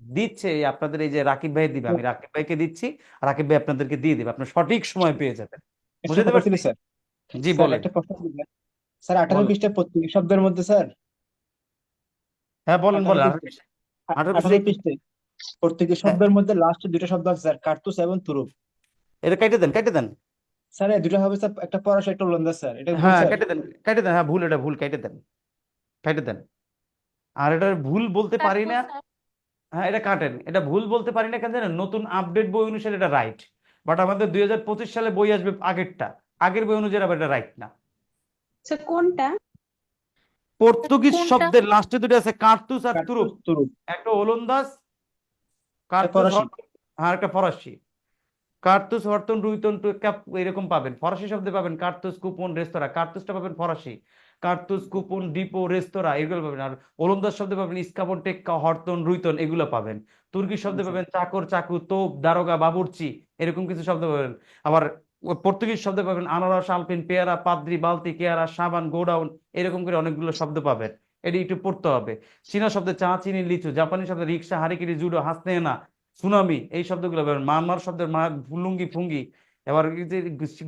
Speaker 2: দিচ্ছে আপনাদের, এই যে রাকিব ভাই দিবে, আমি রাকিব ভাইকে দিচ্ছি, রাকিব ভাই আপনাদেরকে দিয়ে দিবে, আপনার সঠিক সময় পেয়ে যাবেন। বুঝতে পারছেন?
Speaker 6: স্যার
Speaker 2: জি
Speaker 6: স্যার
Speaker 2: বলেন।
Speaker 6: একটা প্রশ্ন দিবেন স্যার 18
Speaker 2: বলেন।
Speaker 6: পৃষ্ঠা প্রত্যেক শব্দের মধ্যে স্যার
Speaker 2: হ্যাঁ বলেন
Speaker 6: 18
Speaker 2: বলেন।
Speaker 6: পৃষ্ঠা 18 পৃষ্ঠায় প্রত্যেক শব্দের মধ্যে লাস্টে দুটো শব্দ আছে স্যার, কার্তুস এবং তুরুপ।
Speaker 2: এটা কেটে দেন, কেটে দেন।
Speaker 6: স্যার এই দুটো হবে স্যার, একটা ফরাসি একটা ওলন্দাজ স্যার, এটা ভুল
Speaker 2: হ্যাঁ
Speaker 6: স্যার?
Speaker 2: কেটে দেন, কেটে দেন, হ্যাঁ ভুল, এটা ভুল, কেটে দেন, কেটে দেন। আর এটা ভুল বলতে পারি না, হ্যাঁ এটা কাটেন, এটা ভুল বলতে পারি না কেন জানেন, নতুন আপডেট বই অনুসারে এটা রাইট, বাট আমাদের 2025 সালে বই আসবে আগেরটা, আগের বই অনুযায়ী আবার এটা রাইট না।
Speaker 3: স্যার কোনটা?
Speaker 2: পর্তুগিজ শব্দের লাস্টে দুটো আছে কার্তুস আর তুরুপ,
Speaker 6: তুরুপ
Speaker 2: একটা ওলন্দাজ কার্তুস,
Speaker 6: ফরাসি।
Speaker 2: আর একটা ফরাসি। কার্তুস, হরতন, রুইতন, এরকম পাবেন। ফরাসি শব্দে পাবেন কার্তুস, কুপন, রেস্তোরাঁ, কার্তুসটা পাবেন ফরাসি, কার্তুস, কুপন, ডিপো, রেস্তোরাঁ এগুলো পাবেন। আর ওলন্দাজ শব্দে পাবেন ইস্কাবন, টেক্কা, হরতন, রুইতন এগুলো পাবেন। তুর্কি শব্দে পাবেন চাকর, চাকু, তোপ, দারোগা, বাবুর্চি এরকম কিছু শব্দ পাবেন। আবার পর্তুগিজ শব্দে পাবেন আনারস, আলপিন, পেয়ারা, পাদ্রি, বালতি, কেয়ারা, সাবান, গোডাউন এরকম করে অনেকগুলো শব্দ পাবেন, এটি একটু পড়তে হবে। চীনা শব্দে চা, চিনি, লিচু, জাপানি শব্দে রিক্সা, হারিকিরি, জুডো, হাসনেনা, সুনামি এই শব্দগুলো পাবেন। মারমার শব্দের লুঙ্গি, ফুঙ্গি। এবার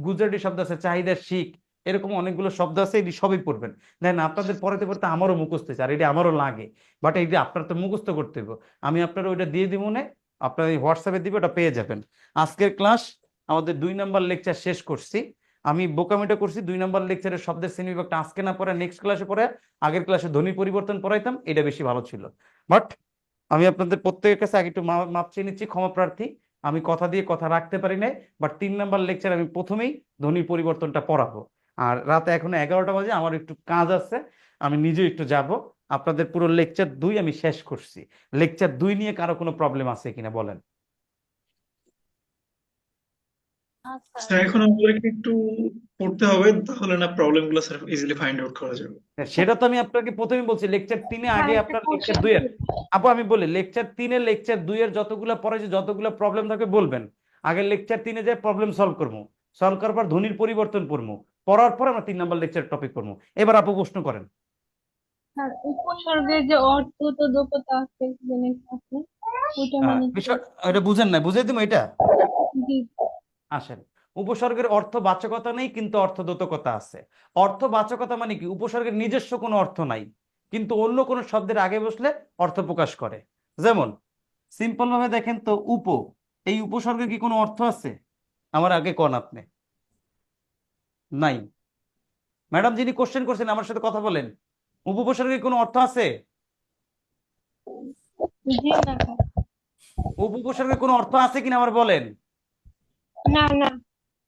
Speaker 2: গুজরাটি শব্দ আছে চাহিদা, শিখ, এরকম অনেকগুলো শব্দ আছে, এটি সবই পড়বেন। দেখেন আপনাদের পড়াতে পড়তে আমারও মুখস্থ হয়েছে, আর এটি আমারও লাগে, বাট এইটা আপনার তো মুখস্থ করতে হবে। আমি আপনার ওইটা দিয়ে দিব, মনে আপনার এই হোয়াটসঅ্যাপে দিবে, ওটা পেয়ে যাবেন। আজকের ক্লাস আমাদের 2 নম্বর লেকচার শেষ করছি। আমি বোকামিটা করছি 2 নম্বর লেকচারের শব্দের শ্রেণীবিভাগটা আজকে না পড়ে নেক্সট ক্লাসে পড়ে, আগের ক্লাসে ধ্বনি পরিবর্তন পড়াইতাম, এটা বেশি ভালো ছিল। বাট আমি আপনাদের প্রত্যেকের কাছে আগে একটু মাপ চেয়ে নিচ্ছি, ক্ষমা প্রার্থী, আমি কথা দিয়ে কথা রাখতে পারি নাই। বাট 3 নম্বর লেকচার আমি প্রথমেই ধ্বনির পরিবর্তনটা পড়াবো। আর রাতে এখন 11টা বাজে, আমার একটু কাজ আছে, আমি নিজে একটু যাব। আপনাদের পুরো লেকচার 2 আমি শেষ করছি। লেকচার 2 নিয়ে কারো কোনো প্রবলেম আছে কিনা বলেন?
Speaker 14: স্যার এখন আমাদেরকে একটু পড়তে হবে, তাহলে না প্রবলেম গুলো স্যার ইজিলি ফাইন্ড আউট করা যাবে।
Speaker 2: সেটা তো আমি আপনাকে প্রথমেই বলছি, লেকচার 3 আগে আপনার লেকচার 2 এর আপু আমি বলি, লেকচার 3 এর লেকচার 2 এর যতগুলো পড়াইছি, যতগুলো প্রবলেম থাকে বলবেন। আগে লেকচার 3 এ যে প্রবলেম সলভ করবো, সলভ করার পর ধ্বনির পরিবর্তন পড়বো, পড়ার পর আমরা 3 নম্বর লেকচার টপিক পড়বো। এবার আপু প্রশ্ন করেন।
Speaker 9: স্যার উপসর্গের যে অর্থ তো দোপতা আছে জিনিস আছে, ওটা মানে কি?
Speaker 2: বিষয় এটা বুঝেন না, বুঝাই দিব এটা।
Speaker 9: জি
Speaker 2: আসেন, উপসর্গের অর্থবাচকতা নেই কিন্তু অর্থদ্যোতকতা আছে। অর্থবাচকতা মানে কি, উপসর্গের নিজস্ব কোনো অর্থ নাই কিন্তু অন্য কোনো শব্দের আগে বসলে অর্থ প্রকাশ করে। যেমন সিম্পল ভাবে দেখেন তো, এই উপসর্গের কি কোনো অর্থ আছে? আমার আগে কোন আপনি নাই। ম্যাডাম যিনি কোশ্চেন করছেন আমার সাথে কথা বলেন, উপসর্গের কোনো অর্থ আছে?
Speaker 9: জি না
Speaker 2: উপসর্গের কোনো অর্থ আছে কিনা আমার বলেন?
Speaker 9: না না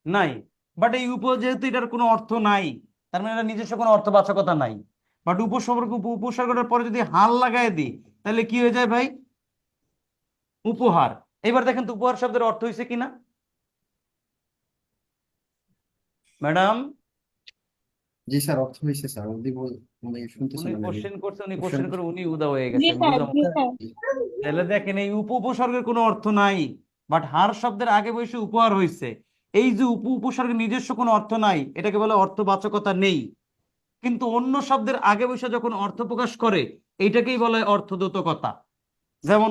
Speaker 2: নাই। বাট এই যেহেতু এটার কোনো অর্থ নাই, তার মানে এটা নিজস্ব কোনো অর্থবাচকতা নাই। বাট উপসর্গটার পরে যদি হাল লাগাই দিই তাহলে কি হয়ে যায় ভাই? উপহার। এবার দেখেন তো উপহার শব্দের অর্থ হয়েছে কিনা ম্যাডাম?
Speaker 8: জি স্যার, অর্থ হয়েছে স্যার। মানে
Speaker 2: উনি
Speaker 8: শুনতেছেন না নাকি?
Speaker 2: কোশ্চেন করছে, উনি
Speaker 8: কোশ্চেন
Speaker 2: কোশ্চেন করে উনি উদা হয়ে
Speaker 9: জি
Speaker 2: গেছে, আমি
Speaker 9: স্যার,
Speaker 2: বুঝলাম।
Speaker 9: জি স্যার।
Speaker 2: তাহলে দেখেন এই উপসর্গের কোনো অর্থ নাই, বাট হার শব্দের আগে বসে উপহার হয়েছে। এই যে উপসর্গের নিজস্ব কোনো অর্থ নাই, এটাকে বলে অর্থবাচকতা নেই। কিন্তু অন্য শব্দের আগে বসে যখন অর্থ প্রকাশ করে এইটাকেই বলে অর্থদ্যোতকতা। যেমন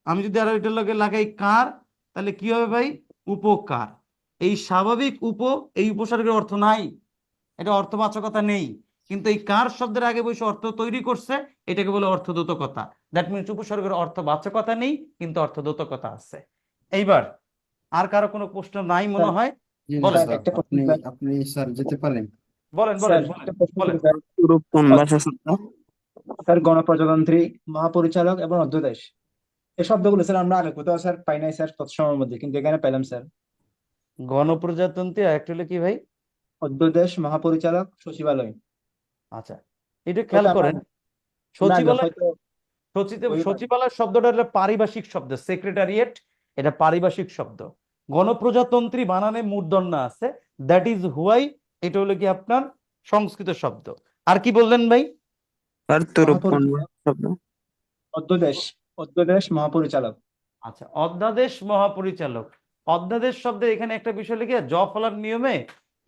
Speaker 2: আমি যদি আর এটার লগে লাগাই কার, তাহলে কি হবে ভাই? উপকার। এই স্বাভাবিক এই উপসর্গের অর্থ নাই, এটা অর্থবাচকতা নেই। কিন্তু এই কার শব্দের আগে বসে অর্থ তৈরি করছে, এটাকে বলে অর্থদ্যোতকতা। দ্যাট মিনস উপসর্গের অর্থবাচকতা নেই, কিন্তু অর্থদ্যোতকতা আছে। এইবার আর কারো কোনো প্রশ্ন নাই মনে হয়?
Speaker 8: জি না
Speaker 2: বলেন
Speaker 6: স্যার
Speaker 8: স্যার,
Speaker 6: একটা প্রশ্ন
Speaker 8: আপনি
Speaker 6: স্যার।
Speaker 8: আপনি স্যার যেতে পারেন।
Speaker 2: বলেন
Speaker 6: স্যার
Speaker 2: বলেন
Speaker 6: একটা প্রশ্ন
Speaker 2: বলেন।
Speaker 6: করি স্যার।
Speaker 1: রূপ কোন ভাষা শব্দ?
Speaker 6: স্যার গণপ্রজাতন্ত্রী, মহাপরিচালক এবং অধ্যাদেশ, এই শব্দগুলো স্যার আমরা আগে কোথাও স্যার পাই নাই স্যার তৎসমের মধ্যে, কিন্তু এখানে পেলাম স্যার।
Speaker 2: গণপ্রজাতন্ত্রী অ্যাকচুয়ালি কি ভাই?
Speaker 6: অধ্যাদেশ, মহাপরিচালক, সচিবালয়।
Speaker 2: আচ্ছা, এটা খেয়াল
Speaker 6: হয়তো আমরা
Speaker 2: করেন।
Speaker 6: আমরা আগে
Speaker 2: সচিবালয়
Speaker 6: হয়তো বই পাই।
Speaker 2: সচিবালয় শব্দটা হলো পারিভাষিক শব্দ, সেক্রেটারিয়েট এটা পারিভাষিক শব্দ। গণপ্রজাতন্ত্রী বানানে মূর্ধন্য আছে, দ্যাট ইজ হুয়াই এটা হলো কি আপনার সংস্কৃত শব্দ। আর কি বললেন ভাই?
Speaker 1: আর রূপ কোন
Speaker 6: মহাপরিচালক,
Speaker 1: ভাষা শব্দ?
Speaker 6: অধ্যাদেশ, অধ্যাদেশ, মহাপরিচালক।
Speaker 2: আচ্ছা, অধ্যাদেশ মহাপরিচালক। অধ্যাদেশ শব্দে এখানে একটা বিষয় লিখে জ ফলার নিয়মে,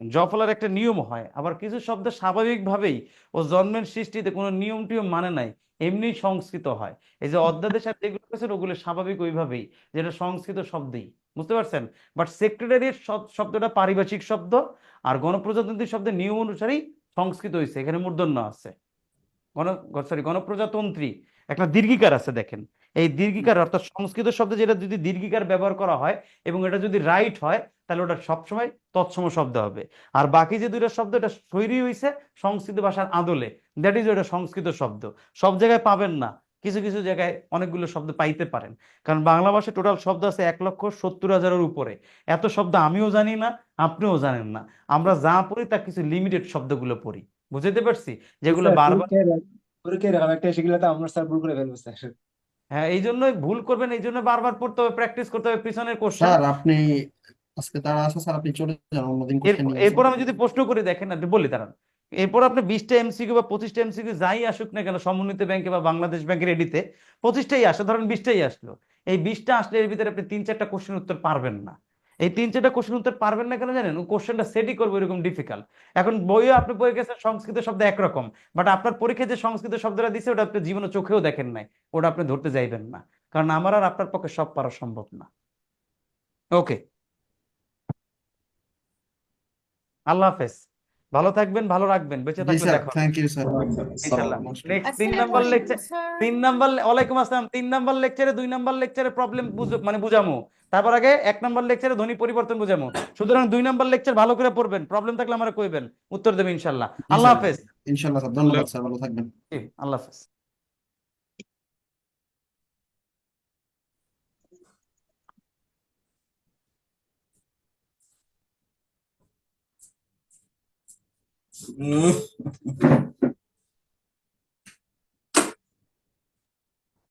Speaker 2: জ ফলার একটা নিয়ম হয়। আবার কিছু শব্দ স্বাভাবিকভাবেই ও জন্মের সৃষ্টিতে কোনো নিয়ম টিয়ম মানে নাই, এমনি সংস্কৃত হয়। এই যে অধ্যাদেশ আর যেগুলো আছে ওগুলো স্বাভাবিক ওইভাবেই, যেটা সংস্কৃত শব্দেই, বুঝতে পারছেন? বাট সেক্রেটারিয়েট শব্দটা পারিভাষিক শব্দ, আর গণপ্রজাতন্ত্রী শব্দের নিয়ম অনুসারেই সংস্কৃত হয়েছে, এখানে মূর্ধন্য আছে। গণপ্রজাতন্ত্রী একটা দীর্ঘিকার আছে দেখেন, এই দীর্ঘিকার অর্থাৎ সংস্কৃত শব্দে যেটা যদি দীর্ঘিকার ব্যবহার করা হয় এবং এটা যদি রাইট হয়, তাহলে ওটা সবসময় তৎসম শব্দ হবে। আর বাকি যে দুইটা শব্দ এটা তৈরি হয়েছে সংস্কৃত ভাষার আদলে, দ্যাট ইজ ওটা সংস্কৃত শব্দ। সব জায়গায় পাবেন না, কিছু কিছু জায়গায় অনেকগুলো শব্দ পাইতে পারেন, কারণ বাংলা ভাষায় টোটাল শব্দ আছে 1,70,000-এর উপরে। এত শব্দ আমিও জানি না, আপনিও জানেন না। আমরা যা পড়ি তা কিছু লিমিটেড শব্দগুলো পড়ি, বুঝতে পারছি, যেগুলো
Speaker 6: স্যার
Speaker 2: বারবার।
Speaker 6: পরীক্ষায় এরকম একটা এসে গেলে তো আমরা স্যার ভুল করে ফেলবো স্যার।
Speaker 2: হ্যাঁ, এই জন্যই ভুল করবেন, এই জন্য বারবার পড়তে হবে, প্র্যাকটিস করতে হবে পিছনের কোশ্চেন।
Speaker 8: স্যার আপনি আজকে তারা আছে স্যার, আপনি চলে যান, অন্যদিন কোশ্চেন নিয়ে
Speaker 2: এরপর
Speaker 8: আসেন।
Speaker 2: আমি যদি প্রশ্ন করে দেখেন, আপনি বলি দাঁড়ান, এরপর আপনি 20টা এমসিকিউ বা 25টা এমসিকিউ যাই আসুক না কেন সমন্বিত ব্যাংকে বা বাংলাদেশ ব্যাংকের এডিতে, 25টাই আসে, ধরেন 20টাই আসলো, এই 20টা আসলে এর ভিতরে আপনি 3-4টা কোশ্চেন উত্তর পারবেন না। এই 3-4টা কোশ্চেন উত্তর পারবেন না কেন জানেন? ও কোশ্চেনটা সেটই করবো এরকম ডিফিকাল্ট। এখন বইও আপনি পড়ে গেছেন সংস্কৃত শব্দ একরকম, বাট আপনার পরীক্ষায় যে সংস্কৃত শব্দটা দিছে ওটা আপনি জীবনে চোখেও দেখেন নাই, ওটা আপনি ধরতে যাইবেন না, কারণ আমার আর আপনার পক্ষে সব পারা সম্ভব না। ওকে, আল্লাহ হাফেজ, ভালো থাকবেন, ভালো রাখবেন, বেঁচে
Speaker 8: জি
Speaker 2: থাকলে
Speaker 8: স্যার,
Speaker 2: দেখা হবে
Speaker 8: থ্যাংক ইউ স্যার।
Speaker 2: ইনশাআল্লাহ। নেক্সট 3
Speaker 12: আসসালামু
Speaker 2: নাম্বার
Speaker 12: আলাইকুম
Speaker 2: লেকচার,
Speaker 12: স্যার।
Speaker 2: 3 নাম্বার, ওয়ালাইকুম আসসালাম। 3 নাম্বার লেকচারে 2 নাম্বার লেকচারে প্রবলেম মানে বুঝামু, তারপর আগে 1 নাম্বার লেকচারে ধ্বনি পরিবর্তন বুঝামু। সুতরাং 2 নাম্বার লেকচার ভালো করে পড়বেন, প্রবলেম থাকলে আমারে কইবেন, উত্তর দেবেন ইনশাআল্লাহ।
Speaker 8: জি
Speaker 2: আল্লাহ
Speaker 8: স্যার,
Speaker 2: হাফেজ।
Speaker 8: ইনশাল্লাহ স্যার, ধন্যবাদ স্যার, ভালো থাকবেন।
Speaker 2: জি, আল্লাহ হাফেজ।